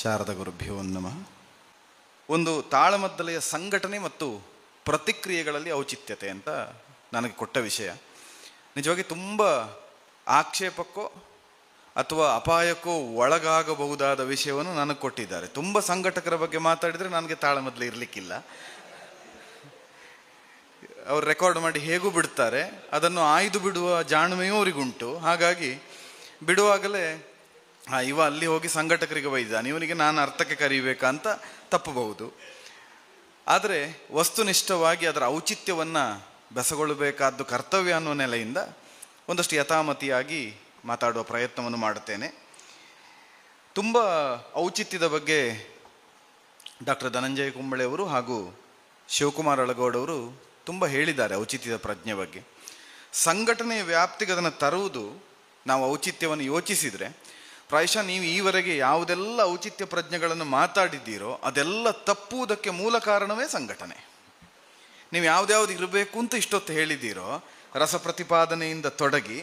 ಶಾರದ ಗುರುಭ್ಯೋ ನಮಃ. ಒಂದು ತಾಳಮದ್ದಲೆಯ ಸಂಘಟನೆ ಮತ್ತು ಪ್ರತಿಕ್ರಿಯೆಗಳಲ್ಲಿ ಔಚಿತ್ಯತೆ ಅಂತ ನನಗೆ ಕೊಟ್ಟ ವಿಷಯ ನಿಜವಾಗಿ ತುಂಬ ಆಕ್ಷೇಪಕ್ಕೋ ಅಥವಾ ಅಪಾಯಕ್ಕೋ ಒಳಗಾಗಬಹುದಾದ ವಿಷಯವನ್ನು ನನಗೆ ಕೊಟ್ಟಿದ್ದಾರೆ. ತುಂಬ ಸಂಘಟಕರ ಬಗ್ಗೆ ಮಾತಾಡಿದರೆ ನನಗೆ ತಾಳಮದ್ದಲೆ ಇರಲಿಕ್ಕಿಲ್ಲ. ಅವ್ರು ರೆಕಾರ್ಡ್ ಮಾಡಿ ಹೇಗೂ ಬಿಡ್ತಾರೆ, ಅದನ್ನು ಆಯ್ದು ಬಿಡುವ ಜಾಣ್ಮೆಯೂ ಅವರಿಗುಂಟು. ಹಾಗಾಗಿ ಬಿಡುವಾಗಲೇ ಇವ ಅಲ್ಲಿ ಹೋಗಿ ಸಂಘಟಕರಿಗೆ ಬೈದಾನೆ, ಇವನಿಗೆ ನಾನು ಅರ್ಥಕ್ಕೆ ಕರೀಬೇಕಾ ಅಂತ ತಪ್ಪಬಹುದು. ಆದರೆ ವಸ್ತುನಿಷ್ಠವಾಗಿ ಅದರ ಔಚಿತ್ಯವನ್ನು ಬೆಸಗೊಳ್ಳಬೇಕಾದ್ದು ಕರ್ತವ್ಯ ಅನ್ನೋ ನೆಲೆಯಿಂದ ಒಂದಷ್ಟು ಯಥಾಮತಿಯಾಗಿ ಮಾತಾಡುವ ಪ್ರಯತ್ನವನ್ನು ಮಾಡುತ್ತೇನೆ. ತುಂಬ ಔಚಿತ್ಯದ ಬಗ್ಗೆ ಡಾಕ್ಟರ್ ಧನಂಜಯ ಕುಂಬಳೆ ಅವರು ಹಾಗೂ ಶಿವಕುಮಾರ್ ಅಳಗೋಡವರು ತುಂಬ ಹೇಳಿದ್ದಾರೆ. ಔಚಿತ್ಯದ ಪ್ರಜ್ಞೆ ಬಗ್ಗೆ ಸಂಘಟನೆಯ ವ್ಯಾಪ್ತಿಗೆ ಅದನ್ನು ತರುವುದು, ನಾವು ಔಚಿತ್ಯವನ್ನು ಯೋಚಿಸಿದರೆ ಪ್ರಾಯಶಃ ನೀವು ಈವರೆಗೆ ಯಾವುದೆಲ್ಲ ಔಚಿತ್ಯ ಪ್ರಜ್ಞೆಗಳನ್ನು ಮಾತಾಡಿದ್ದೀರೋ ಅದೆಲ್ಲ ತಪ್ಪುವುದಕ್ಕೆ ಮೂಲ ಕಾರಣವೇ ಸಂಘಟನೆ. ನೀವು ಯಾವುದ್ಯಾವ್ದು ಇರಬೇಕು ಅಂತ ಇಷ್ಟೊತ್ತು ಹೇಳಿದ್ದೀರೋ, ರಸ ಪ್ರತಿಪಾದನೆಯಿಂದ ತೊಡಗಿ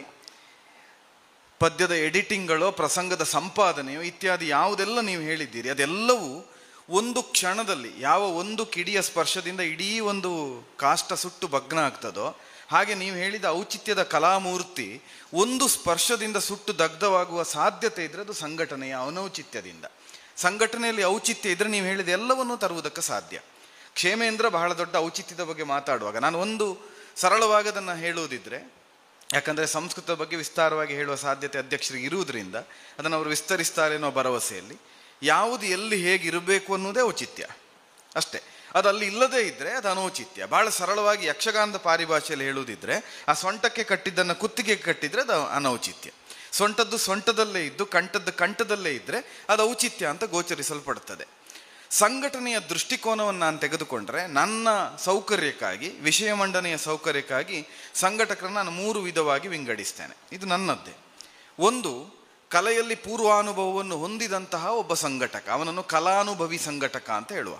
ಪದ್ಯದ ಎಡಿಟಿಂಗ್ಗಳೋ ಪ್ರಸಂಗದ ಸಂಪಾದನೆಯೋ ಇತ್ಯಾದಿ ಯಾವುದೆಲ್ಲ ನೀವು ಹೇಳಿದ್ದೀರಿ ಅದೆಲ್ಲವೂ ಒಂದು ಕ್ಷಣದಲ್ಲಿ ಯಾವ ಒಂದು ಕಿಡಿಯ ಸ್ಪರ್ಶದಿಂದ ಇಡೀ ಒಂದು ಕಾಷ್ಟ ಸುಟ್ಟು ಭಗ್ನ ಆಗ್ತದೋ ಹಾಗೆ ನೀವು ಹೇಳಿದ ಔಚಿತ್ಯದ ಕಲಾಮೂರ್ತಿ ಒಂದು ಸ್ಪರ್ಶದಿಂದ ಸುಟ್ಟು ದಗ್ಧವಾಗುವ ಸಾಧ್ಯತೆ ಇದ್ದರೆ ಅದು ಸಂಘಟನೆಯ ಅನೌಚಿತ್ಯದಿಂದ. ಸಂಘಟನೆಯಲ್ಲಿ ಔಚಿತ್ಯ ಇದ್ದರೆ ನೀವು ಹೇಳಿದ ಎಲ್ಲವನ್ನೂ ತರುವುದಕ್ಕೆ ಸಾಧ್ಯ. ಕ್ಷೇಮೇಂದ್ರ ಬಹಳ ದೊಡ್ಡ ಔಚಿತ್ಯದ ಬಗ್ಗೆ ಮಾತಾಡುವಾಗ ನಾನು ಒಂದು ಸರಳವಾಗಿ ಅದನ್ನು ಹೇಳುವುದಿದ್ರೆ, ಯಾಕಂದರೆ ಸಂಸ್ಕೃತದ ಬಗ್ಗೆ ವಿಸ್ತಾರವಾಗಿ ಹೇಳುವ ಸಾಧ್ಯತೆ ಅಧ್ಯಕ್ಷರಿಗೆ ಇರುವುದರಿಂದ ಅದನ್ನು ಅವರು ವಿಸ್ತರಿಸ್ತಾರೆ ಅನ್ನೋ ಭರವಸೆಯಲ್ಲಿ, ಯಾವುದು ಎಲ್ಲಿ ಹೇಗಿರಬೇಕು ಅನ್ನೋದೇ ಔಚಿತ್ಯ ಅಷ್ಟೇ. ಅದು ಅಲ್ಲಿ ಇಲ್ಲದೇ ಇದ್ದರೆ ಅದು ಅನೌಚಿತ್ಯ. ಭಾಳ ಸರಳವಾಗಿ ಯಕ್ಷಗಾನದ ಪಾರಿಭಾಷೆಯಲ್ಲಿ ಹೇಳುವುದಿದ್ರೆ, ಆ ಸೊಂಟಕ್ಕೆ ಕಟ್ಟಿದ್ದನ್ನು ಕುತ್ತಿಗೆಗೆ ಕಟ್ಟಿದರೆ ಅದು ಅನೌಚಿತ್ಯ. ಸೊಂಟದ್ದು ಸೊಂಟದಲ್ಲೇ ಇದ್ದು ಕಂಠದ್ದು ಕಂಠದಲ್ಲೇ ಇದ್ದರೆ ಅದು ಔಚಿತ್ಯ ಅಂತ ಗೋಚರಿಸಲ್ಪಡುತ್ತದೆ. ಸಂಘಟನೆಯ ದೃಷ್ಟಿಕೋನವನ್ನು ನಾನು ತೆಗೆದುಕೊಂಡ್ರೆ ನನ್ನ ಸೌಕರ್ಯಕ್ಕಾಗಿ, ವಿಷಯ ಮಂಡನೆಯ ಸೌಕರ್ಯಕ್ಕಾಗಿ ಸಂಘಟಕರನ್ನು ನಾನು 3 ವಿಧವಾಗಿ ವಿಂಗಡಿಸ್ತೇನೆ. ಇದು ನನ್ನದ್ದೇ. ಒಂದು, ಕಲೆಯಲ್ಲಿ ಪೂರ್ವಾನುಭವವನ್ನು ಹೊಂದಿದಂತಹ ಒಬ್ಬ ಸಂಘಟಕ, ಅವನನ್ನು ಕಲಾನುಭವಿ ಸಂಘಟಕ ಅಂತ ಹೇಳುವ.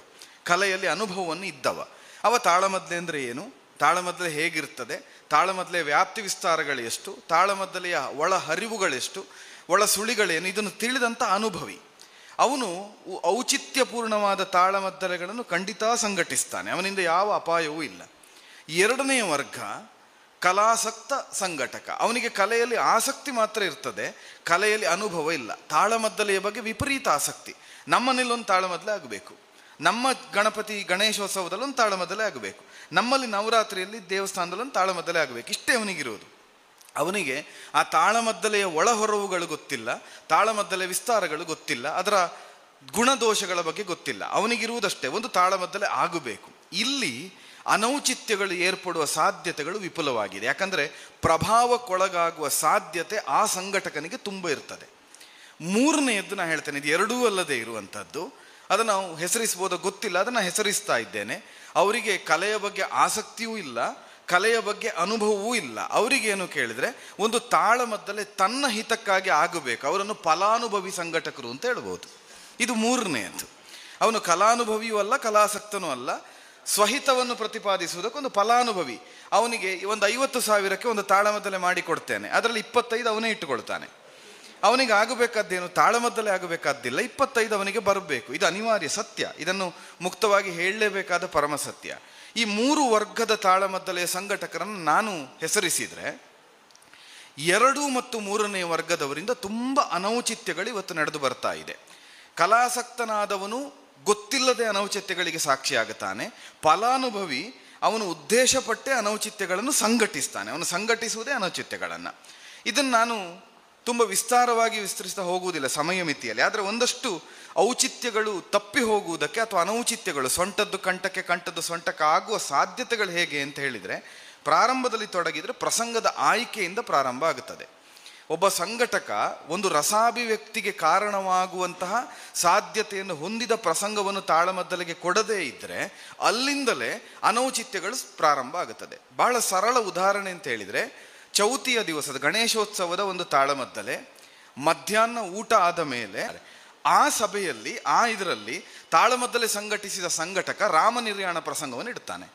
ಕಲೆಯಲ್ಲಿ ಅನುಭವವನ್ನು ಇದ್ದವ ಅವ. ತಾಳಮದ್ದಲೆ ಅಂದರೆ ಏನು, ತಾಳಮದ್ದಲೆ ಹೇಗಿರ್ತದೆ, ತಾಳಮದ್ದಲೆಯ ವ್ಯಾಪ್ತಿ ವಿಸ್ತಾರಗಳು ಎಷ್ಟು, ತಾಳಮದ್ದಲೆಯ ಒಳ ಹರಿವುಗಳೆಷ್ಟು, ಒಳ ಸುಳಿಗಳೇನು, ಇದನ್ನು ತಿಳಿದಂಥ ಅನುಭವಿ. ಅವನು ಔಚಿತ್ಯಪೂರ್ಣವಾದ ತಾಳಮದ್ದಲೆಗಳನ್ನು ಖಂಡಿತ ಸಂಘಟಿಸ್ತಾನೆ, ಅವನಿಂದ ಯಾವ ಅಪಾಯವೂ ಇಲ್ಲ. ಎರಡನೆಯ ವರ್ಗ ಕಲಾಸಕ್ತ ಸಂಘಟಕ. ಅವನಿಗೆ ಕಲೆಯಲ್ಲಿ ಆಸಕ್ತಿ ಮಾತ್ರ ಇರ್ತದೆ, ಕಲೆಯಲ್ಲಿ ಅನುಭವ ಇಲ್ಲ. ತಾಳಮದ್ದಲೆಯ ಬಗ್ಗೆ ವಿಪರೀತ ಆಸಕ್ತಿ. ನಮ್ಮನೇಲೊಂದು ತಾಳಮದ್ದಲೆ ಆಗಬೇಕು, ನಮ್ಮ ಗಣಪತಿ ಗಣೇಶೋತ್ಸವದಲ್ಲಿ ಒಂದು ತಾಳಮದ್ದಲೆ ಆಗಬೇಕು, ನಮ್ಮಲ್ಲಿ ನವರಾತ್ರಿಯಲ್ಲಿ ದೇವಸ್ಥಾನದಲ್ಲಿ ಒಂದು ತಾಳಮದ್ದಲೆ ಆಗಬೇಕು, ಇಷ್ಟೇ ಅವನಿಗಿರುವುದು. ಅವನಿಗೆ ಆ ತಾಳಮದ್ದಲೆಯ ಒಳಹೊರವುಗಳು ಗೊತ್ತಿಲ್ಲ, ತಾಳಮದ್ದಲೆ ವಿಸ್ತಾರಗಳು ಗೊತ್ತಿಲ್ಲ, ಅದರ ಗುಣದೋಷಗಳ ಬಗ್ಗೆ ಗೊತ್ತಿಲ್ಲ. ಅವನಿಗಿರುವುದಷ್ಟೇ ಒಂದು ತಾಳಮದ್ದಲೆ ಆಗಬೇಕು. ಇಲ್ಲಿ ಅನೌಚಿತ್ಯಗಳು ಏರ್ಪಡುವ ಸಾಧ್ಯತೆಗಳು ವಿಪುಲವಾಗಿದೆ. ಯಾಕಂದರೆ ಪ್ರಭಾವಕ್ಕೊಳಗಾಗುವ ಸಾಧ್ಯತೆ ಆ ಸಂಘಟಕನಿಗೆ ತುಂಬ ಇರ್ತದೆ. ಮೂರನೆಯದ್ದು ನಾನು ಹೇಳ್ತೇನೆ, ಇದು ಎರಡೂ ಅಲ್ಲದೆ ಇರುವಂಥದ್ದು. ಅದನ್ನು ನಾವು ಹೆಸರಿಸ್ಬೋದೋ ಗೊತ್ತಿಲ್ಲ, ಅದನ್ನು ಹೆಸರಿಸ್ತಾ ಇದ್ದೇನೆ. ಅವರಿಗೆ ಕಲೆಯ ಬಗ್ಗೆ ಆಸಕ್ತಿಯೂ ಇಲ್ಲ, ಕಲೆಯ ಬಗ್ಗೆ ಅನುಭವವೂ ಇಲ್ಲ. ಅವರಿಗೇನು ಕೇಳಿದರೆ ಒಂದು ತಾಳಮದ್ದಲೆ ತನ್ನ ಹಿತಕ್ಕಾಗಿ ಆಗಬೇಕು, ಅವರನ್ನು ಫಲಾನುಭವಿ ಸಂಘಟಕರು ಅಂತ ಹೇಳ್ಬೋದು. ಇದು ಮೂರನೆಯದ್ದು. ಅವನು ಕಲಾನುಭವಿಯೂ ಅಲ್ಲ, ಕಲಾಸಕ್ತನೂ ಅಲ್ಲ, ಸ್ವಹಿತವನ್ನು ಪ್ರತಿಪಾದಿಸುವುದಕ್ಕೊಂದು ಫಲಾನುಭವಿ. ಅವನಿಗೆ ಒಂದು 50,000ಕ್ಕೆ ಒಂದು ತಾಳಮದ್ದಲೆ ಮಾಡಿ ಕೊಡ್ತೇನೆ, ಅದರಲ್ಲಿ 25 ಅವನೇ ಇಟ್ಟುಕೊಳ್ತಾನೆ. ಅವನಿಗೆ ಆಗಬೇಕಾದ್ದೇನು, ತಾಳಮದ್ದಲೆ ಆಗಬೇಕಾದ್ದಿಲ್ಲ, 25 ಅವನಿಗೆ ಬರಬೇಕು. ಇದು ಅನಿವಾರ್ಯ ಸತ್ಯ, ಇದನ್ನು ಮುಕ್ತವಾಗಿ ಹೇಳಲೇಬೇಕಾದ ಪರಮ ಸತ್ಯ. ಈ 3 ವರ್ಗದ ತಾಳಮದ್ದಲೆಯ ಸಂಘಟಕರನ್ನು ನಾನು ಹೆಸರಿಸಿದರೆ 2 ಮತ್ತು 3ನೇ ವರ್ಗದವರಿಂದ ತುಂಬ ಅನೌಚಿತ್ಯಗಳು ಇವತ್ತು ನಡೆದು ಬರ್ತಾ ಇದೆ. ಕಲಾಸಕ್ತನಾದವನು ಗೊತ್ತಿಲ್ಲದೆ ಅನೌಚಿತ್ಯಗಳಿಗೆ ಸಾಕ್ಷಿಯಾಗುತ್ತಾನೆ. ಫಲಾನುಭವಿ ಅವನು ಉದ್ದೇಶಪಟ್ಟೆ ಅನೌಚಿತ್ಯಗಳನ್ನು ಸಂಘಟಿಸ್ತಾನೆ, ಅವನು ಸಂಘಟಿಸುವುದೇ ಅನೌಚಿತ್ಯಗಳನ್ನು. ಇದನ್ನು ನಾನು ತುಂಬ ವಿಸ್ತಾರವಾಗಿ ವಿಸ್ತರಿಸ್ತಾ ಹೋಗುವುದಿಲ್ಲ ಸಮಯ ಮಿತಿಯಲ್ಲಿ. ಆದರೆ ಒಂದಷ್ಟು ಔಚಿತ್ಯಗಳು ತಪ್ಪಿ ಹೋಗುವುದಕ್ಕೆ ಅಥವಾ ಅನೌಚಿತ್ಯಗಳು ಸೊಂಟದ್ದು ಕಂಠಕ್ಕೆ ಕಂಠದ್ದು ಸೊಂಟಕ್ಕೆ ಆಗುವ ಸಾಧ್ಯತೆಗಳು ಹೇಗೆ ಅಂತ ಹೇಳಿದರೆ, ಪ್ರಾರಂಭದಲ್ಲಿ ತೊಡಗಿದರೆ ಪ್ರಸಂಗದ ಆಯ್ಕೆಯಿಂದ ಪ್ರಾರಂಭ ಆಗುತ್ತದೆ. ಒಬ್ಬ ಸಂಘಟಕ ಒಂದು ರಸಾಭಿವ್ಯಕ್ತಿಗೆ ಕಾರಣವಾಗುವಂತಹ ಸಾಧ್ಯತೆಯನ್ನು ಹೊಂದಿದ ಪ್ರಸಂಗವನ್ನು ತಾಳಮದ್ದಲೆಗೆ ಕೊಡದೇ ಇದ್ದರೆ ಅಲ್ಲಿಂದಲೇ ಅನೌಚಿತ್ಯಗಳು ಪ್ರಾರಂಭ ಆಗುತ್ತದೆ. ಬಹಳ ಸರಳ ಉದಾಹರಣೆ ಅಂತ ಹೇಳಿದರೆ, ಚೌತಿಯ ದಿವಸದ ಗಣೇಶೋತ್ಸವದ ಒಂದು ತಾಳಮದ್ದಲೆ ಮಧ್ಯಾಹ್ನ ಊಟ ಆದ ಮೇಲೆ ಆ ಸಭೆಯಲ್ಲಿ ಇದರಲ್ಲಿ ತಾಳಮದ್ದಲೆ ಸಂಘಟಿಸಿದ ಸಂಘಟಕ ರಾಮನಿರ್ಯಾಣ ಪ್ರಸಂಗವನ್ನು ಇಡ್ತಾನೆ.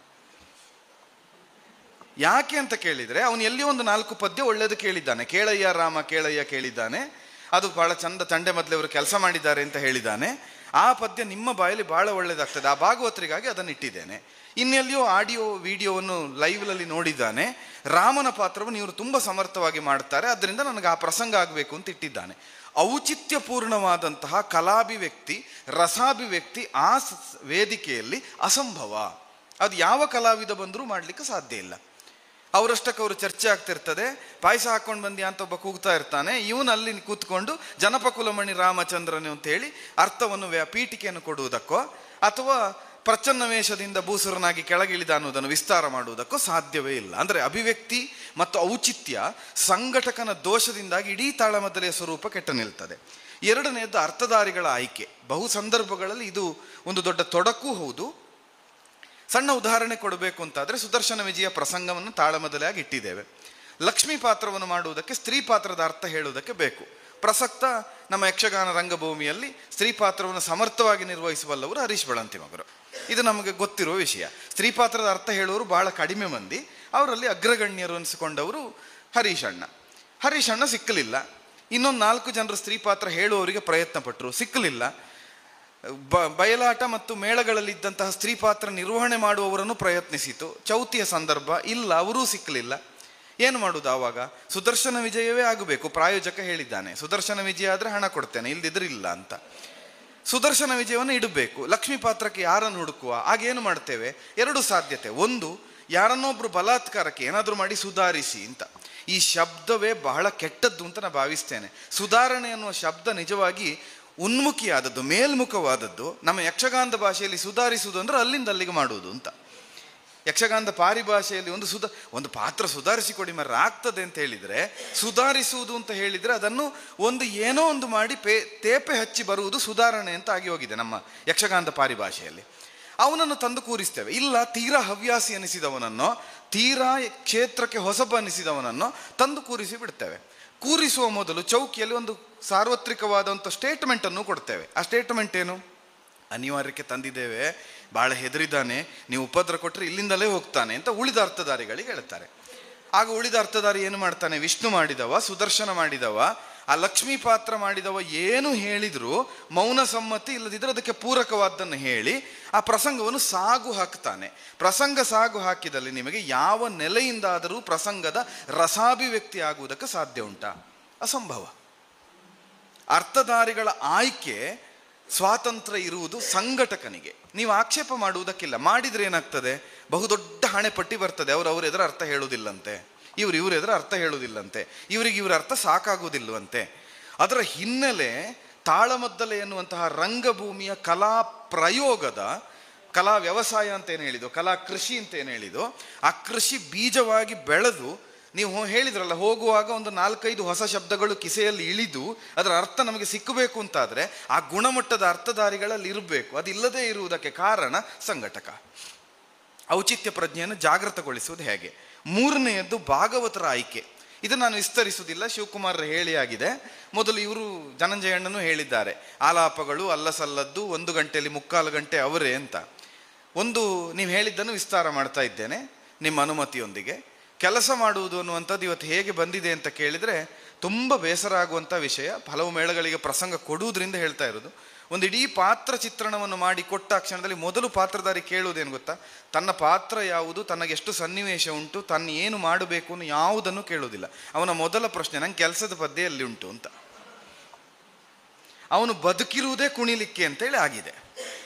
ಯಾಕೆ ಅಂತ ಕೇಳಿದರೆ, ಅವನು ಎಲ್ಲಿಯೋ ಒಂದು 4 ಪದ್ಯ ಒಳ್ಳೆಯದು ಕೇಳಿದ್ದಾನೆ, ಕೇಳಯ್ಯ ರಾಮ ಕೇಳಯ್ಯ ಕೇಳಿದ್ದಾನೆ. ಅದು ಬಹಳ ಚಂದ, ಚಂಡೆ ಮೊದಲೇ ಕೆಲಸ ಮಾಡಿದ್ದಾರೆ ಅಂತ ಹೇಳಿದ್ದಾನೆ. ಆ ಪದ್ಯ ನಿಮ್ಮ ಬಾಯಲ್ಲಿ ಬಹಳ ಒಳ್ಳೆಯದಾಗ್ತದೆ, ಆ ಭಾಗವತರಿಗಾಗಿ ಅದನ್ನು ಇಟ್ಟಿದ್ದೇನೆ. ಇನ್ನೆಲ್ಲಿಯೋ ಆಡಿಯೋ ವಿಡಿಯೋವನ್ನು ಲೈವ್ನಲ್ಲಿ ನೋಡಿದ್ದಾನೆ, ರಾಮನ ಪಾತ್ರವನ್ನು ಇವರು ತುಂಬ ಸಮರ್ಥವಾಗಿ ಮಾಡ್ತಾರೆ, ಅದರಿಂದ ನನಗೆ ಆ ಪ್ರಸಂಗ ಆಗಬೇಕು ಅಂತ ಇಟ್ಟಿದ್ದಾನೆ. ಔಚಿತ್ಯಪೂರ್ಣವಾದಂತಹ ಕಲಾಭಿವ್ಯಕ್ತಿ, ರಸಾಭಿವ್ಯಕ್ತಿ ಆ ವೇದಿಕೆಯಲ್ಲಿ ಅಸಂಭವ. ಅದು ಯಾವ ಕಲಾವಿದ ಬಂದರೂ ಮಾಡಲಿಕ್ಕೆ ಸಾಧ್ಯ ಇಲ್ಲ. ಅವರಷ್ಟಕ್ಕೆ ಅವರು ಚರ್ಚೆ ಆಗ್ತಿರ್ತದೆ. ಪಾಯಸ ಹಾಕೊಂಡು ಬಂದ್ಯಾ ಅಂತ ಒಬ್ಬ ಕೂಗ್ತಾ ಇರ್ತಾನೆ, ಇವನಲ್ಲಿ ಕೂತ್ಕೊಂಡು ಜನಪಕುಲಮಣಿ ರಾಮಚಂದ್ರನು ಅಂತ ಹೇಳಿ ಅರ್ಥವನ್ನು ಪೀಠಿಕೆಯನ್ನು ಕೊಡುವುದಕ್ಕೋ ಅಥವಾ ಪ್ರಚನ್ನ ವೇಷದಿಂದ ಭೂಸುರನಾಗಿ ಕೆಳಗಿಳಿದ ಅನ್ನೋದನ್ನು ವಿಸ್ತಾರ ಮಾಡುವುದಕ್ಕೋ ಸಾಧ್ಯವೇ ಇಲ್ಲ. ಅಂದರೆ ಅಭಿವ್ಯಕ್ತಿ ಮತ್ತು ಔಚಿತ್ಯ ಸಂಘಟಕನ ದೋಷದಿಂದಾಗಿ ಇಡೀ ತಾಳಮದ್ದಲೆಯ ಸ್ವರೂಪ ಕೆಟ್ಟ ನಿಲ್ತದೆ. ಎರಡನೆಯದ್ದು ಅರ್ಥಧಾರಿಗಳ ಆಯ್ಕೆ. ಬಹು ಸಂದರ್ಭಗಳಲ್ಲಿ ಇದು ಒಂದು ದೊಡ್ಡ ತೊಡಕು ಹೌದು. ಸಣ್ಣ ಉದಾಹರಣೆ ಕೊಡಬೇಕು ಅಂತಾದರೆ ಸುದರ್ಶನ ವಿಜಯ ಪ್ರಸಂಗವನ್ನು ತಾಳಮದ್ದಲೆಯಾಗಿ ಇಟ್ಟಿದ್ದೇವೆ. ಲಕ್ಷ್ಮೀ ಪಾತ್ರವನ್ನು ಮಾಡುವುದಕ್ಕೆ ಸ್ತ್ರೀ ಪಾತ್ರದ ಅರ್ಥ ಹೇಳುವುದಕ್ಕೆ ಬೇಕು. ಪ್ರಸಕ್ತ ನಮ್ಮ ಯಕ್ಷಗಾನ ರಂಗಭೂಮಿಯಲ್ಲಿ ಸ್ತ್ರೀ ಪಾತ್ರವನ್ನು ಸಮರ್ಥವಾಗಿ ನಿರ್ವಹಿಸುವಲ್ಲವರು ಹರೀಶ್ ಬಳಂತಿಮಗರು. ಇದು ನಮಗೆ ಗೊತ್ತಿರುವ ವಿಷಯ. ಸ್ತ್ರೀ ಪಾತ್ರದ ಅರ್ಥ ಹೇಳುವವರು ಬಹಳ ಕಡಿಮೆ ಮಂದಿ. ಅವರಲ್ಲಿ ಅಗ್ರಗಣ್ಯರು ಅನಿಸಿಕೊಂಡವರು ಹರೀಶ್ ಅಣ್ಣ ಸಿಕ್ಕಲಿಲ್ಲ. ಇನ್ನೊಂದು 4 ಜನರು ಸ್ತ್ರೀ ಪಾತ್ರ ಹೇಳುವವರಿಗೆ ಪ್ರಯತ್ನ ಪಟ್ಟರು, ಸಿಕ್ಕಲಿಲ್ಲ. ಬಯಲಾಟ ಮತ್ತು ಮೇಳಗಳಲ್ಲಿದ್ದಂತಹ ಸ್ತ್ರೀ ಪಾತ್ರ ನಿರ್ವಹಣೆ ಮಾಡುವವರನ್ನು ಪ್ರಯತ್ನಿಸಿತು, ಚೌತಿಯ ಸಂದರ್ಭ ಇಲ್ಲ, ಅವರೂ ಸಿಕ್ಕಲಿಲ್ಲ. ಏನು ಮಾಡುವುದು ಆವಾಗ? ಸುದರ್ಶನ ವಿಜಯವೇ ಆಗಬೇಕು. ಪ್ರಾಯೋಜಕ ಹೇಳಿದ್ದಾನೆ, ಸುದರ್ಶನ ವಿಜಯ ಆದರೆ ಹಣ ಕೊಡ್ತೇನೆ, ಇಲ್ದಿದ್ರೆ ಇಲ್ಲ ಅಂತ. ಸುದರ್ಶನ ವಿಜಯವನ್ನು ಇಡಬೇಕು. ಲಕ್ಷ್ಮೀ ಪಾತ್ರಕ್ಕೆ ಯಾರನ್ನು ಹುಡುಕುವ? ಆಗೇನು ಮಾಡ್ತೇವೆ? 2 ಸಾಧ್ಯತೆ. ಒಂದು, ಯಾರನ್ನೊಬ್ರು ಬಲಾತ್ಕಾರಕ್ಕೆ ಏನಾದರೂ ಮಾಡಿ ಸುಧಾರಿಸಿ ಅಂತ. ಈ ಶಬ್ದವೇ ಬಹಳ ಕೆಟ್ಟದ್ದು ಅಂತ ನಾನು ಭಾವಿಸ್ತೇನೆ. ಸುಧಾರಣೆ ಅನ್ನುವ ಶಬ್ದ ನಿಜವಾಗಿ ಉನ್ಮುಖಿಯಾದದ್ದು, ಮೇಲ್ಮುಖವಾದದ್ದು. ನಮ್ಮ ಯಕ್ಷಗಾನದ ಭಾಷೆಯಲ್ಲಿ ಸುಧಾರಿಸುವುದು ಅಂದರೆ ಅಲ್ಲಿಂದ ಅಲ್ಲಿಗೆ ಮಾಡುವುದು ಅಂತ. ಯಕ್ಷಗಾನದ ಪಾರಿಭಾಷೆಯಲ್ಲಿ ಒಂದು ಪಾತ್ರ ಸುಧಾರಿಸಿಕೊಡಿ ಮರ ಆಗ್ತದೆ ಅಂತ ಹೇಳಿದರೆ, ಸುಧಾರಿಸುವುದು ಅಂತ ಹೇಳಿದರೆ ಅದನ್ನು ಏನೋ ಒಂದು ಮಾಡಿ ತೇಪೆ ಹಚ್ಚಿ ಬರುವುದು ಸುಧಾರಣೆ ಅಂತ ಆಗಿ ಹೋಗಿದೆ ನಮ್ಮ ಯಕ್ಷಗಾನದ ಪಾರಿಭಾಷೆಯಲ್ಲಿ. ಅವನನ್ನು ತಂದು ಕೂರಿಸ್ತೇವೆ. ಇಲ್ಲ, ತೀರಾ ಹವ್ಯಾಸಿ ಅನಿಸಿದವನನ್ನೋ ತೀರಾ ಕ್ಷೇತ್ರಕ್ಕೆ ಹೊಸಬ ಅನಿಸಿದವನನ್ನೋ ತಂದು ಕೂರಿಸಿ ಬಿಡ್ತೇವೆ. ಕೂರಿಸುವ ಮೊದಲು ಚೌಕಿಯಲ್ಲಿ ಒಂದು ಸಾರ್ವತ್ರಿಕವಾದಂಥ ಸ್ಟೇಟ್ಮೆಂಟನ್ನು ಕೊಡ್ತೇವೆ. ಆ ಸ್ಟೇಟ್ಮೆಂಟ್ ಏನು? ಅನಿವಾರ್ಯಕ್ಕೆ ತಂದಿದ್ದೇವೆ, ಭಾಳ ಹೆದರಿದ್ದಾನೆ, ನೀವು ಉಪದ್ರ ಕೊಟ್ಟರೆ ಇಲ್ಲಿಂದಲೇ ಹೋಗ್ತಾನೆ ಅಂತ ಉಳಿದ ಅರ್ಥಧಾರಿಗಳಿಗೆ ಹೇಳ್ತಾರೆ. ಆಗ ಉಳಿದ ಅರ್ಥಧಾರಿ ಏನು ಮಾಡ್ತಾನೆ? ವಿಷ್ಣು ಮಾಡಿದವ, ಸುದರ್ಶನ ಮಾಡಿದವ, ಆ ಲಕ್ಷ್ಮೀ ಪಾತ್ರ ಮಾಡಿದವ ಏನು ಹೇಳಿದ್ರು ಮೌನ ಸಮ್ಮತಿ, ಇಲ್ಲದಿದ್ದರೆ ಅದಕ್ಕೆ ಪೂರಕವಾದ್ದನ್ನು ಹೇಳಿ ಆ ಪ್ರಸಂಗವನ್ನು ಸಾಗು ಹಾಕ್ತಾನೆ. ಪ್ರಸಂಗ ಸಾಗು ಹಾಕಿದಲ್ಲಿ ನಿಮಗೆ ಯಾವ ನೆಲೆಯಿಂದಾದರೂ ಪ್ರಸಂಗದ ರಸಾಭಿವ್ಯಕ್ತಿ ಆಗುವುದಕ್ಕೆ ಸಾಧ್ಯ ಉಂಟಾ? ಅಸಂಭವ. ಅರ್ಥಧಾರಿಗಳ ಆಯ್ಕೆ ಸ್ವಾತಂತ್ರ್ಯ ಇರುವುದು ಸಂಘಟಕನಿಗೆ. ನೀವು ಆಕ್ಷೇಪ ಮಾಡುವುದಕ್ಕಿಲ್ಲ. ಮಾಡಿದರೆ ಏನಾಗ್ತದೆ? ಬಹುದೊಡ್ಡ ಹಣೆಪಟ್ಟಿ ಬರ್ತದೆ. ಅವ್ರ ಎದುರು ಅರ್ಥ ಹೇಳುವುದಿಲ್ಲಂತೆ, ಇವ್ರ ಎದುರು ಅರ್ಥ ಹೇಳುವುದಿಲ್ಲಂತೆ, ಇವ್ರ ಅರ್ಥ ಸಾಕಾಗುವುದಿಲ್ಲವಂತೆ. ಅದರ ಹಿನ್ನೆಲೆ ತಾಳಮದ್ದಲೆ ಎನ್ನುವಂತಹ ರಂಗಭೂಮಿಯ ಕಲಾ ಪ್ರಯೋಗದ, ಕಲಾ ವ್ಯವಸಾಯ ಅಂತ ಏನು ಹೇಳಿದೋ, ಕಲಾ ಕೃಷಿ ಅಂತ ಏನು ಹೇಳಿದೋ, ಆ ಕೃಷಿ ಬೀಜವಾಗಿ ಬೆಳೆದು, ನೀವು ಹೇಳಿದ್ರಲ್ಲ, ಹೋಗುವಾಗ ಒಂದು 4-5 ಹೊಸ ಶಬ್ದಗಳು ಕಿಸೆಯಲ್ಲಿ ಇಳಿದು ಅದರ ಅರ್ಥ ನಮಗೆ ಸಿಕ್ಕಬೇಕು ಅಂತಾದರೆ ಆ ಗುಣಮಟ್ಟದ ಅರ್ಥಧಾರಿಗಳಲ್ಲಿ ಇರಬೇಕು. ಅದಿಲ್ಲದೆ ಇರುವುದಕ್ಕೆ ಕಾರಣ ಸಂಘಟಕ. ಔಚಿತ್ಯ ಪ್ರಜ್ಞೆಯನ್ನು ಜಾಗೃತಗೊಳಿಸುವುದು ಹೇಗೆ? 3ನೆಯದ್ದು ಭಾಗವತರ ಆಯ್ಕೆ. ಇದನ್ನು ನಾನು ವಿಸ್ತರಿಸುವುದಿಲ್ಲ, ಶಿವಕುಮಾರ್ ಹೇಳಿ ಆಗಿದೆ. ಮೊದಲು ಇವರು ಧನಂಜಯಣ್ಣನೂ ಹೇಳಿದ್ದಾರೆ, ಆಲಾಪಗಳು ಅಲ್ಲಸಲ್ಲದ್ದು 1 ಗಂಟೆಯಲ್ಲಿ 3/4 ಗಂಟೆ ಅವರೇ ಅಂತ. ನೀವು ಹೇಳಿದ್ದನ್ನು ವಿಸ್ತಾರ ಮಾಡ್ತಾ ಇದ್ದೇನೆ ನಿಮ್ಮ ಅನುಮತಿಯೊಂದಿಗೆ. ಕೆಲಸ ಮಾಡುವುದು ಅನ್ನುವಂಥದ್ದು ಇವತ್ತು ಹೇಗೆ ಬಂದಿದೆ ಅಂತ ಕೇಳಿದರೆ ತುಂಬ ಬೇಸರ ಆಗುವಂಥ ವಿಷಯ. ಹಲವು ಮೇಳಗಳಿಗೆ ಪ್ರಸಂಗ ಕೊಡುವುದರಿಂದ ಹೇಳ್ತಾ ಇರೋದು. ಒಂದು ಇಡೀ ಪಾತ್ರ ಚಿತ್ರಣವನ್ನು ಮಾಡಿ ಕೊಟ್ಟ ಕ್ಷಣದಲ್ಲಿ ಮೊದಲು ಪಾತ್ರಧಾರಿ ಕೇಳುವುದೇನು ಗೊತ್ತಾ? ತನ್ನ ಪಾತ್ರ ಯಾವುದು, ತನಗೆ ಎಷ್ಟು ಸನ್ನಿವೇಶ ಉಂಟು, ತನ್ನ ಏನು ಮಾಡಬೇಕು ಅನ್ನೋ ಯಾವುದನ್ನು ಕೇಳುವುದಿಲ್ಲ. ಅವನ ಮೊದಲ ಪ್ರಶ್ನೆ, ನಂಗೆ ಕೆಲಸದ ಪದ್ಯ ಎಲ್ಲಿ ಉಂಟು ಅಂತ. ಅವನು ಬದುಕಿರುವುದೇ ಕುಣಿಲಿಕ್ಕೆ ಅಂತೇಳಿ ಆಗಿದೆ.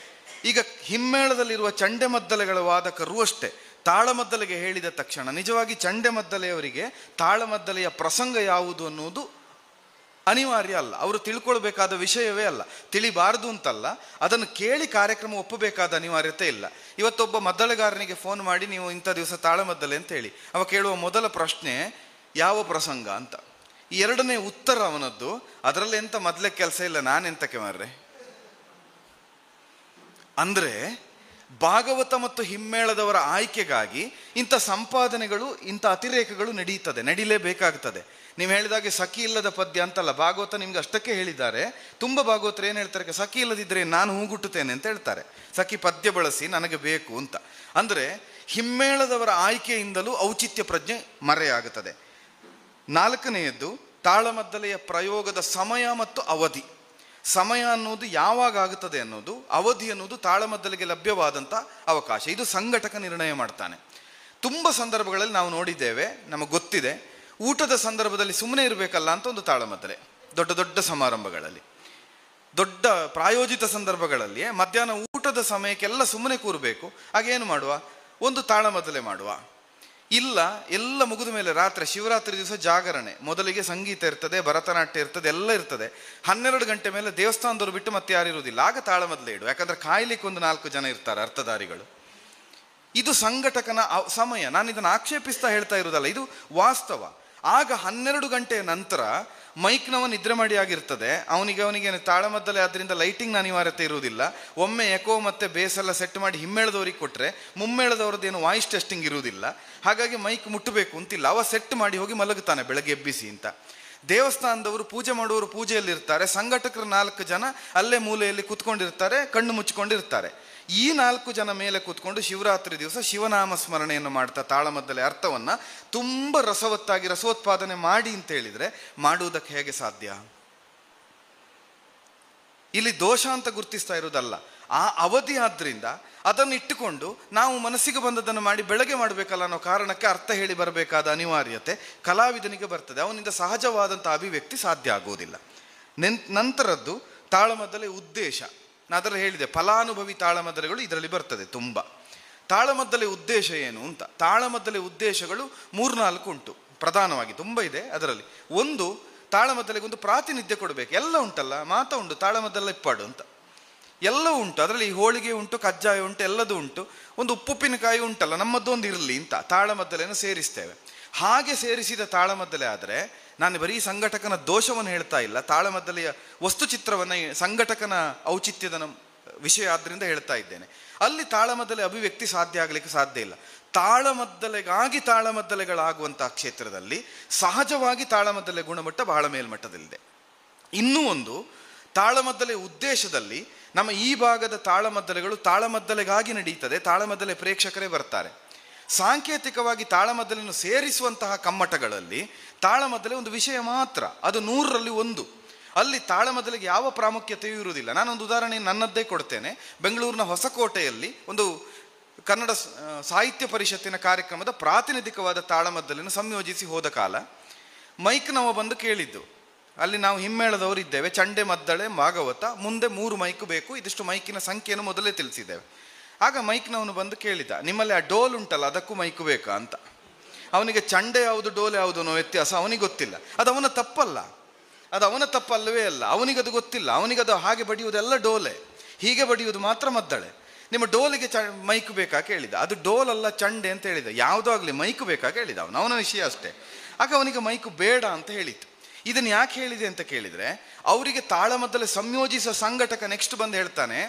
ಈಗ ಹಿಮ್ಮೇಳದಲ್ಲಿರುವ ಚಂಡೆಮದ್ದಲೆಗಳ ವಾದಕರು ಅಷ್ಟೇ. ತಾಳಮದ್ದಲೆಗೆ ಹೇಳಿದ ತಕ್ಷಣ ನಿಜವಾಗಿ ಚಂಡೆಮದ್ದಲೆಯವರಿಗೆ ತಾಳಮದ್ದಲೆಯ ಪ್ರಸಂಗ ಯಾವುದು ಅನ್ನುವುದು ಅನಿವಾರ್ಯ ಅಲ್ಲ, ಅವರು ತಿಳ್ಕೊಳ್ಬೇಕಾದ ವಿಷಯವೇ ಅಲ್ಲ. ತಿಳಿಬಾರದು ಅಂತಲ್ಲ, ಅದನ್ನು ಕೇಳಿ ಕಾರ್ಯಕ್ರಮ ಒಪ್ಪಬೇಕಾದ ಅನಿವಾರ್ಯತೆ ಇಲ್ಲ. ಇವತ್ತೊಬ್ಬ ಮದ್ದಳೆಗಾರನಿಗೆ ಫೋನ್ ಮಾಡಿ ನೀವು ಇಂಥ ದಿವಸ ತಾಳಮದ್ದಲೆ ಅಂತ ಹೇಳಿ, ಅವ ಕೇಳುವ ಮೊದಲ ಪ್ರಶ್ನೆ ಯಾವ ಪ್ರಸಂಗ ಅಂತ. ಈ 2ನೇ ಉತ್ತರ ಅವನದ್ದು, ಅದರಲ್ಲಿ ಎಂಥ ಮೊದಲೇ ಕೆಲಸ ಇಲ್ಲ, ನಾನೆಂತಕ್ಕೆ ಮಾರ್ರೆ. ಅಂದರೆ ಭಾಗವತ ಮತ್ತು ಹಿಮ್ಮೇಳದವರ ಆಯ್ಕೆಗಾಗಿ ಇಂಥ ಸಂಪಾದನೆಗಳು, ಇಂಥ ಅತಿರೇಕಗಳು ನಡೀಲೇಬೇಕಾಗ್ತದೆ. ನೀವು ಹೇಳಿದಾಗೆ ಸಖಿ ಇಲ್ಲದ ಪದ್ಯ ಅಂತಲ್ಲ, ಭಾಗವತ ನಿಮ್ಗೆ ಅಷ್ಟಕ್ಕೆ ಹೇಳಿದ್ದಾರೆ. ತುಂಬ ಭಾಗವತರು ಏನು ಹೇಳ್ತಾರೆ? ಸಖಿ ಇಲ್ಲದಿದ್ದರೆ ನಾನು ಹೂಗುಟ್ಟುತ್ತೇನೆ ಅಂತ ಹೇಳ್ತಾರೆ. ಸಖಿ ಪದ್ಯ ಬಳಸಿ ನನಗೆ ಬೇಕು ಅಂತ. ಅಂದರೆ ಹಿಮ್ಮೇಳದವರ ಆಯ್ಕೆಯಿಂದಲೂ ಔಚಿತ್ಯ ಪ್ರಜ್ಞೆ ಮರೆಯಾಗುತ್ತದೆ. 4ನೆಯದ್ದು ತಾಳಮದ್ದಲೆಯ ಪ್ರಯೋಗದ ಸಮಯ ಮತ್ತು ಅವಧಿ. ಸಮಯ ಅನ್ನೋದು ಯಾವಾಗ ಆಗುತ್ತದೆ ಅನ್ನೋದು, ಅವಧಿ ಅನ್ನೋದು ತಾಳಮದ್ದಲೆಗೆ ಲಭ್ಯವಾದಂಥ ಅವಕಾಶ. ಇದು ಸಂಘಟಕ ನಿರ್ಣಯ ಮಾಡ್ತಾನೆ. ತುಂಬ ಸಂದರ್ಭಗಳಲ್ಲಿ ನಾವು ನೋಡಿದ್ದೇವೆ, ನಮಗೆ ಗೊತ್ತಿದೆ. ಊಟದ ಸಂದರ್ಭದಲ್ಲಿ ಸುಮ್ಮನೆ ಇರಬೇಕಲ್ಲ ಅಂತ ಒಂದು ತಾಳಮದ್ದಲೆ, ದೊಡ್ಡ ದೊಡ್ಡ ಸಮಾರಂಭಗಳಲ್ಲಿ, ದೊಡ್ಡ ಪ್ರಾಯೋಜಿತ ಸಂದರ್ಭಗಳಲ್ಲಿ ಮಧ್ಯಾಹ್ನ ಊಟದ ಸಮಯಕ್ಕೆಲ್ಲ ಸುಮ್ಮನೆ ಕೂರಬೇಕು. ಹಾಗೇನು ಮಾಡುವ, ಒಂದು ತಾಳಮದ್ದಲೆ ಮಾಡುವ. ಇಲ್ಲ, ಎಲ್ಲ ಮುಗಿದ ಮೇಲೆ ರಾತ್ರಿ ಶಿವರಾತ್ರಿ ದಿವಸ ಜಾಗರಣೆ, ಮೊದಲಿಗೆ ಸಂಗೀತ ಇರ್ತದೆ, ಭರತನಾಟ್ಯ ಇರ್ತದೆ, ಎಲ್ಲ ಇರ್ತದೆ. 12 ಗಂಟೆ ಮೇಲೆ ದೇವಸ್ಥಾನದವರು ಬಿಟ್ಟು ಮತ್ತೆ ಯಾರು ಇರುವುದಿಲ್ಲ, ಆಗ ತಾಳಮದ್ದಲೆ ಇಡು. ಯಾಕಂದ್ರೆ ಕಾಯ್ಲಿಕ್ಕೆ ಒಂದು 4 ಜನ ಇರ್ತಾರೆ ಅರ್ಥಧಾರಿಗಳು. ಇದು ಸಂಘಟಕನ ಸಮಯ. ನಾನು ಇದನ್ನು ಆಕ್ಷೇಪಿಸ್ತಾ ಹೇಳ್ತಾ ಇರುವುದಲ್ಲ, ಇದು ವಾಸ್ತವ. ಆಗ 12 ಗಂಟೆಯ ನಂತರ ಮೈಕ್ನವ ನಿದ್ರೆ ಮಾಡಿ ಆಗಿರ್ತದೆ. ಅವನಿಗೆ ತಾಳಮದ್ದಲೆ ಆದ್ರಿಂದ ಲೈಟಿಂಗ್ ಅನಿವಾರ್ಯತೆ ಇರುವುದಿಲ್ಲ. ಒಮ್ಮೆ ಎಕೋ ಮತ್ತೆ ಬೇಸ್ ಎಲ್ಲ ಸೆಟ್ ಮಾಡಿ ಹಿಮ್ಮೇಳದವ್ರಿಗೆ ಕೊಟ್ಟರೆ ಮುಮ್ಮೇಳದವ್ರದ್ದೇನು ವಾಯ್ಸ್ ಟೆಸ್ಟಿಂಗ್ ಇರುವುದಿಲ್ಲ. ಹಾಗಾಗಿ ಮೈಕ್ ಮುಟ್ಟಬೇಕು ಅಂತಿಲ್ಲ, ಅವ ಸೆಟ್ ಮಾಡಿ ಹೋಗಿ ಮಲಗುತ್ತಾನೆ ಬೆಳಗ್ಗೆ ಎಬ್ಬಿಸಿ ಅಂತ. ದೇವಸ್ಥಾನದವರು ಪೂಜೆ ಮಾಡುವವರು ಪೂಜೆಯಲ್ಲಿರ್ತಾರೆ, ಸಂಘಟಕರು 4 ಜನ ಅಲ್ಲೇ ಮೂಲೆಯಲ್ಲಿ ಕೂತ್ಕೊಂಡಿರ್ತಾರೆ, ಕಣ್ಣು ಮುಚ್ಚಿಕೊಂಡಿರ್ತಾರೆ. ಈ 4 ಜನ ಮೇಲೆ ಕೂತ್ಕೊಂಡು ಶಿವರಾತ್ರಿ ದಿವಸ ಶಿವನಾಮ ಸ್ಮರಣೆಯನ್ನು ಮಾಡ್ತಾ ತಾಳಮದ್ದಲೆ ಅರ್ಥವನ್ನ ತುಂಬ ರಸವತ್ತಾಗಿ ರಸೋತ್ಪಾದನೆ ಮಾಡಿ ಅಂತ ಹೇಳಿದ್ರೆ ಮಾಡುವುದಕ್ಕೆ ಹೇಗೆ ಸಾಧ್ಯ? ಇಲ್ಲಿ ದೋಷ ಅಂತ ಗುರುತಿಸ್ತಾ ಇರುವುದಲ್ಲ, ಆ ಅವಧಿ ಆದ್ರಿಂದ ಅದನ್ನು ಇಟ್ಟುಕೊಂಡು ನಾವು ಮನಸ್ಸಿಗೆ ಬಂದದನ್ನು ಮಾಡಿ ಬೆಳಗ್ಗೆ ಮಾಡಬೇಕಲ್ಲ ಅನ್ನೋ ಕಾರಣಕ್ಕೆ ಅರ್ಥ ಹೇಳಿ ಬರಬೇಕಾದ ಅನಿವಾರ್ಯತೆ ಕಲಾವಿದನಿಗೆ ಬರ್ತದೆ. ಅವನಿಂದ ಸಹಜವಾದಂಥ ಅಭಿವ್ಯಕ್ತಿ ಸಾಧ್ಯ ಆಗುವುದಿಲ್ಲ. ನಂತರದ್ದು ತಾಳಮದ್ದಲೆ ಉದ್ದೇಶ. ನಾನು ಅದರಲ್ಲಿ ಹೇಳಿದೆ, ಫಲಾನುಭವಿ ತಾಳಮದ್ದಲೆಗಳು ಇದರಲ್ಲಿ ಬರ್ತದೆ ತುಂಬ. ತಾಳಮದ್ದಲೆ ಉದ್ದೇಶ ಏನು ಅಂತ, ತಾಳಮದ್ದಲೆ ಉದ್ದೇಶಗಳು 3-4 ಉಂಟು ಪ್ರಧಾನವಾಗಿ, ತುಂಬ ಇದೆ ಅದರಲ್ಲಿ. ಒಂದು, ತಾಳಮದ್ದಲೆಗೊಂದು ಪ್ರಾತಿನಿಧ್ಯ ಕೊಡಬೇಕು. ಎಲ್ಲ ಉಂಟಲ್ಲ, ಮಾತಾ ಉಂಟು, ತಾಳಮದ್ದಲೆ ಇಪ್ಪಾಡು ಅಂತ ಎಲ್ಲ ಉಂಟು. ಅದರಲ್ಲಿ ಹೋಳಿಗೆ ಉಂಟು, ಕಜ್ಜಾಯ ಉಂಟು, ಎಲ್ಲದೂ ಉಂಟು. ಒಂದು ಉಪ್ಪುಪ್ಪಿನಕಾಯಿ ಉಂಟಲ್ಲ, ನಮ್ಮದೊಂದು ಇರಲಿ ಅಂತ ತಾಳಮದ್ದಲೆಯನ್ನು ಸೇರಿಸ್ತೇವೆ. ಹಾಗೆ ಸೇರಿಸಿದ ತಾಳಮದ್ದಲೆ ಆದರೆ, ನಾನು ಬರೀ ಸಂಘಟಕನ ದೋಷವನ್ನು ಹೇಳ್ತಾ ಇಲ್ಲ, ತಾಳಮದ್ದಲೆಯ ವಸ್ತುಚಿತ್ರವನ್ನು, ಸಂಘಟಕನ ಔಚಿತ್ಯದ ವಿಷಯ ಆದ್ರಿಂದ ಹೇಳ್ತಾ ಇದ್ದೇನೆ. ಅಲ್ಲಿ ತಾಳಮದ್ದಲೆ ಅಭಿವ್ಯಕ್ತಿ ಸಾಧ್ಯ ಆಗಲಿಕ್ಕೆ ಸಾಧ್ಯ ಇಲ್ಲ. ತಾಳಮದ್ದಲೆಗಾಗಿ ತಾಳಮದ್ದಲೆಗಳಾಗುವಂತಹ ಕ್ಷೇತ್ರದಲ್ಲಿ ಸಹಜವಾಗಿ ತಾಳಮದ್ದಲೆ ಗುಣಮಟ್ಟ ಬಹಳ ಮೇಲ್ಮಟ್ಟದಲ್ಲಿದೆ. ಇನ್ನೂ ಒಂದು, ತಾಳಮದ್ದಲೆ ಉದ್ದೇಶದಲ್ಲಿ ನಮ್ಮ ಈ ಭಾಗದ ತಾಳಮದ್ದಲೆಗಳು ತಾಳಮದ್ದಲೆಗಾಗಿ ನಡೀತದೆ, ತಾಳಮದ್ದಲೆ ಪ್ರೇಕ್ಷಕರೇ ಬರ್ತಾರೆ. ಸಾಂಕೇತಿಕವಾಗಿ ತಾಳಮದ್ದಲೆಯನ್ನು ಸೇರಿಸುವಂತಹ ಕಮ್ಮಟಗಳಲ್ಲಿ ತಾಳಮದ್ದಲೆ ಒಂದು ವಿಷಯ ಮಾತ್ರ, ಅದು 100ರಲ್ಲಿ 1. ಅಲ್ಲಿ ತಾಳಮದ್ದಲೆಗೆ ಯಾವ ಪ್ರಾಮುಖ್ಯತೆಯೂ ಇರುವುದಿಲ್ಲ. ನಾನೊಂದು ಉದಾಹರಣೆ ನನ್ನದ್ದೇ ಕೊಡ್ತೇನೆ. ಬೆಂಗಳೂರಿನ ಹೊಸಕೋಟೆಯಲ್ಲಿ ಒಂದು ಕನ್ನಡ ಸಾಹಿತ್ಯ ಪರಿಷತ್ತಿನ ಕಾರ್ಯಕ್ರಮದ ಪ್ರಾತಿನಿಧಿಕವಾದ ತಾಳಮದ್ದಲೆಯನ್ನು ಸಂಯೋಜಿಸಿ ಹೋದ ಕಾಲ ಮೈಕ್ನವ ಬಂದು ಕೇಳಿದ್ದು, ಅಲ್ಲಿ ನಾವು ಹಿಮ್ಮೇಳದವರು ಇದ್ದೇವೆ, ಚಂಡೆ, ಮದ್ದಳೆ, ಭಾಗವತ, ಮುಂದೆ 3 ಮೈಕ್ ಬೇಕು, ಇದಿಷ್ಟು ಮೈಕಿನ ಸಂಖ್ಯೆಯನ್ನು ಮೊದಲೇ ತಿಳಿಸಿದ್ದೇವೆ. ಆಗ ಮೈಕ್ನವನು ಬಂದು ಕೇಳಿದ, ನಿಮ್ಮಲ್ಲಿ ಆ ಡೋಲ್ ಉಂಟಲ್ಲ ಅದಕ್ಕೂ ಮೈಕ್ ಬೇಕಾ ಅಂತ. ಅವನಿಗೆ ಚಂಡೆ ಯಾವುದು ಡೋಲ್ ಯಾವುದು ಅನ್ನೋ ವ್ಯತ್ಯಾಸ ಅವನಿಗೆ ಗೊತ್ತಿಲ್ಲ. ಅದು ಅವನ ತಪ್ಪಲ್ಲ, ಅದು ಅವನ ತಪ್ಪಲ್ಲವೇ ಅಲ್ಲ, ಅವನಿಗದು ಗೊತ್ತಿಲ್ಲ. ಅವನಿಗದು ಹಾಗೆ ಬಡಿಯುವುದೆಲ್ಲ ಡೋಲೆ, ಹೀಗೆ ಬಡಿಯುವುದು ಮಾತ್ರ ಮದ್ದಳೆ. ನಿಮ್ಮ ಡೋಲಿಗೆ ಮೈಕ್ ಬೇಕಾ ಕೇಳಿದ, ಅದು ಡೋಲ್ ಅಲ್ಲ ಚಂಡೆ ಅಂತ ಹೇಳಿದ. ಯಾವುದೋ ಆಗಲಿ ಮೈಕ್ ಬೇಕಾ ಕೇಳಿದ, ಅವನ ವಿಷಯ ಅಷ್ಟೇ. ಆಗ ಅವನಿಗೆ ಮೈಕ್ ಬೇಡ ಅಂತ ಹೇಳಿತ್ತು. ಇದನ್ನು ಯಾಕೆ ಹೇಳಿದೆ ಅಂತ ಕೇಳಿದರೆ, ಅವರಿಗೆ ತಾಳಮದ್ದಲೆ ಸಂಯೋಜಿಸುವ ಸಂಘಟಕ ನೆಕ್ಸ್ಟ್ ಬಂದು ಹೇಳ್ತಾನೆ,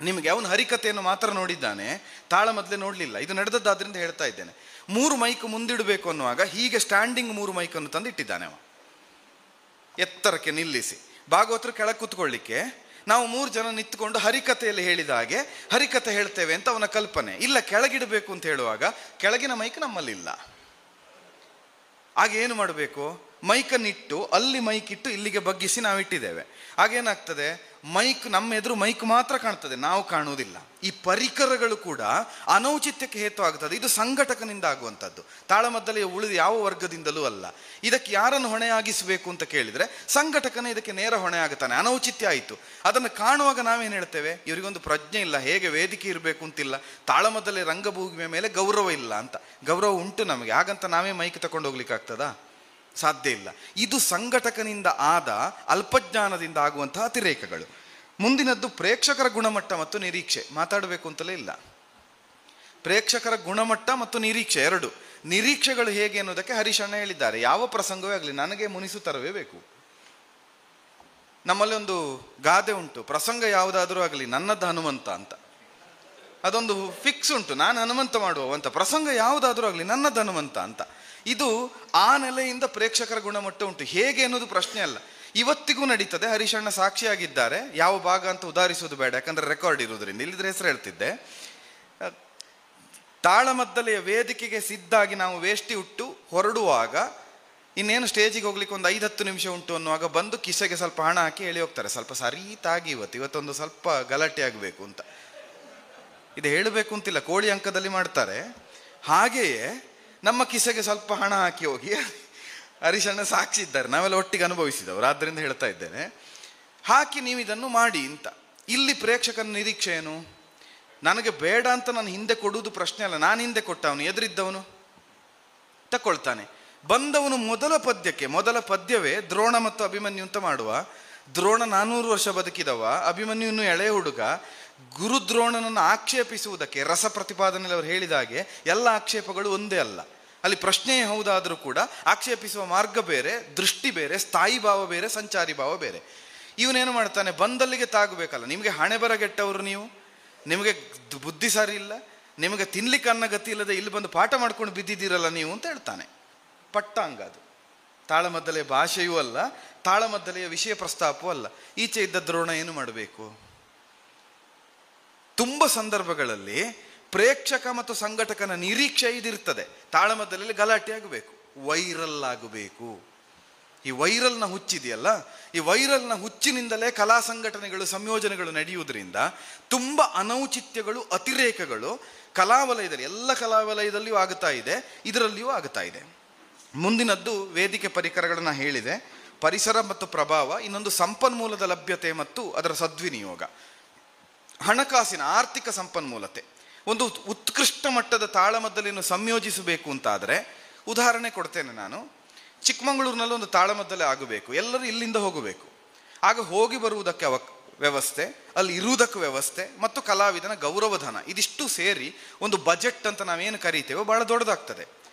ನಿಮಗೆ ಅವನು ಹರಿಕತೆಯನ್ನು ಮಾತ್ರ ನೋಡಿದ್ದಾನೆ, ತಾಳಮದ್ದಲೆ ನೋಡಲಿಲ್ಲ. ಇದು ನಡೆದದ್ದಾದ್ರಿಂದ ಹೇಳ್ತಾ ಇದ್ದೇನೆ. 3 ಮೈಕ್ ಮುಂದಿಡಬೇಕು ಅನ್ನುವಾಗ ಹೀಗೆ ಸ್ಟ್ಯಾಂಡಿಂಗ್ 3 ಮೈಕನ್ನು ತಂದು ಇಟ್ಟಿದ್ದಾನೆ ಅವ, ಎತ್ತರಕ್ಕೆ ನಿಲ್ಲಿಸಿ. ಭಾಗವತರು ಕೆಳಗೆ ಕೂತ್ಕೊಳ್ಳಿಕ್ಕೆ, ನಾವು 3 ಜನ ನಿಂತ್ಕೊಂಡು ಹರಿಕತೆಯಲ್ಲಿ ಹೇಳಿದ ಹಾಗೆ ಹರಿಕತೆ ಹೇಳ್ತೇವೆ ಅಂತ ಅವನ ಕಲ್ಪನೆ. ಇಲ್ಲ, ಕೆಳಗಿಡಬೇಕು ಅಂತ ಹೇಳುವಾಗ ಕೆಳಗಿನ ಮೈಕ್ ನಮ್ಮಲ್ಲಿಲ್ಲ. ಆಗ ಏನು ಮಾಡಬೇಕು, ಮೈಕನ್ನಿಟ್ಟು ಅಲ್ಲಿ ಮೈಕ್ ಇಟ್ಟು ಇಲ್ಲಿಗೆ ಬಗ್ಗಿಸಿ ನಾವು ಇಟ್ಟಿದ್ದೇವೆ. ಹಾಗೇನಾಗ್ತದೆ, ಮೈಕ್ ನಮ್ಮ ಎದುರು ಮೈಕ್ ಮಾತ್ರ ಕಾಣ್ತದೆ, ನಾವು ಕಾಣುವುದಿಲ್ಲ. ಈ ಪರಿಕರಗಳು ಕೂಡ ಅನೌಚಿತ್ಯಕ್ಕೆ ಹೇತು ಆಗ್ತದೆ. ಇದು ಸಂಘಟಕನಿಂದ ಆಗುವಂಥದ್ದು, ತಾಳಮದ್ದಲೆಯ ಉಳಿದ ಯಾವ ವರ್ಗದಿಂದಲೂ ಅಲ್ಲ. ಇದಕ್ಕೆ ಯಾರನ್ನು ಹೊಣೆಯಾಗಿಸಬೇಕು ಅಂತ ಕೇಳಿದರೆ ಸಂಘಟಕನೇ ಇದಕ್ಕೆ ನೇರ ಹೊಣೆ ಆಗುತ್ತಾನೆ. ಅನೌಚಿತ್ಯ ಆಯಿತು. ಅದನ್ನು ಕಾಣುವಾಗ ನಾವೇನು ಹೇಳ್ತೇವೆ, ಇವರಿಗೊಂದು ಪ್ರಜ್ಞೆ ಇಲ್ಲ, ಹೇಗೆ ವೇದಿಕೆ ಇರಬೇಕು ಅಂತಿಲ್ಲ, ತಾಳಮದ್ದಲೆ ರಂಗಭೂಮಿಯ ಮೇಲೆ ಗೌರವ ಇಲ್ಲ ಅಂತ. ಗೌರವ ಉಂಟು ನಮಗೆ, ಹಾಗಂತ ನಾವೇ ಮೈಕ್ ತಗೊಂಡು ಹೋಗ್ಲಿಕ್ಕೆ ಆಗ್ತದಾ? ಸಾಧ್ಯ ಇಲ್ಲ. ಇದು ಸಂಘಟಕನಿಂದ ಆದ ಅಲ್ಪಜ್ಞಾನದಿಂದ ಆಗುವಂತಹ ಅತಿರೇಕಗಳು. ಮುಂದಿನದ್ದು ಪ್ರೇಕ್ಷಕರ ಗುಣಮಟ್ಟ ಮತ್ತು ನಿರೀಕ್ಷೆ. ಮಾತಾಡಬೇಕು ಅಂತಲೇ ಇಲ್ಲ. ಪ್ರೇಕ್ಷಕರ ಗುಣಮಟ್ಟ ಮತ್ತು ನಿರೀಕ್ಷೆ ಎರಡು. ನಿರೀಕ್ಷೆಗಳು ಹೇಗೆ ಅನ್ನೋದಕ್ಕೆ ಹರೀಶಣ್ಣ ಹೇಳಿದ್ದಾರೆ. ಯಾವ ಪ್ರಸಂಗವೇ ಆಗಲಿ ನನಗೆ ಮುನಿಸು ತರವೇ ಬೇಕು. ನಮ್ಮಲ್ಲಿ ಒಂದು ಗಾದೆ ಉಂಟು, ಪ್ರಸಂಗ ಯಾವುದಾದ್ರೂ ಆಗಲಿ ನನ್ನದ್ದು ಹನುಮಂತ ಅಂತ. ಅದೊಂದು ಫಿಕ್ಸ್ ಉಂಟು, ನಾನು ಹನುಮಂತ ಮಾಡುವ ಅಂತ. ಪ್ರಸಂಗ ಯಾವುದಾದ್ರೂ ಆಗಲಿ ನನ್ನದ್ದು ಹನುಮಂತ ಅಂತ. ಇದು ಆ ನೆಲೆಯಿಂದ ಪ್ರೇಕ್ಷಕರ ಗುಣಮಟ್ಟ ಉಂಟು. ಹೇಗೆ ಅನ್ನೋದು ಪ್ರಶ್ನೆ ಅಲ್ಲ, ಇವತ್ತಿಗೂ ನಡೀತದೆ. ಹರೀಶಣ್ಣ ಸಾಕ್ಷಿಯಾಗಿದ್ದಾರೆ. ಯಾವ ಭಾಗ ಅಂತ ಉದಾಹರಿಸೋದು ಬೇಡ, ಯಾಕಂದ್ರೆ ರೆಕಾರ್ಡ್ ಇರೋದ್ರಿಂದ. ಇಲ್ಲಿದ್ರೆ ಹೆಸರು ಹೇಳ್ತಿದ್ದೆ. ತಾಳಮದ್ದಲೆಯ ವೇದಿಕೆಗೆ ಸಿದ್ಧಾಗಿ ನಾವು ವೇಷ್ಟಿ ಉಟ್ಟು ಹೊರಡುವಾಗ ಇನ್ನೇನು ಸ್ಟೇಜಿಗೆ ಹೋಗ್ಲಿಕ್ಕೆ ಒಂದು 5-10 ನಿಮಿಷ ಉಂಟು ಅನ್ನುವಾಗ ಬಂದು ಕಿಸೆಗೆ ಸ್ವಲ್ಪ ಹಣ ಹಾಕಿ ಹೇಳಿ ಹೋಗ್ತಾರೆ, ಸ್ವಲ್ಪ ಸರೀತಾಗಿ ಇವತ್ತೊಂದು ಸ್ವಲ್ಪ ಗಲಾಟೆ ಆಗಬೇಕು ಅಂತ. ಇದು ಹೇಳಬೇಕು ಅಂತಿಲ್ಲ, ಕೋಳಿ ಅಂಕದಲ್ಲಿ ಮಾಡ್ತಾರೆ. ಹಾಗೆಯೇ ನಮ್ಮ ಕಿಸೆಗೆ ಸ್ವಲ್ಪ ಹಣ ಹಾಕಿ ಹೋಗಿ, ಹರೀಶಣ್ಣ ಸಾಕ್ಷಿ ಇದ್ದಾರೆ, ನಾವೆಲ್ಲ ಒಟ್ಟಿಗೆ ಅನುಭವಿಸಿದವರು, ಆದ್ದರಿಂದ ಹೇಳ್ತಾ ಇದ್ದೇನೆ. ಹಾಕಿ ನೀವು ಇದನ್ನು ಮಾಡಿ ಅಂತ. ಇಲ್ಲಿ ಪ್ರೇಕ್ಷಕನ ನಿರೀಕ್ಷೆ ಏನು? ನನಗೆ ಬೇಡ ಅಂತ ನಾನು ಹಿಂದೆ ಕೊಡುವುದು ಪ್ರಶ್ನೆ ಅಲ್ಲ, ನಾನು ಹಿಂದೆ ಕೊಟ್ಟವನು, ಎದುರಿದ್ದವನು ತಕೊಳ್ತಾನೆ. ಬಂದವನು ಮೊದಲ ಪದ್ಯವೇ ದ್ರೋಣ ಮತ್ತು ಅಭಿಮನ್ಯು ಅಂತ ಮಾಡುವ. ದ್ರೋಣ 400 ವರ್ಷ ಬದುಕಿದವ, ಅಭಿಮನ್ಯು ಇನ್ನೂ ಎಳೆಯ ಹುಡುಗ. ಗುರು ದ್ರೋಣನನ್ನು ಆಕ್ಷೇಪಿಸುವುದಕ್ಕೆ ರಸ ಪ್ರತಿಪಾದನೆಯಲ್ಲಿ ಅವರು ಹೇಳಿದ ಹಾಗೆ ಎಲ್ಲ ಆಕ್ಷೇಪಗಳು ಒಂದೇ ಅಲ್ಲ. ಅಲ್ಲಿ ಪ್ರಶ್ನೆಯೇ ಹೌದಾದರೂ ಕೂಡ ಆಕ್ಷೇಪಿಸುವ ಮಾರ್ಗ ಬೇರೆ, ದೃಷ್ಟಿ ಬೇರೆ, ಸ್ಥಾಯಿ ಭಾವ ಬೇರೆ, ಸಂಚಾರಿ ಭಾವ ಬೇರೆ. ಇವನೇನು ಮಾಡ್ತಾನೆ, ಬಂದಲ್ಲಿಗೆ ತಾಗಬೇಕಲ್ಲ. ನಿಮಗೆ ಹಣೆ ಬರಗೆಟ್ಟವರು, ನಿಮಗೆ ಬುದ್ಧಿ ಸರಿ ಇಲ್ಲ, ನಿಮಗೆ ತಿನ್ಲಿಕ್ಕೆ ಅನ್ನ ಗತಿ ಇಲ್ಲದೆ ಇಲ್ಲಿ ಬಂದು ಪಾಠ ಮಾಡ್ಕೊಂಡು ಬಿದ್ದಿದ್ದೀರಲ್ಲ ನೀವು ಅಂತ ಹೇಳ್ತಾನೆ. ಪಟ್ಟಾಂಗ ಅದು. ತಾಳಮದ್ದಲೆಯ ಭಾಷೆಯೂ ಅಲ್ಲ, ತಾಳಮದ್ದಲೆಯ ವಿಷಯ ಪ್ರಸ್ತಾಪವೂ ಅಲ್ಲ. ಈಚೆ ಇದ್ದ ದ್ರೋಣ ಏನು ಮಾಡಬೇಕು? ತುಂಬ ಸಂದರ್ಭಗಳಲ್ಲಿ ಪ್ರೇಕ್ಷಕ ಮತ್ತು ಸಂಘಟಕನ ನಿರೀಕ್ಷೆ ಇದಿರ್ತದೆ. ತಾಳಮದ್ದಲೆಯಲ್ಲಿ ಗಲಾಟೆ ಆಗಬೇಕು, ವೈರಲ್ ಆಗಬೇಕು. ಈ ವೈರಲ್ನ ಹುಚ್ಚಿದೆಯಲ್ಲ, ಈ ವೈರಲ್ನ ಹುಚ್ಚಿನಿಂದಲೇ ಕಲಾ ಸಂಘಟನೆಗಳು, ಸಂಯೋಜನೆಗಳು ನಡೆಯುವುದರಿಂದ ತುಂಬ ಅನೌಚಿತ್ಯಗಳು, ಅತಿರೇಕಗಳು ಕಲಾವಲಯದಲ್ಲಿ, ಎಲ್ಲ ಕಲಾವಲಯದಲ್ಲಿಯೂ ಆಗುತ್ತಾ ಇದೆ, ಇದರಲ್ಲಿಯೂ ಆಗುತ್ತಾ ಇದೆ. ಮುಂದಿನದ್ದು ವೇದಿಕೆ ಪರಿಕರಗಳನ್ನ ಹೇಳಿದೆ, ಪರಿಸರ ಮತ್ತು ಪ್ರಭಾವ. ಇನ್ನೊಂದು ಸಂಪನ್ಮೂಲದ ಲಭ್ಯತೆ ಮತ್ತು ಅದರ ಸದ್ವಿನಿಯೋಗ. ಹಣಕಾಸಿನ ಆರ್ಥಿಕ ಸಂಪನ್ಮೂಲತೆ. ಒಂದು ಉತ್ಕೃಷ್ಟ ಮಟ್ಟದ ತಾಳಮದ್ದಲೆಯನ್ನು ಸಂಯೋಜಿಸಬೇಕು ಅಂತಾದರೆ, ಉದಾಹರಣೆ ಕೊಡ್ತೇನೆ ನಾನು. ಚಿಕ್ಕಮಗಳೂರಿನಲ್ಲಿ ಒಂದು ತಾಳಮದ್ದಲೆ ಆಗಬೇಕು, ಎಲ್ಲರೂ ಇಲ್ಲಿಂದ ಹೋಗಬೇಕು. ಆಗ ಹೋಗಿ ಬರುವುದಕ್ಕೆ ವ್ಯವಸ್ಥೆ, ಅಲ್ಲಿ ಇರುವುದಕ್ಕೆ ವ್ಯವಸ್ಥೆ ಮತ್ತು ಕಲಾವಿದನ ಗೌರವಧನ, ಇದಿಷ್ಟು ಸೇರಿ ಒಂದು ಬಜೆಟ್ ಅಂತ ನಾವೇನು ಕರೀತೇವೋ ಬಹಳ ದೊಡ್ಡದಾಗ್ತದೆ.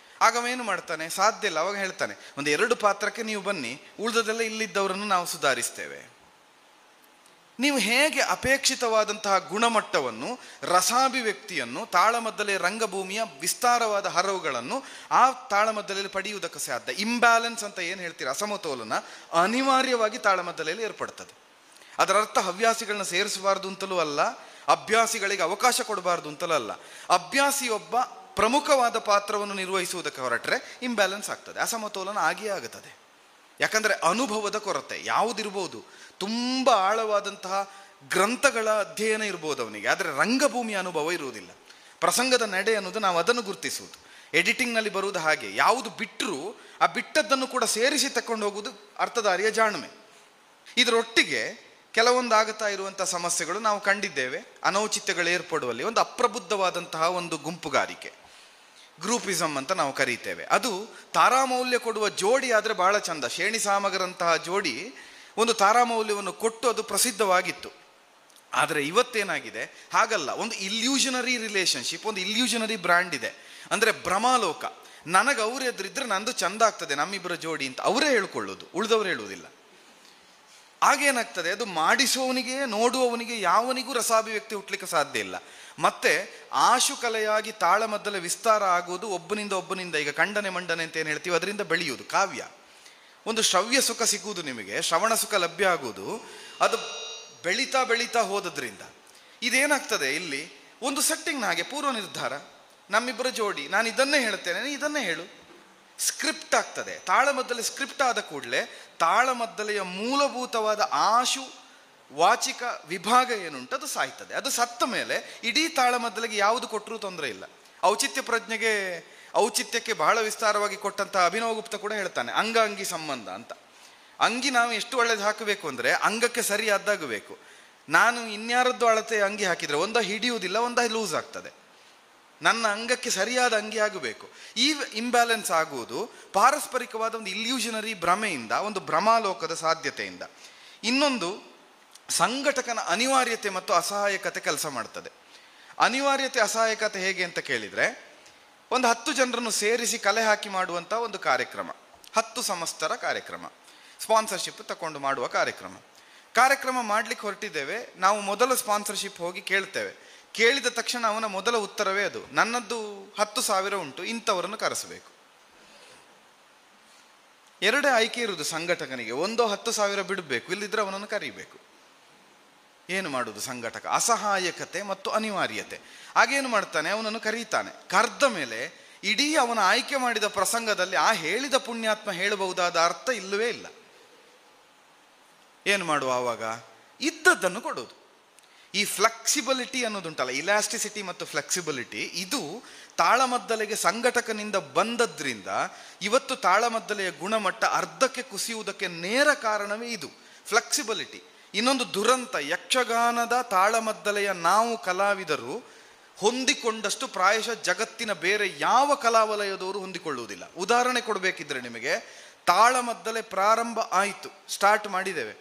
ಆಗ ಅವೇನು ಮಾಡ್ತಾನೆ, ಸಾಧ್ಯ ಇಲ್ಲ. ಅವಾಗ ಹೇಳ್ತಾನೆ, ಒಂದು 2 ಪಾತ್ರಕ್ಕೆ ನೀವು ಬನ್ನಿ, ಉಳಿದದೆಲ್ಲ ಇಲ್ಲಿದ್ದವರನ್ನು ನಾವು ಸುಧಾರಿಸ್ತೇವೆ. ನೀವು ಹೇಗೆ ಅಪೇಕ್ಷಿತವಾದಂತಹ ಗುಣಮಟ್ಟವನ್ನು, ರಸಾಭಿವ್ಯಕ್ತಿಯನ್ನು, ತಾಳಮದ್ದಲೆಯ ರಂಗಭೂಮಿಯ ವಿಸ್ತಾರವಾದ ಹರವುಗಳನ್ನು ಆ ತಾಳಮದ್ದಲೆಯಲ್ಲಿ ಪಡೆಯುವುದಕ್ಕೆ ಸಾಧ್ಯ? ಇಂಬ್ಯಾಲೆನ್ಸ್ ಅಂತ ಏನು ಹೇಳ್ತೀರ, ಅಸಮತೋಲನ ಅನಿವಾರ್ಯವಾಗಿ ತಾಳಮದ್ದಲೆಯಲ್ಲಿ ಏರ್ಪಡ್ತದೆ. ಅದರ ಅರ್ಥ ಹವ್ಯಾಸಿಗಳನ್ನ ಸೇರಿಸಬಾರ್ದು ಅಂತಲೂ ಅಲ್ಲ, ಅಭ್ಯಾಸಿಗಳಿಗೆ ಅವಕಾಶ ಕೊಡಬಾರ್ದು ಅಂತಲೂ ಅಲ್ಲ. ಅಭ್ಯಾಸಿಯೊಬ್ಬ ಪ್ರಮುಖವಾದ ಪಾತ್ರವನ್ನು ನಿರ್ವಹಿಸುವುದಕ್ಕೆ ಹೊರಟ್ರೆ ಇಂಬ್ಯಾಲೆನ್ಸ್ ಆಗ್ತದೆ, ಅಸಮತೋಲನ ಆಗಿಯೇ ಆಗುತ್ತದೆ. ಯಾಕಂದರೆ ಅನುಭವದ ಕೊರತೆ ಯಾವುದಿರ್ಬೋದು. ತುಂಬ ಆಳವಾದಂತಹ ಗ್ರಂಥಗಳ ಅಧ್ಯಯನ ಇರ್ಬೋದು ಅವನಿಗೆ, ಆದರೆ ರಂಗಭೂಮಿಯ ಅನುಭವ ಇರುವುದಿಲ್ಲ. ಪ್ರಸಂಗದ ನಡೆ ಅನ್ನೋದು ನಾವು ಅದನ್ನು ಗುರುತಿಸುವುದು. ಎಡಿಟಿಂಗ್ನಲ್ಲಿ ಬರುವುದು ಹಾಗೆ, ಯಾವುದು ಬಿಟ್ಟರೂ ಆ ಬಿಟ್ಟದ್ದನ್ನು ಕೂಡ ಸೇರಿಸಿ ತಕೊಂಡು ಹೋಗುವುದು ಅರ್ಥಧಾರಿಯ ಜಾಣ್ಮೆ. ಇದರೊಟ್ಟಿಗೆ ಕೆಲವೊಂದು ಆಗುತ್ತಾ ಇರುವಂಥ ಸಮಸ್ಯೆಗಳು ನಾವು ಕಂಡಿದ್ದೇವೆ. ಅನೌಚಿತ್ಯಗಳು ಏರ್ಪಡುವಲ್ಲಿ ಒಂದು ಅಪ್ರಬುದ್ಧವಾದಂತಹ ಒಂದು ಗುಂಪುಗಾರಿಕೆ, ಗ್ರೂಪಿಸಮ್ ಅಂತ ನಾವು ಕರೀತೇವೆ. ಅದು ತಾರಾಮೌಲ್ಯ ಕೊಡುವ ಜೋಡಿ ಆದರೆ ಬಹಳ ಚಂದ. ಶೇಣಿ ಸಾಮಗರಂತಹ ಜೋಡಿ ಒಂದು ತಾರಾಮೌಲ್ಯವನ್ನು ಕೊಟ್ಟು ಅದು ಪ್ರಸಿದ್ಧವಾಗಿತ್ತು. ಆದರೆ ಇವತ್ತೇನಾಗಿದೆ ಹಾಗಲ್ಲ. ಒಂದು ಇಲ್ಯೂಷನರಿ ರಿಲೇಷನ್ಶಿಪ್, ಒಂದು ಇಲ್ಯೂಷನರಿ ಬ್ರ್ಯಾಂಡ್ ಇದೆ. ಅಂದರೆ ಭ್ರಮಾಲೋಕ. ನನಗೆ ಅವ್ರು ಎದುರಿದ್ರೆ ನಂದು ಚಂದ ಆಗ್ತದೆ ನಮ್ಮಿಬ್ಬರ ಜೋಡಿ ಅಂತ ಅವರೇ ಹೇಳ್ಕೊಳ್ಳೋದು, ಉಳಿದವರು ಹೇಳುವುದಿಲ್ಲ. ಆಗೇನಾಗ್ತದೆ, ಅದು ಮಾಡಿಸುವವನಿಗೆ, ನೋಡುವವನಿಗೆ, ಯಾವನಿಗೂ ರಸಾಭಿವ್ಯಕ್ತಿ ಹುಟ್ಟಲಿಕ್ಕೆ ಸಾಧ್ಯ ಇಲ್ಲ. ಮತ್ತೆ ಆಶುಕಲೆಯಾಗಿ ತಾಳಮದ್ದಲೆ ವಿಸ್ತಾರ ಆಗುವುದು ಒಬ್ಬನಿಂದ. ಈಗ ಖಂಡನೆ ಮಂಡನೆ ಅಂತ ಏನು ಹೇಳ್ತೀವಿ, ಅದರಿಂದ ಬೆಳೆಯುವುದು ಕಾವ್ಯ. ಒಂದು ಶ್ರವ್ಯ ಸುಖ ಸಿಗುವುದು, ನಿಮಗೆ ಶ್ರವಣ ಸುಖ ಲಭ್ಯ ಆಗುವುದು, ಅದು ಬೆಳೀತಾ ಹೋದದ್ರಿಂದ ಇದೇನಾಗ್ತದೆ, ಇಲ್ಲಿ ಒಂದು ಸೆಟ್ಟಿಂಗ್ನ ಹಾಗೆ ಪೂರ್ವ ನಿರ್ಧಾರ. ನಮ್ಮಿಬ್ಬರ ಜೋಡಿ, ನಾನು ಇದನ್ನೇ ಹೇಳ್ತೇನೆ, ಇದನ್ನೇ ಹೇಳು, ಸ್ಕ್ರಿಪ್ಟ್ ಆಗ್ತದೆ. ತಾಳಮದ್ದಲೆ ಸ್ಕ್ರಿಪ್ಟ್ ಆದ ಕೂಡಲೇ ತಾಳಮದ್ದಲೆಯ ಮೂಲಭೂತವಾದ ಆಶು ವಾಚಿಕ ವಿಭಾಗ ಏನುಂಟು ಅದು ಸಾಯ್ತದೆ. ಅದು ಸತ್ತ ಮೇಲೆ ಇಡೀ ತಾಳಮದ್ದಲೆಗೆ ಯಾವುದು ಕೊಟ್ಟರೂ ತೊಂದರೆ ಇಲ್ಲ. ಔಚಿತ್ಯಕ್ಕೆ ಬಹಳ ವಿಸ್ತಾರವಾಗಿ ಕೊಟ್ಟಂತಹ ಅಭಿನವ ಗುಪ್ತ ಕೂಡ ಹೇಳ್ತಾನೆ, ಅಂಗಿ ಸಂಬಂಧ ಅಂತ. ಅಂಗಿ ನಾವು ಎಷ್ಟು ಒಳ್ಳೇದು ಹಾಕಬೇಕು ಅಂದರೆ ಅಂಗಕ್ಕೆ ಸರಿಯಾದಾಗಬೇಕು. ನಾನು ಇನ್ಯಾರದ್ದು ಅಳತೆ ಅಂಗಿ ಹಾಕಿದರೆ ಒಂದ ಹಿಡಿಯುವುದಿಲ್ಲ, ಒಂದ ಲೂಸ್ ಆಗ್ತದೆ. ನನ್ನ ಅಂಗಕ್ಕೆ ಸರಿಯಾದ ಅಂಗಿ ಆಗಬೇಕು. ಈ ಇಂಬ್ಯಾಲೆನ್ಸ್ ಆಗುವುದು ಪಾರಸ್ಪರಿಕವಾದ ಒಂದು ಇಲ್ಯೂಷನರಿ ಭ್ರಮೆಯಿಂದ, ಒಂದು ಭ್ರಮಾಲೋಕದ ಸಾಧ್ಯತೆಯಿಂದ. ಇನ್ನೊಂದು ಸಂಘಟಕನ ಅನಿವಾರ್ಯತೆ ಮತ್ತು ಅಸಹಾಯಕತೆ ಕೆಲಸ ಮಾಡ್ತದೆ. ಅನಿವಾರ್ಯತೆ ಅಸಹಾಯಕತೆ ಹೇಗೆ ಅಂತ ಕೇಳಿದರೆ, ಒಂದು 10 ಜನರನ್ನು ಸೇರಿಸಿ ಕಲೆ ಹಾಕಿ ಮಾಡುವಂಥ ಒಂದು ಕಾರ್ಯಕ್ರಮ, 10 ಸಮಸ್ತರ ಕಾರ್ಯಕ್ರಮ, ಸ್ಪಾನ್ಸರ್ಶಿಪ್ ತಗೊಂಡು ಮಾಡುವ ಕಾರ್ಯಕ್ರಮ ಮಾಡಲಿಕ್ಕೆ ಹೊರಟಿದ್ದೇವೆ. ನಾವು ಮೊದಲ ಸ್ಪಾನ್ಸರ್ಶಿಪ್ ಹೋಗಿ ಕೇಳ್ತೇವೆ. ಕೇಳಿದ ತಕ್ಷಣ ಅವನ ಮೊದಲ ಉತ್ತರವೇ ಅದು, ನನ್ನದ್ದು 10,000 ಉಂಟು, ಇಂಥವರನ್ನು ಕರೆಸಬೇಕು. ಎರಡೇ ಆಯ್ಕೆ ಇರುವುದು ಸಂಘಟಕನಿಗೆ, ಒಂದೋ 10,000 ಬಿಡಬೇಕು, ಇಲ್ಲದಿದ್ದರೆ ಅವನನ್ನು ಕರೀಬೇಕು. ಏನು ಮಾಡುವುದು ಸಂಘಟಕ? ಅಸಹಾಯಕತೆ ಮತ್ತು ಅನಿವಾರ್ಯತೆ. ಆಗೇನು ಮಾಡ್ತಾನೆ, ಅವನನ್ನು ಕರೀತಾನೆ. ಕರೆದ ಮೇಲೆ ಇಡೀ ಅವನ ಆಯ್ಕೆ ಮಾಡಿದ ಪ್ರಸಂಗದಲ್ಲಿ ಆ ಹೇಳಿದ ಪುಣ್ಯಾತ್ಮ ಹೇಳಬಹುದಾದ ಅರ್ಥ ಇಲ್ಲವೇ ಇಲ್ಲ. ಏನು ಮಾಡುವ ಆವಾಗ? ಇದ್ದದ್ದನ್ನು ಕೊಡೋದು. ಈ ಫ್ಲೆಕ್ಸಿಬಿಲಿಟಿ ಅನ್ನೋದುಂಟಲ್ಲ, ಇಲಾಸ್ಟಿಸಿಟಿ ಮತ್ತು ಫ್ಲೆಕ್ಸಿಬಿಲಿಟಿ, ಇದು ತಾಳಮದ್ದಲೆಗೆ ಸಂಘಟಕನಿಂದ ಬಂದದ್ರಿಂದ ಇವತ್ತು ತಾಳಮದ್ದಲೆಯ ಗುಣಮಟ್ಟ ಅರ್ಧಕ್ಕೆ ಕುಸಿಯುವುದಕ್ಕೆ ನೇರ ಕಾರಣವೇ ಇದು, ಫ್ಲೆಕ್ಸಿಬಿಲಿಟಿ. ಇನ್ನೊಂದು ದುರಂತ, ಯಕ್ಷಗಾನದ ತಾಳಮದ್ದಲೆಯ ನಾವು ಕಲಾವಿದರು ಹೊಂದಿಕೊಂಡಷ್ಟು ಪ್ರಾಯಶಃ ಜಗತ್ತಿನ ಬೇರೆ ಯಾವ ಕಲಾವಲಯದವರು ಹೊಂದಿಕೊಳ್ಳುವುದಿಲ್ಲ. ಉದಾಹರಣೆ ಕೊಡಬೇಕಿದ್ರೆ ನಿಮಗೆ, ತಾಳಮದ್ದಲೆ ಪ್ರಾರಂಭ ಆಯಿತು, ಸ್ಟಾರ್ಟ್ ಮಾಡಿದ್ದೇವೆ,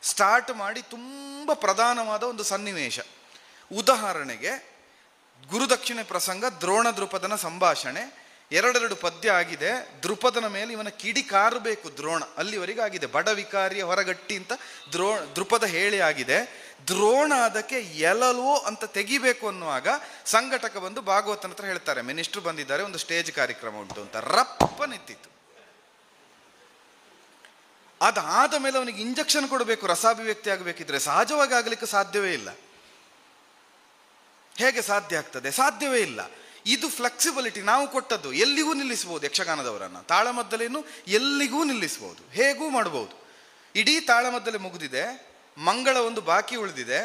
ಸ್ಟಾರ್ಟ್ ಮಾಡಿ ತುಂಬ ಪ್ರಧಾನವಾದ ಒಂದು ಸನ್ನಿವೇಶ. ಉದಾಹರಣೆಗೆ ಗುರುದಕ್ಷಿಣೆ ಪ್ರಸಂಗ, ದ್ರೋಣ ದೃಪದನ ಸಂಭಾಷಣೆ, 2 ಪದ್ಯ ಆಗಿದೆ. ದೃಪದನ ಮೇಲೆ ಇವನ ಕಿಡಿ ಕಾರಬೇಕು ದ್ರೋಣ, ಅಲ್ಲಿವರೆಗೆ ಆಗಿದೆ. ಬಡ ವಿಕಾರಿಯ ಹೊರಗಟ್ಟಿ ಅಂತ ದೃಪದ ಹೇಳಿ ಆಗಿದೆ. ದ್ರೋಣ ಅದಕ್ಕೆ ಎಲಲೋ ಅಂತ ತೆಗಿಬೇಕು ಅನ್ನುವಾಗ ಸಂಘಟಕ ಬಂದು ಭಾಗವತನ ಹತ್ರ ಹೇಳ್ತಾರೆ, ಮಿನಿಸ್ಟ್ರು ಬಂದಿದ್ದಾರೆ, ಒಂದು ಸ್ಟೇಜ್ ಕಾರ್ಯಕ್ರಮ ಉಂಟು ಅಂತ. ರಪ್ಪ ನಿಂತಿತ್ತು. ಅದಾದ ಮೇಲೆ ಅವನಿಗೆ ಇಂಜೆಕ್ಷನ್ ಕೊಡಬೇಕು, ರಸಾಭಿವ್ಯಕ್ತಿ ಆಗಬೇಕಿದ್ರೆ ಸಹಜವಾಗಿ ಆಗಲಿಕ್ಕೆ ಸಾಧ್ಯವೇ ಇಲ್ಲ. ಹೇಗೆ ಸಾಧ್ಯ ಆಗ್ತದೆ? ಸಾಧ್ಯವೇ ಇಲ್ಲ. ಇದು ಫ್ಲೆಕ್ಸಿಬಿಲಿಟಿ ನಾವು ಕೊಟ್ಟದ್ದು. ಎಲ್ಲಿಗೂ ನಿಲ್ಲಿಸಬಹುದು ಯಕ್ಷಗಾನದವರನ್ನ, ತಾಳಮದ್ದಲೆಯನ್ನು ಎಲ್ಲಿಗೂ ನಿಲ್ಲಿಸಬಹುದು, ಹೇಗೂ ಮಾಡಬಹುದು. ಇಡೀ ತಾಳಮದ್ದಲೆ ಮುಗಿದಿದೆ, ಮಂಗಳ ಒಂದು ಬಾಕಿ ಉಳಿದಿದೆ,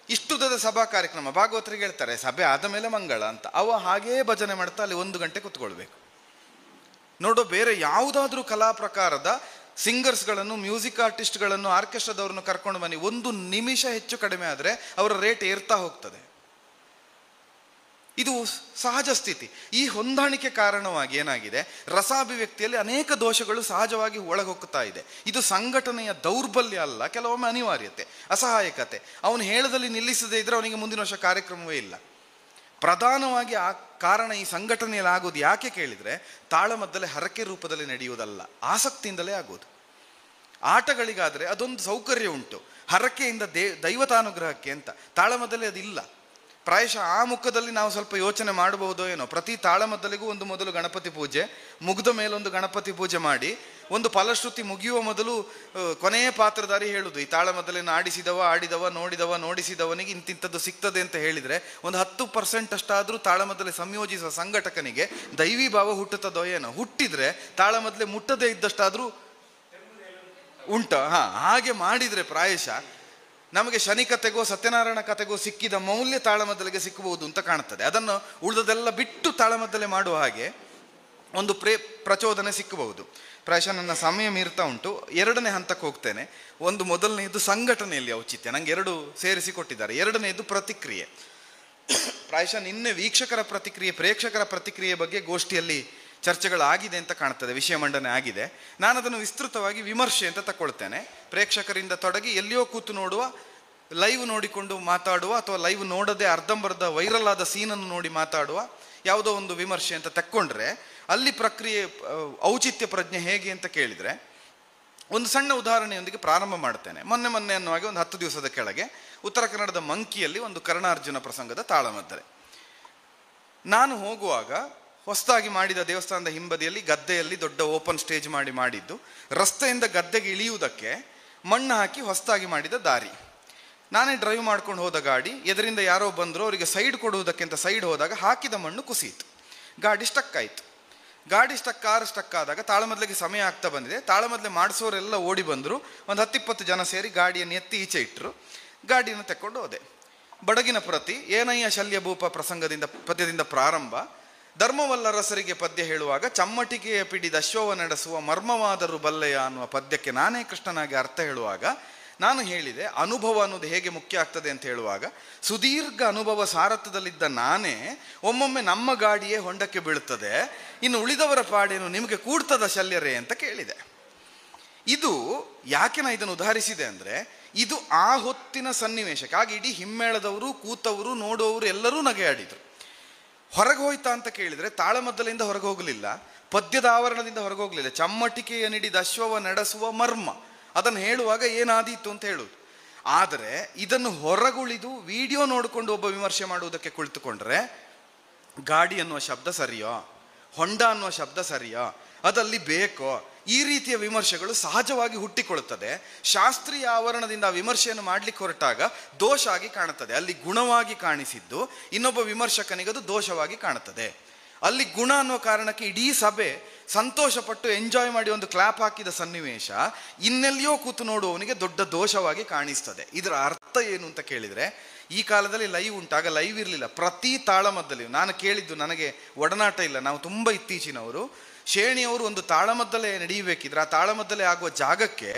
ಇಷ್ಟುದದ ಸಭಾ ಕಾರ್ಯಕ್ರಮ. ಭಾಗವತರಿಗೆ ಹೇಳ್ತಾರೆ ಸಭೆ ಆದ ಮೇಲೆ ಮಂಗಳ ಅಂತ. ಅವ ಹಾಗೇ ಭಜನೆ ಮಾಡ್ತಾ ಅಲ್ಲಿ 1 ಗಂಟೆ ಕುತ್ಕೊಳ್ಬೇಕು. ನೋಡೋ, ಬೇರೆ ಯಾವುದಾದ್ರೂ ಕಲಾ ಪ್ರಕಾರದ ಸಿಂಗರ್ಸ್ಗಳನ್ನು, ಮ್ಯೂಸಿಕ್ ಆರ್ಟಿಸ್ಟ್ಗಳನ್ನು, ಆರ್ಕೆಸ್ಟ್ರಾದವ್ರನ್ನು ಕರ್ಕೊಂಡು ಬನ್ನಿ, 1 ನಿಮಿಷ ಹೆಚ್ಚು ಕಡಿಮೆ ಆದರೆ ಅವರ ರೇಟ್ ಏರ್ತಾ ಹೋಗ್ತದೆ. ಇದು ಸಹಜ ಸ್ಥಿತಿ. ಈ ಹೊಂದಾಣಿಕೆ ಕಾರಣವಾಗಿ ಏನಾಗಿದೆ, ರಸಾಭಿವ್ಯಕ್ತಿಯಲ್ಲಿ ಅನೇಕ ದೋಷಗಳು ಸಹಜವಾಗಿ ಒಳಗೋಗ್ತಾ ಇದೆ. ಇದು ಸಂಘಟನೆಯ ದೌರ್ಬಲ್ಯ ಅಲ್ಲ, ಕೆಲವೊಮ್ಮೆ ಅನಿವಾರ್ಯತೆ, ಅಸಹಾಯಕತೆ. ಅವನು ಹೇಳದಲ್ಲಿ ನಿಲ್ಲಿಸದೇ ಇದ್ರೆ ಅವನಿಗೆ ಮುಂದಿನ ವರ್ಷ ಕಾರ್ಯಕ್ರಮವೇ ಇಲ್ಲ. ಪ್ರಧಾನವಾಗಿ ಆ ಕಾರಣ ಈ ಸಂಘಟನೆಯಲ್ಲಿ ಆಗೋದು ಯಾಕೆ ಕೇಳಿದರೆ, ತಾಳಮದ್ದಲೆ ಹರಕೆ ರೂಪದಲ್ಲಿ ನಡೆಯುವುದಲ್ಲ, ಆಸಕ್ತಿಯಿಂದಲೇ ಆಗೋದು. ಆಟಗಳಿಗಾದರೆ ಅದೊಂದು ಸೌಕರ್ಯ ಉಂಟು, ಹರಕೆಯಿಂದ ದೈವತಾನುಗ್ರಹಕ್ಕೆ ಅಂತ. ತಾಳಮದ್ದಲೆ ಅದಿಲ್ಲ. ಪ್ರಾಯಶಃ ಆ ಮುಖದಲ್ಲಿ ನಾವು ಸ್ವಲ್ಪ ಯೋಚನೆ ಮಾಡಬಹುದೋ ಏನೋ. ಪ್ರತಿ ತಾಳಮದ್ದಲೆಗೂ ಒಂದು ಮೊದಲು ಗಣಪತಿ ಪೂಜೆ, ಮುಗಿದ ಮೇಲೊಂದು ಗಣಪತಿ ಪೂಜೆ ಮಾಡಿ, ಒಂದು ಫಲಶ್ರುತಿ ಮುಗಿಯುವ ಮೊದಲು ಕೊನೆಯ ಪಾತ್ರಧಾರಿ ಹೇಳುದು, ಈ ತಾಳಮದ್ದಲೆಯನ್ನು ಆಡಿದವ ನೋಡಿಸಿದವನಿಗೆ ಇಂತಿಂಥದ್ದು ಸಿಗ್ತದೆ ಅಂತ ಹೇಳಿದರೆ, ಒಂದು 10% ಅಷ್ಟಾದರೂ ತಾಳಮದ್ದಲೆ ಸಂಯೋಜಿಸುವ ಸಂಘಟಕನಿಗೆ ದೈವಿ ಭಾವ ಹುಟ್ಟುತ್ತದೋ ಏನೋ. ಹುಟ್ಟಿದ್ರೆ ತಾಳಮದ್ದಲೆ ಮುಟ್ಟದೇ ಇದ್ದಷ್ಟಾದರೂ ಉಂಟ. ಹಾಗೆ ಮಾಡಿದರೆ ಪ್ರಾಯಶಃ ನಮಗೆ ಶನಿ ಕಥೆಗೋ ಸತ್ಯನಾರಾಯಣ ಕಥೆಗೋ ಸಿಕ್ಕಿದ ಮೌಲ್ಯ ತಾಳಮದ್ದಲೆಗೆ ಸಿಕ್ಕಬಹುದು ಅಂತ ಕಾಣುತ್ತದೆ. ಅದನ್ನು ಉಳಿದದೆಲ್ಲ ಬಿಟ್ಟು ತಾಳಮದ್ದಲೆ ಮಾಡುವ ಹಾಗೆ ಒಂದು ಪ್ರಚೋದನೆ ಸಿಕ್ಕಬಹುದು. ಪ್ರಾಯಶಃ ನನ್ನ ಸಮಯ ಮೀರ್ತಾ ಉಂಟು. 2ನೇ ಹಂತಕ್ಕೆ ಹೋಗ್ತೇನೆ. ಒಂದು ಮೊದಲನೆಯದು ಸಂಘಟನೆಯಲ್ಲಿ ಔಚಿತ್ಯ, ನಂಗೆ 2 ಸೇರಿಸಿ ಕೊಟ್ಟಿದ್ದಾರೆ. 2ನೇದು ಪ್ರತಿಕ್ರಿಯೆ. ಪ್ರಾಯಶಃ ನಿನ್ನೆ ವೀಕ್ಷಕರ ಪ್ರತಿಕ್ರಿಯೆ, ಪ್ರೇಕ್ಷಕರ ಪ್ರತಿಕ್ರಿಯೆ ಬಗ್ಗೆ ಗೋಷ್ಠಿಯಲ್ಲಿ ಚರ್ಚೆಗಳಾಗಿದೆ ಅಂತ ಕಾಣ್ತದೆ, ವಿಷಯ ಮಂಡನೆ ಆಗಿದೆ. ನಾನು ಅದನ್ನು ವಿಸ್ತೃತವಾಗಿ ವಿಮರ್ಶೆ ಅಂತ ತಗೊಳ್ತೇನೆ. ಪ್ರೇಕ್ಷಕರಿಂದ ತೊಡಗಿ ಎಲ್ಲಿಯೋ ಕೂತು ನೋಡುವ, ಲೈವ್ ನೋಡಿಕೊಂಡು ಮಾತಾಡುವ, ಅಥವಾ ಲೈವ್ ನೋಡದೆ ಅರ್ಧಂಬರ್ಧ ವೈರಲ್ ಆದ ಸೀನನ್ನು ನೋಡಿ ಮಾತಾಡುವ ಯಾವುದೋ ಒಂದು ವಿಮರ್ಶೆ ಅಂತ ತಕ್ಕೊಂಡ್ರೆ, ಅಲ್ಲಿ ಪ್ರಕ್ರಿಯೆ ಔಚಿತ್ಯ ಪ್ರಜ್ಞೆ ಹೇಗೆ ಅಂತ ಕೇಳಿದರೆ, ಒಂದು ಸಣ್ಣ ಉದಾಹರಣೆಯೊಂದಿಗೆ ಪ್ರಾರಂಭ ಮಾಡ್ತೇನೆ. ಮೊನ್ನೆ ಅನ್ನುವಾಗ ಒಂದು 10 ದಿವಸದ ಕೆಳಗೆ ಉತ್ತರ ಕನ್ನಡದ ಮಂಕಿಯಲ್ಲಿ ಒಂದು ಕರ್ಣಾರ್ಜುನ ಪ್ರಸಂಗದ ತಾಳಮದ್ದಲೆ. ನಾನು ಹೋಗುವಾಗ ಹೊಸದಾಗಿ ಮಾಡಿದ ದೇವಸ್ಥಾನದ ಹಿಂಬದಿಯಲ್ಲಿ ಗದ್ದೆಯಲ್ಲಿ ದೊಡ್ಡ ಓಪನ್ ಸ್ಟೇಜ್ ಮಾಡಿದ್ದು, ರಸ್ತೆಯಿಂದ ಗದ್ದೆಗೆ ಇಳಿಯುವುದಕ್ಕೆ ಮಣ್ಣು ಹಾಕಿ ಹೊಸದಾಗಿ ಮಾಡಿದ ದಾರಿ. ನಾನೇ ಡ್ರೈವ್ ಮಾಡ್ಕೊಂಡು ಹೋದ ಗಾಡಿ, ಎದರಿಂದ ಯಾರೋ ಬಂದರು, ಅವರಿಗೆ ಸೈಡ್ ಕೊಡುವುದಕ್ಕೆ ಅಂತ ಸೈಡ್ ಹೋದಾಗ ಹಾಕಿದ ಮಣ್ಣು ಕುಸಿಯಿತು, ಗಾಡಿ ಸ್ಟಕ್ ಆಯಿತು. ಕಾರ್ ಸ್ಟಕ್ ಆದಾಗ ತಾಳಮದ್ದಲೆಗೆ ಸಮಯ ಆಗ್ತಾ ಬಂದಿದೆ. ತಾಳಮದ್ದಲೆ ಮಾಡಿಸೋರೆಲ್ಲ ಓಡಿ ಬಂದರು. ಒಂದು 10-20 ಜನ ಸೇರಿ ಗಾಡಿಯನ್ನು ಎತ್ತಿ ಈಚೆ ಇಟ್ಟರು. ಗಾಡಿಯನ್ನು ತೆಕ್ಕೊಂಡು ಹೋದೆ. ಬಡಗಿನ ಪ್ರತಿ ಏನಯ್ಯ ಶಲ್ಯಭೂಪ ಪದ್ಯದಿಂದ ಪ್ರಾರಂಭ. ಧರ್ಮವಲ್ಲರಸರಿಗೆ ಪದ್ಯ ಹೇಳುವಾಗ ಚಮ್ಮಟಿಕೆಯ ಪಿಡಿದ ಅಶ್ವವ ನಡೆಸುವ ಮರ್ಮವಾದರು ಬಲ್ಲೆಯ ಅನ್ನುವ ಪದ್ಯಕ್ಕೆ ನಾನೇ ಕೃಷ್ಣನಾಗಿ ಅರ್ಥ ಹೇಳುವಾಗ ನಾನು ಹೇಳಿದೆ, ಅನುಭವ ಅನ್ನೋದು ಹೇಗೆ ಮುಖ್ಯ ಆಗ್ತದೆ ಅಂತ ಹೇಳುವಾಗ, ಸುದೀರ್ಘ ಅನುಭವ ಸಾರಥ್ಯದಲ್ಲಿದ್ದ ನಾನೇ ಒಮ್ಮೊಮ್ಮೆ ನಮ್ಮ ಗಾಡಿಯೇ ಹೊಂಡಕ್ಕೆ ಬೀಳುತ್ತದೆ, ಇನ್ನು ಉಳಿದವರ ಪಾಡೇನು ನಿಮಗೆ ಕೂಡ್ತದ ಶಲ್ಯರೇ ಅಂತ ಕೇಳಿದೆ. ಇದು ಯಾಕೆ ನಾ ಇದನ್ನು ಉದಾಹರಿಸಿದೆ ಅಂದರೆ, ಇದು ಆ ಹೊತ್ತಿನ ಸನ್ನಿವೇಶಕ್ಕೆ. ಆಗ ಇಡೀ ಹಿಮ್ಮೇಳದವರು, ಕೂತವರು, ನೋಡುವವರು ಎಲ್ಲರೂ ನಗೆಯಾಡಿದರು. ಹೊರಗೆ ಹೋಯ್ತಾ ಅಂತ ಕೇಳಿದರೆ ತಾಳಮದ್ದಲೆಯಿಂದ ಹೊರಗೆ ಹೋಗಲಿಲ್ಲ, ಪದ್ಯದ ಆವರಣದಿಂದ ಹೊರಗೆ ಹೋಗಲಿಲ್ಲ. ಚಮ್ಮಟಿಕೆಯ ನಿಡಿದ ಅಶ್ವವ ನಡೆಸುವ ಮರ್ಮ ಅದನ್ನು ಹೇಳುವಾಗ ಏನಾದೀತು ಅಂತ ಹೇಳುವುದು. ಆದರೆ ಇದನ್ನು ಹೊರಗುಳಿದು ವಿಡಿಯೋ ನೋಡಿಕೊಂಡು ಒಬ್ಬ ವಿಮರ್ಶೆ ಮಾಡುವುದಕ್ಕೆ ಕುಳಿತುಕೊಂಡ್ರೆ, ಗಾಡಿ ಅನ್ನುವ ಶಬ್ದ ಸರಿಯೋ, ಹೊಂಡ ಅನ್ನುವ ಶಬ್ದ ಸರಿಯೋ, ಅದಲ್ಲಿ ಬೇಕೋ, ಈ ರೀತಿಯ ವಿಮರ್ಶೆಗಳು ಸಹಜವಾಗಿ ಹುಟ್ಟಿಕೊಳ್ಳುತ್ತದೆ. ಶಾಸ್ತ್ರೀಯ ಆವರಣದಿಂದ ಆ ವಿಮರ್ಶೆಯನ್ನು ಮಾಡ್ಲಿಕ್ಕೆ ಹೊರಟಾಗ ದೋಷ ಆಗಿ ಕಾಣುತ್ತದೆ. ಅಲ್ಲಿ ಗುಣವಾಗಿ ಕಾಣಿಸಿದ್ದು ಇನ್ನೊಬ್ಬ ವಿಮರ್ಶಕನಿಗದು ದೋಷವಾಗಿ ಕಾಣುತ್ತದೆ. ಅಲ್ಲಿ ಗುಣ ಅನ್ನೋ ಕಾರಣಕ್ಕೆ ಇಡೀ ಸಭೆ ಸಂತೋಷಪಟ್ಟು ಎಂಜಾಯ್ ಮಾಡಿ ಒಂದು ಕ್ಲಾಪ್ ಹಾಕಿದ ಸನ್ನಿವೇಶ ಇನ್ನೆಲ್ಲಿಯೋ ಕೂತು ನೋಡುವವನಿಗೆ ದೊಡ್ಡ ದೋಷವಾಗಿ ಕಾಣಿಸ್ತದೆ. ಇದರ ಅರ್ಥ ಏನು ಅಂತ ಕೇಳಿದರೆ, ಈ ಕಾಲದಲ್ಲಿ ಲೈವ್ ಉಂಟಾಗ ಲೈವ್ ಇರಲಿಲ್ಲ. ಪ್ರತಿ ತಾಳಮದ್ದಲಿ ನಾನು ಕೇಳಿದ್ದು, ನನಗೆ ಒಡನಾಟ ಇಲ್ಲ, ನಾವು ತುಂಬ ಇತ್ತೀಚಿನವರು, ಶೇಣಿಯವರು ಒಂದು ತಾಳಮದ್ದಲೆ ನಡೆಯಬೇಕಿದ್ರೆ ಆ ತಾಳಮದ್ದಲೆ ಆಗುವ ಜಾಗಕ್ಕೆ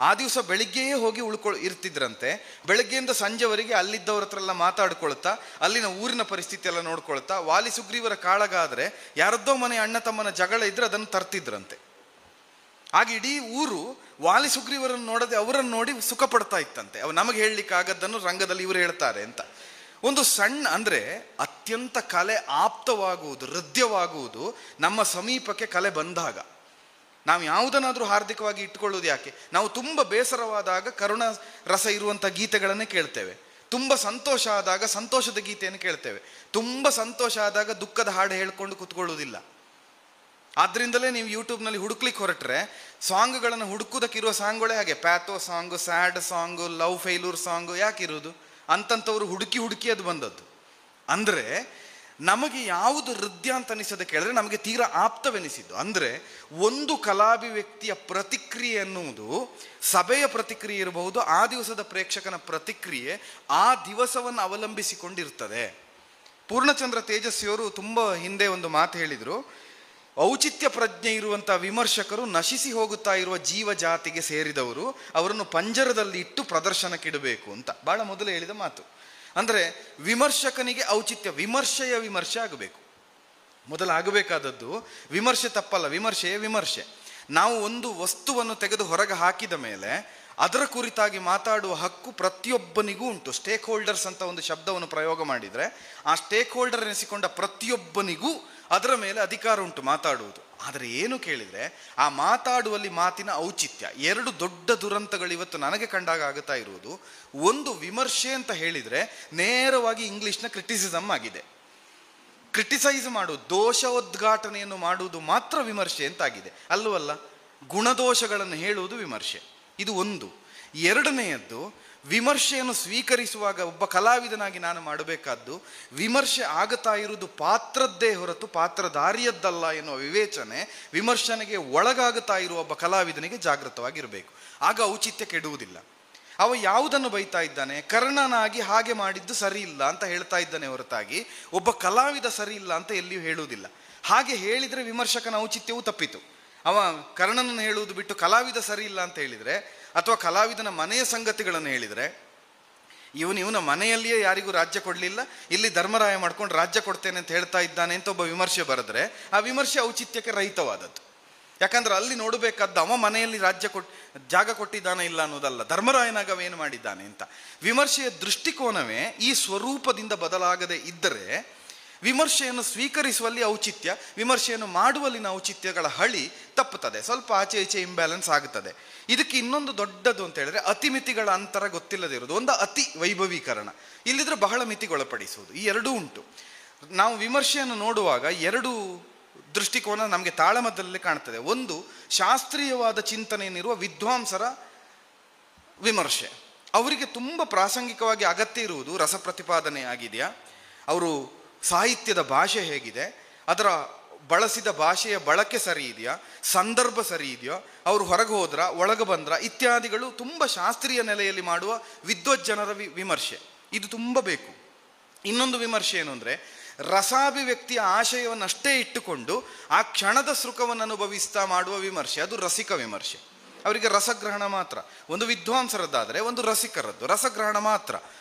ಆ ದಿವಸ ಬೆಳಿಗ್ಗೆಯೇ ಹೋಗಿ ಇರ್ತಿದ್ರಂತೆ. ಬೆಳಗ್ಗೆಯಿಂದ ಸಂಜೆವರೆಗೆ ಅಲ್ಲಿದ್ದವ್ರ ಹತ್ರ ಎಲ್ಲ ಮಾತಾಡ್ಕೊಳ್ತಾ, ಅಲ್ಲಿನ ಊರಿನ ಪರಿಸ್ಥಿತಿ ಎಲ್ಲ ನೋಡ್ಕೊಳ್ತಾ, ವಾಲಿ ಸುಗ್ರೀವರ ಕಾಳಗ ಆದರೆ ಯಾರದ್ದೋ ಮನೆ ಅಣ್ಣ ತಮ್ಮನ ಜಗಳ ಇದ್ರೆ ಅದನ್ನು ತರ್ತಿದ್ರಂತೆ. ಆಗ ಇಡೀ ಊರು ವಾಲಿ ಸುಗ್ರೀವರನ್ನು ನೋಡದೆ ಅವರನ್ನು ನೋಡಿ ಸುಖ ಪಡ್ತಾ ಇತ್ತಂತೆ. ಅವು ನಮಗೆ ಹೇಳಲಿಕ್ಕೆ ಆಗದ್ದನ್ನು ರಂಗದಲ್ಲಿ ಇವರು ಹೇಳ್ತಾರೆ ಅಂತ. ಒಂದು ಸಣ್ಣ ಅಂದರೆ ಅತ್ಯಂತ ಕಲೆ ಆಪ್ತವಾಗುವುದು, ಹೃದಯವಾಗುವುದು ನಮ್ಮ ಸಮೀಪಕ್ಕೆ ಕಲೆ ಬಂದಾಗ. ನಾವು ಯಾವುದನ್ನಾದರೂ ಹಾರ್ದಿಕವಾಗಿ ಇಟ್ಕೊಳ್ಳೋದು ಯಾಕೆ? ನಾವು ತುಂಬ ಬೇಸರವಾದಾಗ ಕರುಣ ರಸ ಇರುವಂಥ ಗೀತೆಗಳನ್ನೇ ಕೇಳ್ತೇವೆ. ತುಂಬ ಸಂತೋಷ ಆದಾಗ ಸಂತೋಷದ ಗೀತೆಯನ್ನು ಕೇಳ್ತೇವೆ. ತುಂಬ ಸಂತೋಷ ಆದಾಗ ದುಃಖದ ಹಾಡು ಹೇಳ್ಕೊಂಡು ಕೂತ್ಕೊಳ್ಳೋದಿಲ್ಲ. ಆದ್ದರಿಂದಲೇ ನೀವು ಯೂಟ್ಯೂಬ್ನಲ್ಲಿ ಹುಡುಕ್ಲಿಕ್ಕೆ ಹೊರಟ್ರೆ ಸಾಂಗ್ಗಳನ್ನು ಹುಡುಕೋದಕ್ಕಿರುವ ಸಾಂಗ್ಗಳೇ ಹಾಗೆ, pathos song, sad song, love failure song ಯಾಕಿರುವುದು? ಅಂತಂಥವ್ರು ಹುಡುಕಿ ಅದು ಬಂದದ್ದು. ಅಂದರೆ ನಮಗೆ ಯಾವುದು ಹೃದಯ ಅಂತ ಅನಿಸದೆ ಕೇಳಿದ್ರೆ ನಮಗೆ ತೀರಾ ಆಪ್ತವೆನಿಸಿದ್ದು. ಅಂದರೆ ಒಂದು ಕಲಾಭಿವ್ಯಕ್ತಿಯ ಪ್ರತಿಕ್ರಿಯೆ ಎನ್ನುವುದು ಸಭೆಯ ಪ್ರತಿಕ್ರಿಯೆ ಇರಬಹುದು, ಆ ದಿವಸದ ಪ್ರೇಕ್ಷಕನ ಪ್ರತಿಕ್ರಿಯೆ ಆ ದಿವಸವನ್ನು ಅವಲಂಬಿಸಿಕೊಂಡಿರ್ತದೆ. ಪೂರ್ಣಚಂದ್ರ ತೇಜಸ್ವಿಯವರು ತುಂಬ ಹಿಂದೆ ಒಂದು ಮಾತು ಹೇಳಿದರು, ಔಚಿತ್ಯ ಪ್ರಜ್ಞೆ ಇರುವಂಥ ವಿಮರ್ಶಕರು ನಶಿಸಿ ಹೋಗುತ್ತಾ ಇರುವ ಜೀವ ಜಾತಿಗೆ ಸೇರಿದವರು, ಅವರನ್ನು ಪಂಜರದಲ್ಲಿ ಇಟ್ಟು ಪ್ರದರ್ಶನಕ್ಕಿಡಬೇಕು ಅಂತ ಭಾಳ ಮೊದಲು ಹೇಳಿದ ಮಾತು. ಅಂದರೆ ವಿಮರ್ಶಕನಿಗೆ ಔಚಿತ್ಯ, ವಿಮರ್ಶೆಯ ವಿಮರ್ಶೆ ಆಗಬೇಕು. ಮೊದಲಾಗಬೇಕಾದದ್ದು ವಿಮರ್ಶೆ ತಪ್ಪಲ್ಲ, ವಿಮರ್ಶೆಯ ವಿಮರ್ಶೆ. ನಾವು ಒಂದು ವಸ್ತುವನ್ನು ತೆಗೆದು ಹೊರಗೆ ಹಾಕಿದ ಮೇಲೆ ಅದರ ಕುರಿತಾಗಿ ಮಾತಾಡುವ ಹಕ್ಕು ಪ್ರತಿಯೊಬ್ಬನಿಗೂ ಉಂಟು. ಸ್ಟೇಕ್ ಹೋಲ್ಡರ್ಸ್ ಅಂತ ಒಂದು ಶಬ್ದವನ್ನು ಪ್ರಯೋಗ ಮಾಡಿದರೆ ಆ ಸ್ಟೇಕ್ ಹೋಲ್ಡರ್ ಎನಿಸಿಕೊಂಡ ಪ್ರತಿಯೊಬ್ಬನಿಗೂ ಅದರ ಮೇಲೆ ಅಧಿಕಾರ ಉಂಟು ಮಾತಾಡುವುದು. ಆದರೆ ಏನು ಕೇಳಿದರೆ ಆ ಮಾತಾಡುವಲ್ಲಿ ಮಾತಿನ ಔಚಿತ್ಯ. ಎರಡು ದೊಡ್ಡ ದುರಂತಗಳು ಇವತ್ತು ನನಗೆ ಕಂಡಾಗ ಆಗುತ್ತಾ ಇರುವುದು. ಒಂದು, ವಿಮರ್ಶೆ ಅಂತ ಹೇಳಿದರೆ ನೇರವಾಗಿ ಇಂಗ್ಲೀಷ್ನ ಕ್ರಿಟಿಸಿಸಮ್ ಆಗಿದೆ. ಕ್ರಿಟಿಸೈಸ್ ಮಾಡುವುದು, ದೋಷೋದ್ಘಾಟನೆಯನ್ನು ಮಾಡುವುದು ಮಾತ್ರ ವಿಮರ್ಶೆ ಅಂತಾಗಿದೆ. ಅಲ್ಲವಲ್ಲ, ಗುಣದೋಷಗಳನ್ನು ಹೇಳುವುದು ವಿಮರ್ಶೆ. ಇದು ಒಂದು. ಎರಡನೆಯದ್ದು, ವಿಮರ್ಶೆಯನ್ನು ಸ್ವೀಕರಿಸುವಾಗ ಒಬ್ಬ ಕಲಾವಿದನಾಗಿ ನಾನು ಮಾಡಬೇಕಾದ್ದು, ವಿಮರ್ಶೆ ಆಗುತ್ತಾ ಇರುವುದು ಪಾತ್ರದ್ದೇ ಹೊರತು ಪಾತ್ರಧಾರಿಯದ್ದಲ್ಲ ಎನ್ನುವ ವಿವೇಚನೆ ವಿಮರ್ಶನೆಗೆ ಒಳಗಾಗುತ್ತಾ ಇರುವ ಒಬ್ಬ ಕಲಾವಿದನಿಗೆ ಜಾಗೃತವಾಗಿರಬೇಕು. ಆಗ ಔಚಿತ್ಯ ಕೆಡುವುದಿಲ್ಲ. ಅವ ಯಾವುದನ್ನು ಬೈತಾ ಇದ್ದಾನೆ? ಕರ್ಣನಾಗಿ ಹಾಗೆ ಮಾಡಿದ್ದು ಸರಿ ಇಲ್ಲ ಅಂತ ಹೇಳ್ತಾ ಇದ್ದಾನೆ ಹೊರತಾಗಿ ಒಬ್ಬ ಕಲಾವಿದ ಸರಿ ಇಲ್ಲ ಅಂತ ಎಲ್ಲಿಯೂ ಹೇಳುವುದಿಲ್ಲ. ಹಾಗೆ ಹೇಳಿದರೆ ವಿಮರ್ಶಕನ ಔಚಿತ್ಯವೂ ತಪ್ಪಿತು. ಅವ ಕರ್ಣನನ್ನು ಹೇಳುವುದು ಬಿಟ್ಟು ಕಲಾವಿದ ಸರಿ ಇಲ್ಲ ಅಂತ ಹೇಳಿದರೆ, ಅಥವಾ ಕಲಾವಿದನ ಮನೆಯ ಸಂಗತಿಗಳನ್ನು ಹೇಳಿದರೆ, ಇವನ ಮನೆಯಲ್ಲಿಯೇ ಯಾರಿಗೂ ರಾಜ್ಯ ಕೊಡಲಿಲ್ಲ, ಇಲ್ಲಿ ಧರ್ಮರಾಯ ಮಾಡ್ಕೊಂಡು ರಾಜ್ಯ ಕೊಡ್ತೇನೆ ಅಂತ ಹೇಳ್ತಾ ಇದ್ದಾನೆ ಅಂತ ಒಬ್ಬ ವಿಮರ್ಶೆ ಬರೆದ್ರೆ ಆ ವಿಮರ್ಶೆ ಔಚಿತ್ಯಕ್ಕೆ ರಹಿತವಾದದ್ದು. ಯಾಕಂದ್ರೆ ಅಲ್ಲಿ ನೋಡಬೇಕಾದ್ದು ಅವ ಮನೆಯಲ್ಲಿ ಜಾಗ ಕೊಟ್ಟಿದ್ದಾನೆ ಇಲ್ಲ ಅನ್ನೋದಲ್ಲ, ಧರ್ಮರಾಯನಾಗ ಅವೇನು ಮಾಡಿದ್ದಾನೆ ಅಂತ. ವಿಮರ್ಶೆಯ ದೃಷ್ಟಿಕೋನವೇ ಈ ಸ್ವರೂಪದಿಂದ ಬದಲಾಗದೆ ಇದ್ದರೆ ವಿಮರ್ಶೆಯನ್ನು ಸ್ವೀಕರಿಸುವಲ್ಲಿ ಔಚಿತ್ಯ, ವಿಮರ್ಶೆಯನ್ನು ಮಾಡುವಲ್ಲಿನ ಔಚಿತ್ಯಗಳ ಹಳಿ ತಪ್ಪುತ್ತದೆ, ಸ್ವಲ್ಪ ಆಚೆ ಈಚೆ ಇಂಬ್ಯಾಲೆನ್ಸ್ ಆಗುತ್ತದೆ. ಇದಕ್ಕೆ ಇನ್ನೊಂದು ದೊಡ್ಡದು ಅಂತ ಹೇಳಿದ್ರೆ ಅತಿಮಿತಿಗಳ ಅಂತರ ಗೊತ್ತಿಲ್ಲದೆ ಇರೋದು. ಒಂದು ಅತಿ ವೈಭವೀಕರಣ, ಇಲ್ಲಿದ್ರೆ ಬಹಳ ಮಿತಿಗೊಳಪಡಿಸುವುದು. ಈ ಎರಡೂ ಉಂಟು. ನಾವು ವಿಮರ್ಶೆಯನ್ನು ನೋಡುವಾಗ ಎರಡು ದೃಷ್ಟಿಕೋನ ನಮಗೆ ತಾಳಮದ್ದಲಲ್ಲಿ ಕಾಣ್ತದೆ. ಒಂದು, ಶಾಸ್ತ್ರೀಯವಾದ ಚಿಂತನೆಯನ್ನಿರುವ ವಿದ್ವಾಂಸರ ವಿಮರ್ಶೆ. ಅವರಿಗೆ ತುಂಬ ಪ್ರಾಸಂಗಿಕವಾಗಿ ಅಗತ್ಯ ಇರುವುದು ರಸ ಪ್ರತಿಪಾದನೆ ಆಗಿದೆಯಾ, ಅವರು ಸಾಹಿತ್ಯದ ಭಾಷೆ ಹೇಗಿದೆ, ಅದರ ಬಳಸಿದ ಭಾಷೆಯ ಬಳಕೆ ಸರಿ ಇದೆಯಾ, ಸಂದರ್ಭ ಸರಿ ಇದೆಯೋ, ಅವರು ಹೊರಗೆ ಹೋದ್ರ ಒಳಗೆ ಬಂದ್ರ ಇತ್ಯಾದಿಗಳು ತುಂಬ ಶಾಸ್ತ್ರೀಯ ನೆಲೆಯಲ್ಲಿ ಮಾಡುವ ವಿದ್ವಜ್ಜನರ ವಿಮರ್ಶೆ. ಇದು ತುಂಬ ಬೇಕು. ಇನ್ನೊಂದು ವಿಮರ್ಶೆ ಏನು ಅಂದರೆ, ರಸಾಭಿವ್ಯಕ್ತಿಯ ಆಶಯವನ್ನಷ್ಟೇ ಇಟ್ಟುಕೊಂಡು ಆ ಕ್ಷಣದ ಸುಖವನ್ನು ಅನುಭವಿಸ್ತಾ ಮಾಡುವ ವಿಮರ್ಶೆ, ಅದು ರಸಿಕ ವಿಮರ್ಶೆ. ಅವರಿಗೆ ರಸಗ್ರಹಣ ಮಾತ್ರ. ಒಂದು ವಿದ್ವಾಂಸರದ್ದಾದರೆ ಒಂದು ರಸಿಕರದ್ದು ರಸಗ್ರಹಣ ಮಾತ್ರ.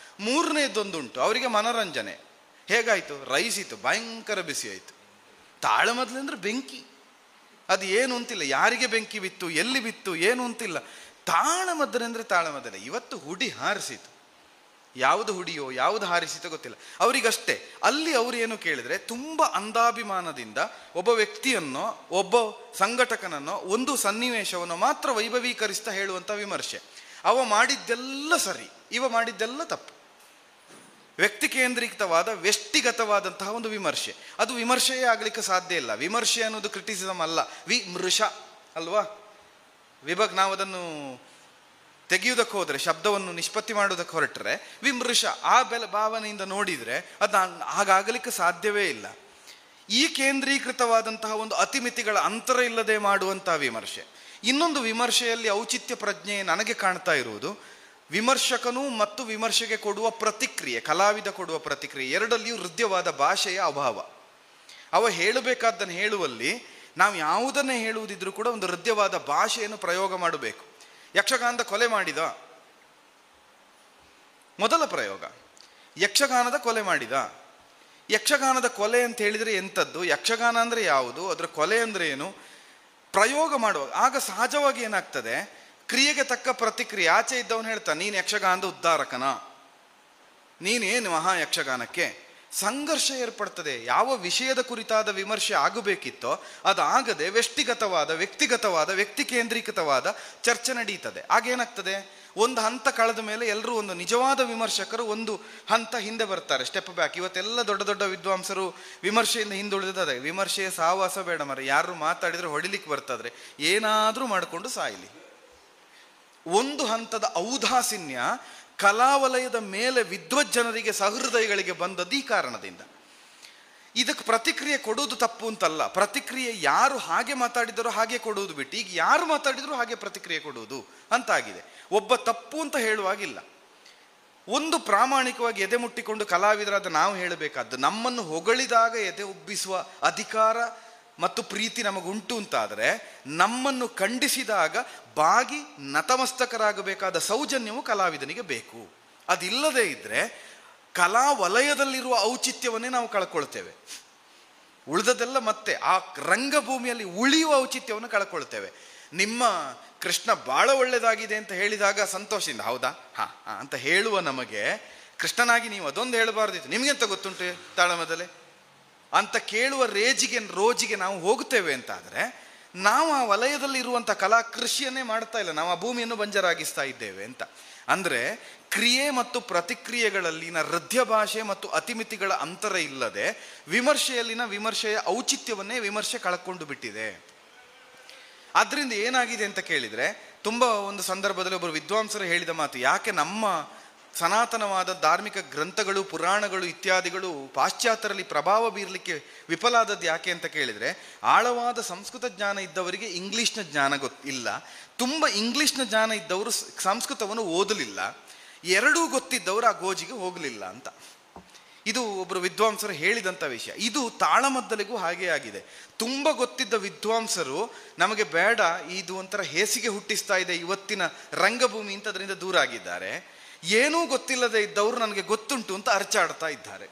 ಮೂರನೇದೊಂದುಂಟು, ಅವರಿಗೆ ಮನರಂಜನೆ. ಹೇಗಾಯಿತು? ರೈಸ್ ಇತ್ತು, ಭಯಂಕರ ಬಿಸಿ ಆಯಿತು. ತಾಳಮದ್ದಲೆ ಬೆಂಕಿ, ಅದು ಏನು ಅಂತಿಲ್ಲ, ಯಾರಿಗೆ ಬೆಂಕಿ ಬಿತ್ತು, ಎಲ್ಲಿ ಬಿತ್ತು, ಏನು ಅಂತಿಲ್ಲ. ತಾಳಮದ್ದಲೆ ಅಂದರೆ ತಾಳಮದ್ದಲೆ. ಇವತ್ತು ಹುಡಿ ಹಾರಿಸಿತು, ಯಾವುದು ಹುಡಿಯೋ ಯಾವುದು ಹಾರಿಸಿತೋ ಗೊತ್ತಿಲ್ಲ ಅವರಿಗಷ್ಟೇ. ಅಲ್ಲಿ ಅವರು ಏನು ಕೇಳಿದರೆ, ತುಂಬ ಅಂದಾಭಿಮಾನದಿಂದ ಒಬ್ಬ ವ್ಯಕ್ತಿಯನ್ನೋ ಒಬ್ಬ ಸಂಘಟಕನನ್ನೋ ಒಂದು ಸನ್ನಿವೇಶವನ್ನು ಮಾತ್ರ ವೈಭವೀಕರಿಸ್ತಾ ಹೇಳುವಂಥ ವಿಮರ್ಶೆ. ಅವ ಮಾಡಿದ್ದೆಲ್ಲ ಸರಿ, ಇವ ಮಾಡಿದ್ದೆಲ್ಲ ತಪ್ಪು. ವ್ಯಕ್ತಿ ಕೇಂದ್ರೀಕೃತವಾದ ವ್ಯಷ್ಟಿಗತವಾದಂತಹ ಒಂದು ವಿಮರ್ಶೆ, ಅದು ವಿಮರ್ಶೆಯೇ ಆಗಲಿಕ್ಕೆ ಸಾಧ್ಯ ಇಲ್ಲ. ವಿಮರ್ಶೆ ಅನ್ನೋದು ಕ್ರಿಟಿಸಿಸಮ್ ಅಲ್ಲ, ವಿಮೃಶ ಅಲ್ವಾ? ನಾವು ಅದನ್ನು ತೆಗೆಯುವುದಕ್ಕೆ ಹೋದರೆ, ಶಬ್ದವನ್ನು ನಿಷ್ಪತ್ತಿ ಮಾಡುವುದಕ್ಕೆ ಹೊರಟ್ರೆ ವಿಮೃಶ ಆ ಭಾವನೆಯಿಂದ ನೋಡಿದರೆ ಅದು ಹಾಗಾಗಲಿಕ್ಕೆ ಸಾಧ್ಯವೇ ಇಲ್ಲ. ಈ ಕೇಂದ್ರೀಕೃತವಾದಂತಹ ಒಂದು ಅತಿಮಿತಿಗಳ ಅಂತರ ಇಲ್ಲದೆ ಮಾಡುವಂತಹ ವಿಮರ್ಶೆ. ಇನ್ನೊಂದು ವಿಮರ್ಶೆಯಲ್ಲಿ ಔಚಿತ್ಯ ಪ್ರಜ್ಞೆ ನನಗೆ ಕಾಣ್ತಾ ಇರುವುದು, ವಿಮರ್ಶಕನು ಮತ್ತು ವಿಮರ್ಶೆಗೆ ಕೊಡುವ ಪ್ರತಿಕ್ರಿಯೆ, ಕಲಾವಿದ ಕೊಡುವ ಪ್ರತಿಕ್ರಿಯೆ, ಎರಡಲ್ಲಿಯೂ ಹೃದಯವಾದ ಭಾಷೆಯ ಅಭಾವ. ಅವ ಹೇಳಬೇಕಾದ್ದನ್ನು ಹೇಳುವಲ್ಲಿ ನಾವು ಯಾವುದನ್ನೇ ಹೇಳುವುದಿದ್ರೂ ಕೂಡ ಒಂದು ಹೃದಯವಾದ ಭಾಷೆಯನ್ನು ಪ್ರಯೋಗ ಮಾಡಬೇಕು. ಯಕ್ಷಗಾನದ ಕೊಲೆ ಮಾಡಿದ, ಮೊದಲ ಪ್ರಯೋಗ ಯಕ್ಷಗಾನದ ಕೊಲೆ ಮಾಡಿದ. ಯಕ್ಷಗಾನದ ಕೊಲೆ ಅಂತ ಹೇಳಿದರೆ ಎಂಥದ್ದು, ಯಕ್ಷಗಾನ ಅಂದರೆ ಯಾವುದು, ಅದರ ಕೊಲೆ ಅಂದರೆ ಏನು, ಪ್ರಯೋಗ ಮಾಡುವಾಗ ಆಗ ಸಹಜವಾಗಿ ಏನಾಗ್ತದೆ, ಕ್ರಿಯೆಗೆ ತಕ್ಕ ಪ್ರತಿಕ್ರಿಯೆ. ಆಚೆ ಇದ್ದವನು ಹೇಳ್ತಾನೆ, ನೀನು ಯಕ್ಷಗಾನದ ಉದ್ಧಾರಕನ, ನೀನೇನು ಮಹಾ ಯಕ್ಷಗಾನಕ್ಕೆ. ಸಂಘರ್ಷ ಏರ್ಪಡ್ತದೆ. ಯಾವ ವಿಷಯದ ಕುರಿತಾದ ವಿಮರ್ಶೆ ಆಗಬೇಕಿತ್ತೋ ಅದಾಗದೆ ವ್ಯಕ್ತಿಗತವಾದ ವ್ಯಕ್ತಿ ಕೇಂದ್ರೀಕೃತವಾದ ಚರ್ಚೆ ನಡೀತದೆ. ಆಗೇನಾಗ್ತದೆ, ಒಂದು ಹಂತ ಕಳೆದ ಮೇಲೆ ಎಲ್ಲರೂ, ಒಂದು ನಿಜವಾದ ವಿಮರ್ಶಕರು ಒಂದು ಹಂತ ಹಿಂದೆ ಬರ್ತಾರೆ, ಸ್ಟೆಪ್ ಬ್ಯಾಕ್. ಇವತ್ತೆಲ್ಲ ದೊಡ್ಡ ದೊಡ್ಡ ವಿದ್ವಾಂಸರು ವಿಮರ್ಶೆಯಿಂದ ಹಿಂದುಳಿದದೆ. ವಿಮರ್ಶೆಯ ಸಹವಾಸ ಬೇಡ ಮರ, ಯಾರು ಮಾತಾಡಿದ್ರೆ ಹೊಡಿಲಿಕ್ಕೆ ಬರ್ತಾದ್ರೆ ಏನಾದರೂ ಮಾಡಿಕೊಂಡು ಸಾಯಲಿ. ಒಂದು ಹಂತದ ಔದಾಸೀನ್ಯ ಕಲಾವಲಯದ ಮೇಲೆ ವಿದ್ವಜ್ಜನರಿಗೆ, ಸಹೃದಯಗಳಿಗೆ ಬಂದದ್ದು ಈ ಕಾರಣದಿಂದ. ಇದಕ್ಕೆ ಪ್ರತಿಕ್ರಿಯೆ ಕೊಡುವುದು ತಪ್ಪು ಅಂತಲ್ಲ, ಪ್ರತಿಕ್ರಿಯೆ ಯಾರು ಹಾಗೆ ಮಾತಾಡಿದರೋ ಹಾಗೆ ಕೊಡುವುದು ಬಿಟ್ಟು ಈಗ ಯಾರು ಮಾತಾಡಿದ್ರು ಹಾಗೆ ಪ್ರತಿಕ್ರಿಯೆ ಕೊಡುವುದು ಅಂತಾಗಿದೆ. ಒಬ್ಬ ತಪ್ಪು ಅಂತ ಹೇಳುವಾಗಿಲ್ಲ. ಒಂದು ಪ್ರಾಮಾಣಿಕವಾಗಿ ಎದೆ ಮುಟ್ಟಿಕೊಂಡು ಕಲಾವಿದರಾದ ನಾವು ಹೇಳಬೇಕಾದ್ದು, ನಮ್ಮನ್ನು ಹೊಗಳಿದಾಗ ಎದೆ ಉಬ್ಬಿಸುವ ಅಧಿಕಾರ ಮತ್ತು ಪ್ರೀತಿ ನಮಗುಂಟು ಅಂತಾದರೆ, ನಮ್ಮನ್ನು ಖಂಡಿಸಿದಾಗ ಬಾಗಿ ನತಮಸ್ತಕರಾಗಬೇಕಾದ ಸೌಜನ್ಯವು ಕಲಾವಿದನಿಗೆ ಬೇಕು. ಅದಿಲ್ಲದೆ ಇದ್ದರೆ ಕಲಾ ವಲಯದಲ್ಲಿರುವ ಔಚಿತ್ಯವನ್ನೇ ನಾವು ಕಳ್ಕೊಳ್ತೇವೆ. ಉಳಿದದೆಲ್ಲ ಮತ್ತೆ ಆ ರಂಗಭೂಮಿಯಲ್ಲಿ ಉಳಿಯುವ ಔಚಿತ್ಯವನ್ನು ಕಳ್ಕೊಳ್ತೇವೆ. ನಿಮ್ಮ ಕೃಷ್ಣ ಭಾಳ ಒಳ್ಳೆಯದಾಗಿದೆ ಅಂತ ಹೇಳಿದಾಗ ಸಂತೋಷದಿಂದ ಹೌದಾ ಹಾಂ ಅಂತ ಹೇಳುವ ನಮಗೆ, ಕೃಷ್ಣನಾಗಿ ನೀವು ಅದೊಂದು ಹೇಳಬಾರ್ದಿತ್ತು, ನಿಮಗೆಂತ ಗೊತ್ತುಂಟು ತಾಳಮದಲೆ ಅಂತ ಕೇಳುವ ರೋಜಿಗೆ ನಾವು ಹೋಗ್ತೇವೆ ಅಂತಾದರೆ, ನಾವು ಆ ವಲಯದಲ್ಲಿ ಇರುವಂಥ ಕಲಾ ಕೃಷಿಯನ್ನೇ ಮಾಡ್ತಾ ಇಲ್ಲ, ನಾವು ಆ ಭೂಮಿಯನ್ನು ಬಂಜರಾಗಿಸ್ತಾ ಇದ್ದೇವೆ ಅಂತ. ಅಂದರೆ ಕ್ರಿಯೆ ಮತ್ತು ಪ್ರತಿಕ್ರಿಯೆಗಳಲ್ಲಿನ ಹೃದಯ ಭಾಷೆ ಮತ್ತು ಅತಿಮಿತಿಗಳ ಅಂತರ ಇಲ್ಲದೆ ವಿಮರ್ಶೆಯಲ್ಲಿನ ವಿಮರ್ಶೆಯ ಔಚಿತ್ಯವನ್ನೇ ವಿಮರ್ಶೆ ಕಳ್ಕೊಂಡು ಬಿಟ್ಟಿದೆ. ಅದರಿಂದ ಏನಾಗಿದೆ ಅಂತ ಕೇಳಿದರೆ, ತುಂಬ ಒಂದು ಸಂದರ್ಭದಲ್ಲಿ ಒಬ್ಬರು ವಿದ್ವಾಂಸರು ಹೇಳಿದ ಮಾತು, ಯಾಕೆ ನಮ್ಮ ಸನಾತನವಾದ ಧಾರ್ಮಿಕ ಗ್ರಂಥಗಳು, ಪುರಾಣಗಳು ಇತ್ಯಾದಿಗಳು ಪಾಶ್ಚಾತ್ಯರಲ್ಲಿ ಪ್ರಭಾವ ಬೀರಲಿಕ್ಕೆ ವಿಫಲಾದದ್ದು ಯಾಕೆ ಅಂತ ಕೇಳಿದರೆ, ಆಳವಾದ ಸಂಸ್ಕೃತ ಜ್ಞಾನ ಇದ್ದವರಿಗೆ ಇಂಗ್ಲೀಷ್ನ ಜ್ಞಾನ ಇಲ್ಲ, ತುಂಬ ಇಂಗ್ಲೀಷ್ನ ಜ್ಞಾನ ಇದ್ದವರು ಸಂಸ್ಕೃತವನ್ನು ಓದಲಿಲ್ಲ, ಎರಡೂ ಗೊತ್ತಿದ್ದವರು ಆ ಗೋಜಿಗೆ ಹೋಗಲಿಲ್ಲ ಅಂತ. ಇದು ಒಬ್ಬರು ವಿದ್ವಾಂಸರು ಹೇಳಿದಂಥ ವಿಷಯ. ಇದು ತಾಳಮದ್ದಲೆಗೂ ಹಾಗೇ ಆಗಿದೆ. ತುಂಬ ಗೊತ್ತಿದ್ದ ವಿದ್ವಾಂಸರು ನಮಗೆ ಬೇಡ, ಇದು ಒಂಥರ ಹೇಸಿಗೆ ಹುಟ್ಟಿಸ್ತಾ ಇದೆ ಇವತ್ತಿನ ರಂಗಭೂಮಿ ಅಂತ ಅದರಿಂದ ದೂರ ಆಗಿದ್ದಾರೆ. ಏನೂ ಗೊತ್ತಿಲ್ಲದೆ ಇದ್ದವರು ನನಗೆ ಗೊತ್ತುಂಟು ಅಂತ ಅರ್ಚಾಡ್ತಾ ಇದ್ದಾರೆ.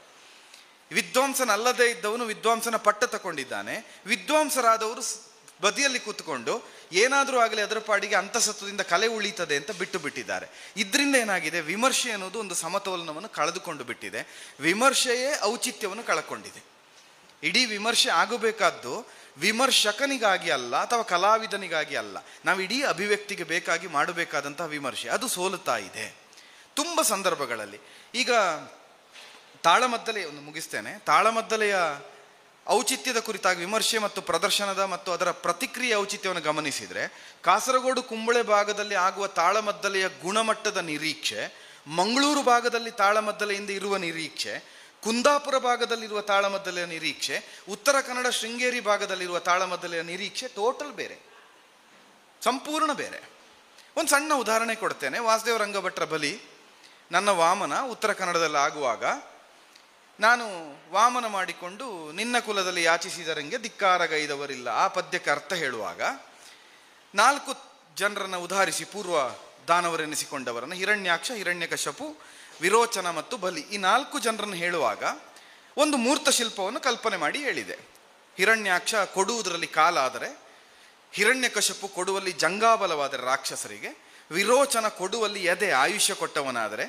ವಿದ್ವಾಂಸನಲ್ಲದೆ ಇದ್ದವನು ವಿದ್ವಾಂಸನ ಪಟ್ಟ ತಗೊಂಡಿದ್ದಾನೆ. ವಿದ್ವಾಂಸರಾದವರು ಬದಿಯಲ್ಲಿ ಕೂತ್ಕೊಂಡು ಏನಾದರೂ ಆಗಲಿ ಅದರ ಪಾಡಿಗೆ ಅಂತಸತ್ವದಿಂದ ಕಲೆ ಉಳಿತದೆ ಅಂತ ಬಿಟ್ಟು ಬಿಟ್ಟಿದ್ದಾರೆ. ಇದರಿಂದ ಏನಾಗಿದೆ, ವಿಮರ್ಶೆ ಅನ್ನೋದು ಒಂದು ಸಮತೋಲನವನ್ನು ಕಳೆದುಕೊಂಡು ಬಿಟ್ಟಿದೆ. ವಿಮರ್ಶೆಯೇ ಔಚಿತ್ಯವನ್ನು ಕಳ್ಕೊಂಡಿದೆ. ಇಡೀ ವಿಮರ್ಶೆ ಆಗಬೇಕಾದ್ದು ವಿಮರ್ಶಕನಿಗಾಗಿ ಅಲ್ಲ, ಅಥವಾ ಕಲಾವಿದನಿಗಾಗಿ ಅಲ್ಲ, ನಾವು ಇಡೀ ಅಭಿವ್ಯಕ್ತಿಗೆ ಬೇಕಾಗಿ ಮಾಡಬೇಕಾದಂತಹ ವಿಮರ್ಶೆ, ಅದು ಸೋಲುತ್ತಾ ಇದೆ ತುಂಬ ಸಂದರ್ಭಗಳಲ್ಲಿ. ಈಗ ತಾಳಮದ್ದಲೆ ಒಂದು ಮುಗಿಸ್ತೇನೆ. ತಾಳಮದ್ದಲೆಯ ಔಚಿತ್ಯದ ಕುರಿತಾಗಿ ವಿಮರ್ಶೆ ಮತ್ತು ಪ್ರದರ್ಶನದ ಮತ್ತು ಅದರ ಪ್ರತಿಕ್ರಿಯೆ ಔಚಿತ್ಯವನ್ನು ಗಮನಿಸಿದರೆ, ಕಾಸರಗೋಡು ಕುಂಬಳೆ ಭಾಗದಲ್ಲಿ ಆಗುವ ತಾಳಮದ್ದಲೆಯ ಗುಣಮಟ್ಟದ ನಿರೀಕ್ಷೆ, ಮಂಗಳೂರು ಭಾಗದಲ್ಲಿ ತಾಳಮದ್ದಲೆಯಿಂದ ಇರುವ ನಿರೀಕ್ಷೆ, ಕುಂದಾಪುರ ಭಾಗದಲ್ಲಿರುವ ತಾಳಮದ್ದಲೆಯ ನಿರೀಕ್ಷೆ, ಉತ್ತರ ಕನ್ನಡ ಶೃಂಗೇರಿ ಭಾಗದಲ್ಲಿರುವ ತಾಳಮದ್ದಲೆಯ ನಿರೀಕ್ಷೆ ಟೋಟಲ್ ಬೇರೆ, ಸಂಪೂರ್ಣ ಬೇರೆ. ಒಂದು ಸಣ್ಣ ಉದಾಹರಣೆ ಕೊಡ್ತೇನೆ. ವಾಸುದೇವ ರಂಗಭಟ್ರ ಬಲಿ ನನ್ನ ವಾಮನ ಉತ್ತರ ಕನ್ನಡದಲ್ಲಿ ಆಗುವಾಗ, ನಾನು ವಾಮನ ಮಾಡಿಕೊಂಡು ನಿನ್ನ ಕುಲದಲ್ಲಿ ಯಾಚಿಸಿದರಂಗೆ ಧಿಕ್ಕಾರಗೈದವರಿಲ್ಲ ಆ ಪದ್ಯಕ್ಕೆ ಅರ್ಥ ಹೇಳುವಾಗ 4 ಜನರನ್ನು ಉದಾಹರಿಸಿ ಪೂರ್ವ ದಾನವರೆನಿಸಿಕೊಂಡವರನ್ನು, ಹಿರಣ್ಯಾಕ್ಷ, ಹಿರಣ್ಯಕಶಪು, ವಿರೋಚನ ಮತ್ತು ಬಲಿ, ಈ 4 ಜನರನ್ನು ಹೇಳುವಾಗ ಒಂದು ಮೂರ್ತ ಶಿಲ್ಪವನ್ನು ಕಲ್ಪನೆ ಮಾಡಿ ಹೇಳಿದೆ. ಹಿರಣ್ಯಾಕ್ಷ ಕೊಡುವುದರಲ್ಲಿ ಕಾಲಾದರೆ, ಹಿರಣ್ಯಕಶಪು ಕೊಡುವಲ್ಲಿ ಜಂಗಾಬಲವಾದರೆ ರಾಕ್ಷಸರಿಗೆ, ವಿರೋಚನ ಕೊಡುವಲ್ಲಿ ಎದೆ ಆಯುಷ್ಯ ಕೊಟ್ಟವನಾದರೆ,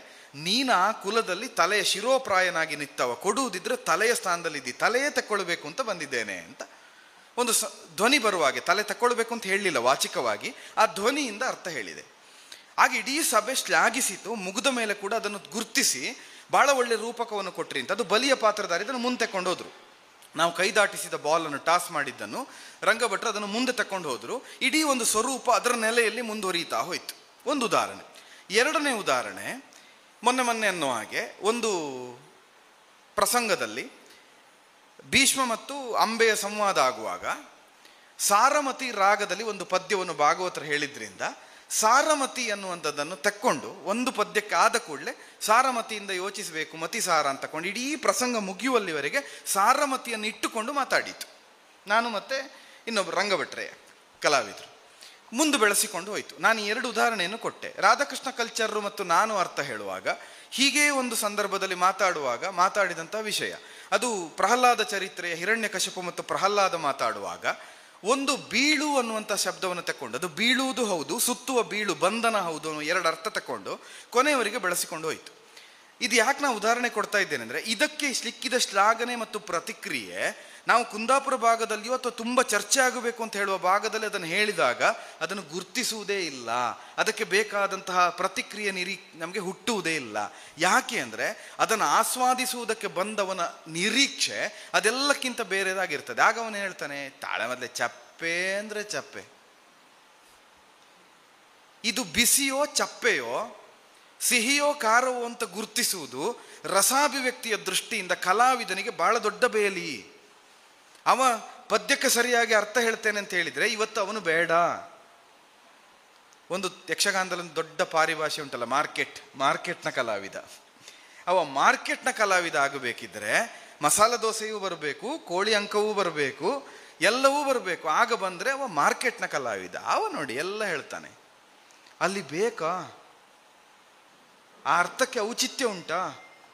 ನೀನು ಆ ಕುಲದಲ್ಲಿ ತಲೆಯ ಶಿರೋಪ್ರಾಯನಾಗಿ ನಿತ್ತವ, ಕೊಡುವುದಿದ್ರೆ ತಲೆಯ ಸ್ಥಾನದಲ್ಲಿದ್ದಿ, ತಲೆಯೇ ತಕ್ಕೊಳ್ಬೇಕು ಅಂತ ಬಂದಿದ್ದೇನೆ ಅಂತ ಒಂದು ಧ್ವನಿ ಬರುವಾಗೆ, ತಲೆ ತಕ್ಕೊಳ್ಬೇಕು ಅಂತ ಹೇಳಲಿಲ್ಲ ವಾಚಿಕವಾಗಿ, ಆ ಧ್ವನಿಯಿಂದ ಅರ್ಥ ಹೇಳಿದೆ. ಆಗ ಇಡೀ ಸಭೆ ಶ್ಲಾಘಿಸಿತು. ಮುಗಿದ ಮೇಲೆ ಕೂಡ ಅದನ್ನು ಗುರ್ತಿಸಿ ಭಾಳ ಒಳ್ಳೆ ರೂಪಕವನ್ನು ಕೊಟ್ರಿ ಅಂತ. ಅದು ಬಲಿಯ ಪಾತ್ರಧಾರಿ ಅದನ್ನು ಮುಂದೆ ತಕೊಂಡು ಹೋದ್ರು. ನಾವು ಕೈದಾಟಿಸಿದ ಬಾಲನ್ನು ಟಾಸ್ ಮಾಡಿದ್ದನ್ನು ರಂಗಭಟ್ರು ಅದನ್ನು ಮುಂದೆ ತಕೊಂಡು ಹೋದರು. ಇಡೀ ಒಂದು ಸ್ವರೂಪ ಅದರ ನೆಲೆಯಲ್ಲಿ ಮುಂದುವರಿಯುತ್ತಾ ಹೋಯಿತು. ಒಂದು ಉದಾಹರಣೆ. ಎರಡನೇ ಉದಾಹರಣೆ, ಮೊನ್ನೆ ಅನ್ನೋ ಹಾಗೆ ಒಂದು ಪ್ರಸಂಗದಲ್ಲಿ ಭೀಷ್ಮ ಮತ್ತು ಅಂಬೆಯ ಸಂವಾದ ಆಗುವಾಗ ಸಾರಮತಿ ರಾಗದಲ್ಲಿ ಒಂದು ಪದ್ಯವನ್ನು ಭಾಗವತರು ಹೇಳಿದ್ರಿಂದ ಸಾರಮತಿ ಅನ್ನುವಂಥದ್ದನ್ನು ತಕ್ಕೊಂಡು ಒಂದು ಪದ್ಯಕ್ಕೆ ಆದ ಕೂಡಲೇ ಸಾರಮತಿಯಿಂದ ಯೋಚಿಸಬೇಕು ಮತಿಸಾರ ಅಂತ ತಕೊಂಡು ಇಡೀ ಪ್ರಸಂಗ ಮುಗಿಯುವಲ್ಲಿವರೆಗೆ ಸಾರಮತಿಯನ್ನು ಇಟ್ಟುಕೊಂಡು ಮಾತಾಡಿತು. ನಾನು ಮತ್ತೆ ಇನ್ನೊಬ್ಬರು ರಂಗಭಟ್ರೆ ಕಲಾವಿದರು ಮುಂದೆ ಬೆಳೆಸಿಕೊಂಡು ಹೋಯಿತು. ನಾನು 2 ಉದಾಹರಣೆಯನ್ನು ಕೊಟ್ಟೆ. ರಾಧಾಕೃಷ್ಣ ಕಲ್ಚರ್ರು ಮತ್ತು ನಾನು ಅರ್ಥ ಹೇಳುವಾಗ ಹೀಗೇ ಒಂದು ಸಂದರ್ಭದಲ್ಲಿ ಮಾತಾಡಿದಂಥ ವಿಷಯ ಅದು ಪ್ರಹ್ಲಾದ ಚರಿತ್ರೆಯ ಹಿರಣ್ಯಕಶಿಪು ಮತ್ತು ಪ್ರಹ್ಲಾದ ಮಾತಾಡುವಾಗ ಒಂದು ಬೀಳು ಅನ್ನುವಂಥ ಶಬ್ದವನ್ನು ತಕೊಂಡು, ಅದು ಬೀಳುವುದು ಹೌದು, ಸುತ್ತುವ ಬೀಳು ಬಂಧನ ಹೌದು ಅನ್ನೋ 2 ಅರ್ಥ ತಕೊಂಡು ಕೊನೆಯವರೆಗೆ ಬೆಳೆಸಿಕೊಂಡು ಹೋಯಿತು. ಇದು ಯಾಕೆ ನಾವು ಉದಾಹರಣೆ ಕೊಡ್ತಾ ಇದ್ದೇನೆ ಅಂದರೆ, ಇದಕ್ಕೆ ಸಿಕ್ಕಿದ ಶ್ಲಾಘನೆ ಮತ್ತು ಪ್ರತಿಕ್ರಿಯೆ ನಾವು ಕುಂದಾಪುರ ಭಾಗದಲ್ಲಿಯೋ ಅಥವಾ ತುಂಬ ಚರ್ಚೆ ಆಗಬೇಕು ಅಂತ ಹೇಳುವ ಭಾಗದಲ್ಲಿ ಅದನ್ನು ಹೇಳಿದಾಗ ಅದನ್ನು ಗುರ್ತಿಸುವುದೇ ಇಲ್ಲ, ಅದಕ್ಕೆ ಬೇಕಾದಂತಹ ಪ್ರತಿಕ್ರಿಯೆ ನಮಗೆ ಹುಟ್ಟುವುದೇ ಇಲ್ಲ. ಯಾಕೆ ಅಂದರೆ ಅದನ್ನು ಆಸ್ವಾದಿಸುವುದಕ್ಕೆ ಬಂದವನ ನಿರೀಕ್ಷೆ ಅದೆಲ್ಲಕ್ಕಿಂತ ಬೇರೆದಾಗಿರ್ತದೆ. ಆಗ ಅವನು ಹೇಳ್ತಾನೆ, ತಾಳೆ ಮೊದಲೇ ಚಪ್ಪೆ ಅಂದರೆ ಚಪ್ಪೆ, ಇದು ಬಿಸಿಯೋ ಚಪ್ಪೆಯೋ ಸಿಹಿಯೋ ಖಾರವೋ ಅಂತ ಗುರ್ತಿಸುವುದು ರಸಾಭಿವ್ಯಕ್ತಿಯ ದೃಷ್ಟಿಯಿಂದ ಕಲಾವಿದನಿಗೆ ಬಹಳ ದೊಡ್ಡ ಬೇಲಿ. ಅವ ಪದ್ಯಕ್ಕೆ ಸರಿಯಾಗಿ ಅರ್ಥ ಹೇಳ್ತೇನೆ ಅಂತ ಹೇಳಿದರೆ ಇವತ್ತು ಅವನು ಬೇಡ. ಒಂದು ಯಕ್ಷಗಾನದಲ್ಲಿ ಒಂದು ದೊಡ್ಡ ಪಾರಿಭಾಷೆ ಉಂಟಲ್ಲ, ಮಾರ್ಕೆಟ್ನ ಕಲಾವಿದ. ಅವ ಮಾರ್ಕೆಟ್ನ ಕಲಾವಿದ ಆಗಬೇಕಿದ್ರೆ ಮಸಾಲ ದೋಸೆಯೂ ಬರಬೇಕು, ಕೋಳಿ ಅಂಕವೂ ಬರಬೇಕು, ಎಲ್ಲವೂ ಬರಬೇಕು. ಆಗ ಬಂದರೆ ಅವ ಮಾರ್ಕೆಟ್ನ ಕಲಾವಿದ. ಅವ ನೋಡಿ ಎಲ್ಲ ಹೇಳ್ತಾನೆ. ಅಲ್ಲಿ ಬೇಕಾ? ಆ ಅರ್ಥಕ್ಕೆ ಔಚಿತ್ಯ ಉಂಟಾ?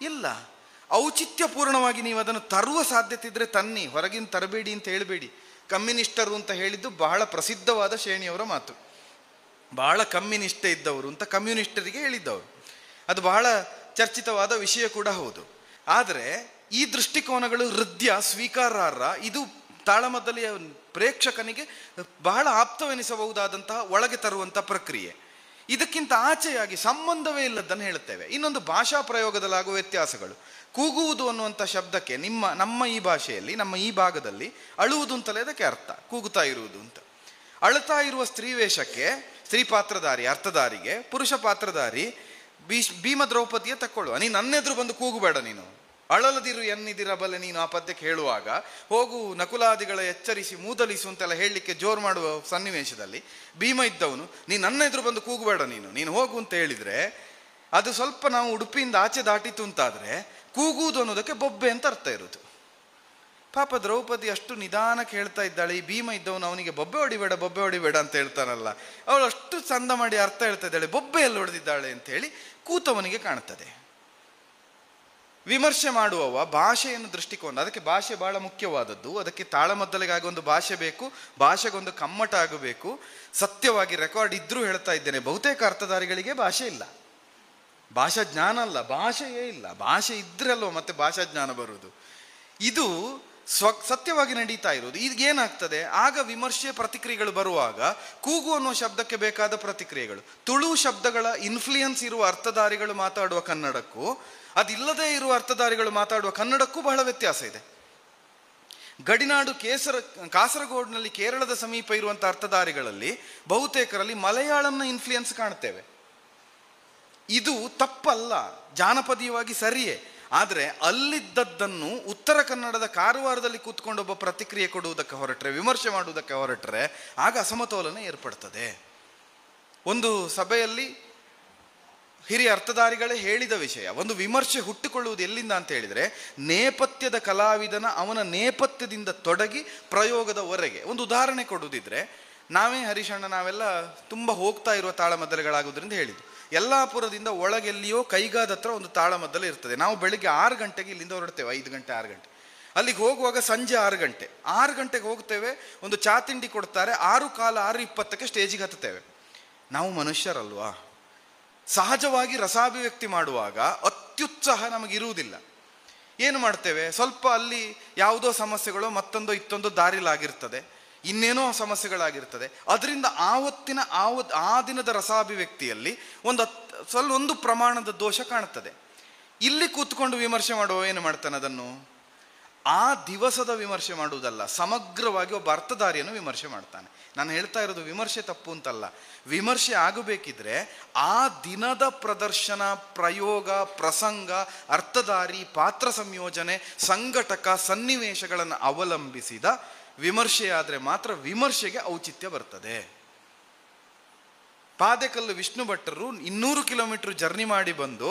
ಇಲ್ಲ. ಔಚಿತ್ಯಪೂರ್ಣವಾಗಿ ನೀವು ಅದನ್ನು ತರುವ ಸಾಧ್ಯತೆ ಇದ್ದರೆ ತನ್ನಿ, ಹೊರಗಿನ ತರಬೇಡಿ ಅಂತ ಹೇಳಬೇಡಿ. ಕಮ್ಯುನಿಸ್ಟರು ಅಂತ ಹೇಳಿದ್ದು ಬಹಳ ಪ್ರಸಿದ್ಧವಾದ ಶ್ರೇಣಿಯವರ ಮಾತು. ಬಹಳ ಕಮ್ಮಿ ನಿಷ್ಠೆ ಇದ್ದವರು ಅಂತ ಕಮ್ಯುನಿಸ್ಟರಿಗೆ ಹೇಳಿದ್ದವರು. ಅದು ಬಹಳ ಚರ್ಚಿತವಾದ ವಿಷಯ ಕೂಡ ಹೌದು. ಆದರೆ ಈ ದೃಷ್ಟಿಕೋನಗಳು ಹೃದಯ ಸ್ವೀಕಾರಾರ್ಹ. ಇದು ತಾಳಮದ್ದಲೆಯ ಪ್ರೇಕ್ಷಕನಿಗೆ ಬಹಳ ಆಪ್ತವೆನಿಸಬಹುದಾದಂತಹ ಒಳಗೆ ತರುವಂಥ ಪ್ರಕ್ರಿಯೆ. ಇದಕ್ಕಿಂತ ಆಚೆಯಾಗಿ ಸಂಬಂಧವೇ ಇಲ್ಲದನ್ನು ಹೇಳುತ್ತೇವೆ. ಇನ್ನೊಂದು ಭಾಷಾ ಪ್ರಯೋಗದಲ್ಲಾಗುವ ವ್ಯತ್ಯಾಸಗಳು. ಕೂಗುವುದು ಅನ್ನುವಂಥ ಶಬ್ದಕ್ಕೆ ನಮ್ಮ ಈ ಭಾಷೆಯಲ್ಲಿ, ನಮ್ಮ ಈ ಭಾಗದಲ್ಲಿ ಅಳುವುದು ಅಂತಲೇ ಅದಕ್ಕೆ ಅರ್ಥ, ಕೂಗುತ್ತಾ ಇರುವುದು ಅಂತ. ಅಳುತ್ತಾ ಇರುವ ಸ್ತ್ರೀ ವೇಷಕ್ಕೆ ಸ್ತ್ರೀ ಪಾತ್ರಧಾರಿ ಅರ್ಥಧಾರಿಗೆ ಪುರುಷ ಪಾತ್ರಧಾರಿ ಭೀಮ ದ್ರೌಪದಿಯ ತಕ್ಕೊಳ್ಳುವ. ನೀನು ನನ್ನೆದುರು ಬಂದು ಕೂಗುಬೇಡ, ನೀನು ಅಳಲದಿರು ಎನ್ನಿದಿರಬಲ್ಲೆ ನೀನು ಆ ಪದ್ಯಕ್ಕೆ ಹೇಳುವಾಗ ಹೋಗು ನಕುಲಾದಿಗಳ ಎಚ್ಚರಿಸಿ ಮೂದಲಿಸು ಅಂತೆಲ್ಲ ಹೇಳಲಿಕ್ಕೆ ಜೋರು ಮಾಡುವ ಸನ್ನಿವೇಶದಲ್ಲಿ ಭೀಮ ಇದ್ದವನು ನೀನು ನನ್ನ ಎದುರು ಬಂದು ಕೂಗಬೇಡ, ನೀನು ಹೋಗು ಅಂತ ಹೇಳಿದರೆ ಅದು ಸ್ವಲ್ಪ ನಾವು ಉಡುಪಿಯಿಂದ ಆಚೆ ದಾಟಿತು ಅಂತಾದರೆ ಕೂಗುವುದು ಅನ್ನೋದಕ್ಕೆ ಬೊಬ್ಬೆ ಅಂತ ಅರ್ಥ ಇರೋದು. ಪಾಪ ದ್ರೌಪದಿ ಅಷ್ಟು ನಿಧಾನಕ್ಕೆ ಹೇಳ್ತಾ ಇದ್ದಾಳೆ, ಈ ಭೀಮ ಇದ್ದವನು ಅವನಿಗೆ ಬೊಬ್ಬೆ ಹೊಡಿಬೇಡ ಅಂತ ಹೇಳ್ತಾನಲ್ಲ, ಅವಳು ಅಷ್ಟು ಚಂದ ಮಾಡಿ ಅರ್ಥ ಹೇಳ್ತಾ ಇದ್ದಾಳೆ, ಬೊಬ್ಬೆ ಎಲ್ಲಿ ಹೊಡೆದಿದ್ದಾಳೆ ಅಂತ ಹೇಳಿ ಕೂತವನಿಗೆ ಕಾಣ್ತದೆ. ವಿಮರ್ಶೆ ಮಾಡುವವ ಭಾಷೆಯನ್ನು ದೃಷ್ಟಿಕೋನ, ಅದಕ್ಕೆ ಭಾಷೆ ಬಹಳ ಮುಖ್ಯವಾದದ್ದು. ಅದಕ್ಕೆ ತಾಳಮದ್ದಲೆಗಾಗಿ ಒಂದು ಭಾಷೆ ಬೇಕು, ಭಾಷೆಗೊಂದು ಕಮ್ಮಟ ಆಗಬೇಕು. ಸತ್ಯವಾಗಿ ರೆಕಾರ್ಡ್ ಇದ್ರೂ ಹೇಳ್ತಾ ಇದ್ದೇನೆ, ಬಹುತೇಕ ಅರ್ಥಧಾರಿಗಳಿಗೆ ಭಾಷೆ ಇಲ್ಲ, ಭಾಷಾ ಜ್ಞಾನ ಅಲ್ಲ, ಭಾಷೆಯೇ ಇಲ್ಲ. ಭಾಷೆ ಇದ್ರಲ್ಲೋ ಮತ್ತೆ ಭಾಷಾ ಜ್ಞಾನ ಬರುವುದು. ಇದು ಸತ್ಯವಾಗಿ ನಡೀತಾ ಇರೋದು. ಈಗೇನಾಗ್ತದೆ, ಆಗ ವಿಮರ್ಶೆ ಪ್ರತಿಕ್ರಿಯೆಗಳು ಬರುವಾಗ ಕೂಗು ಅನ್ನೋ ಶಬ್ದಕ್ಕೆ ಬೇಕಾದ ಪ್ರತಿಕ್ರಿಯೆಗಳು, ತುಳು ಶಬ್ದಗಳ ಇನ್ಫ್ಲೂಯೆನ್ಸ್ ಇರುವ ಅರ್ಥಧಾರಿಗಳು ಮಾತಾಡುವ ಕನ್ನಡಕ್ಕೂ ಅದಿಲ್ಲದೇ ಇರುವ ಅರ್ಥಧಾರಿಗಳು ಮಾತಾಡುವ ಕನ್ನಡಕ್ಕೂ ಬಹಳ ವ್ಯತ್ಯಾಸ ಇದೆ. ಗಡಿನಾಡು ಕಾಸರಗೋಡಿನಲ್ಲಿ ಕೇರಳದ ಸಮೀಪ ಇರುವಂಥ ಅರ್ಥಧಾರಿಗಳಲ್ಲಿ ಬಹುತೇಕರಲ್ಲಿ ಮಲಯಾಳಂನ ಇನ್ಫ್ಲೂಯೆನ್ಸ್ ಕಾಣ್ತೇವೆ. ಇದು ತಪ್ಪಲ್ಲ, ಜಾನಪದೀಯವಾಗಿ ಸರಿಯೇ. ಆದರೆ ಅಲ್ಲಿದ್ದದ್ದನ್ನು ಉತ್ತರ ಕನ್ನಡದ ಕಾರವಾರದಲ್ಲಿ ಕೂತ್ಕೊಂಡು ಒಬ್ಬ ಪ್ರತಿಕ್ರಿಯೆ ಕೊಡುವುದಕ್ಕೆ ಹೊರಟ್ರೆ, ವಿಮರ್ಶೆ ಮಾಡುವುದಕ್ಕೆ ಹೊರಟ್ರೆ ಆಗ ಅಸಮತೋಲನ ಏರ್ಪಡ್ತದೆ. ಒಂದು ಸಭೆಯಲ್ಲಿ ಹಿರಿಯ ಅರ್ಥಧಾರಿಗಳೇ ಹೇಳಿದ ವಿಷಯ, ಒಂದು ವಿಮರ್ಶೆ ಹುಟ್ಟುಕೊಳ್ಳುವುದು ಎಲ್ಲಿಂದ ಅಂತ ಹೇಳಿದರೆ ನೇಪಥ್ಯದ ಕಲಾವಿದನ ಅವನ ನೇಪಥ್ಯದಿಂದ ತೊಡಗಿ ಪ್ರಯೋಗದವರೆಗೆ. ಒಂದು ಉದಾಹರಣೆ ಕೊಡುವುದಿದ್ರೆ, ಹರೀಶಣ್ಣ ನಾವೆಲ್ಲ ತುಂಬ ಹೋಗ್ತಾ ಇರುವ ತಾಳಮದ್ದಲೆಗಳಾಗೋದ್ರಿಂದ ಹೇಳಿದ್ದು, ಯಲ್ಲಾಪುರದಿಂದ ಒಳಗೆಲ್ಲಿಯೋ ಕೈಗಾದ ಹತ್ರ ಒಂದು ತಾಳಮದ್ದಲೆ ಇರ್ತದೆ. ನಾವು ಬೆಳಿಗ್ಗೆ 6 ಗಂಟೆಗೆ ಇಲ್ಲಿಂದ ಹೊರಡ್ತೇವೆ, 5 ಗಂಟೆ 6 ಗಂಟೆ. ಅಲ್ಲಿಗೆ ಹೋಗುವಾಗ ಸಂಜೆ 6 ಗಂಟೆಗೆ ಹೋಗ್ತೇವೆ. ಒಂದು ಚಾ ತಿಂಡಿ ಕೊಡ್ತಾರೆ, 6:15 6:20ಕ್ಕೆ ಸ್ಟೇಜಿಗೆ ಹತ್ತುತ್ತೇವೆ. ನಾವು ಮನುಷ್ಯರಲ್ವಾ, ಸಹಜವಾಗಿ ರಸಾಭಿವ್ಯಕ್ತಿ ಮಾಡುವಾಗ ಅತ್ಯುತ್ಸಾಹ ನಮಗಿರುವುದಿಲ್ಲ. ಏನು ಮಾಡ್ತೇವೆ, ಸ್ವಲ್ಪ ಅಲ್ಲಿ ಯಾವುದೋ ಸಮಸ್ಯೆಗಳು ಮತ್ತೊಂದು ಇತ್ತೊಂದು ದಾರಿಲಾಗಿರ್ತದೆ, ಇನ್ನೇನೋ ಸಮಸ್ಯೆಗಳಾಗಿರ್ತದೆ. ಅದರಿಂದ ಆ ದಿನದ ರಸಾಭಿವ್ಯಕ್ತಿಯಲ್ಲಿ ಒಂದು ಪ್ರಮಾಣದ ದೋಷ ಕಾಣುತ್ತದೆ. ಇಲ್ಲಿ ಕೂತ್ಕೊಂಡು ವಿಮರ್ಶೆ ಮಾಡುವ ಏನು ಮಾಡ್ತಾನೆ, ಅದನ್ನು ಆ ದಿವಸದ ವಿಮರ್ಶೆ ಮಾಡುವುದಲ್ಲ, ಸಮಗ್ರವಾಗಿ ಒಬ್ಬ ಅರ್ಥಧಾರಿಯನ್ನು ವಿಮರ್ಶೆ ಮಾಡ್ತಾನೆ. ನಾನು ಹೇಳ್ತಾ ಇರೋದು ವಿಮರ್ಶೆ ತಪ್ಪು ಅಂತಲ್ಲ. ವಿಮರ್ಶೆ ಆಗಬೇಕಿದ್ರೆ ಆ ದಿನದ ಪ್ರದರ್ಶನ, ಪ್ರಯೋಗ, ಪ್ರಸಂಗ, ಅರ್ಥಧಾರಿ, ಪಾತ್ರ ಸಂಯೋಜನೆ, ಸಂಘಟಕ, ಸನ್ನಿವೇಶಗಳನ್ನು ಅವಲಂಬಿಸಿದ ವಿಮರ್ಶೆ ಆದರೆ ಮಾತ್ರ ವಿಮರ್ಶೆಗೆ ಔಚಿತ್ಯ ಬರ್ತದೆ. ಪಾದೆಕಲ್ಲು ವಿಷ್ಣು ಭಟ್ಟರು 200 ಕಿಲೋಮೀಟರ್ ಜರ್ನಿ ಮಾಡಿ ಬಂದು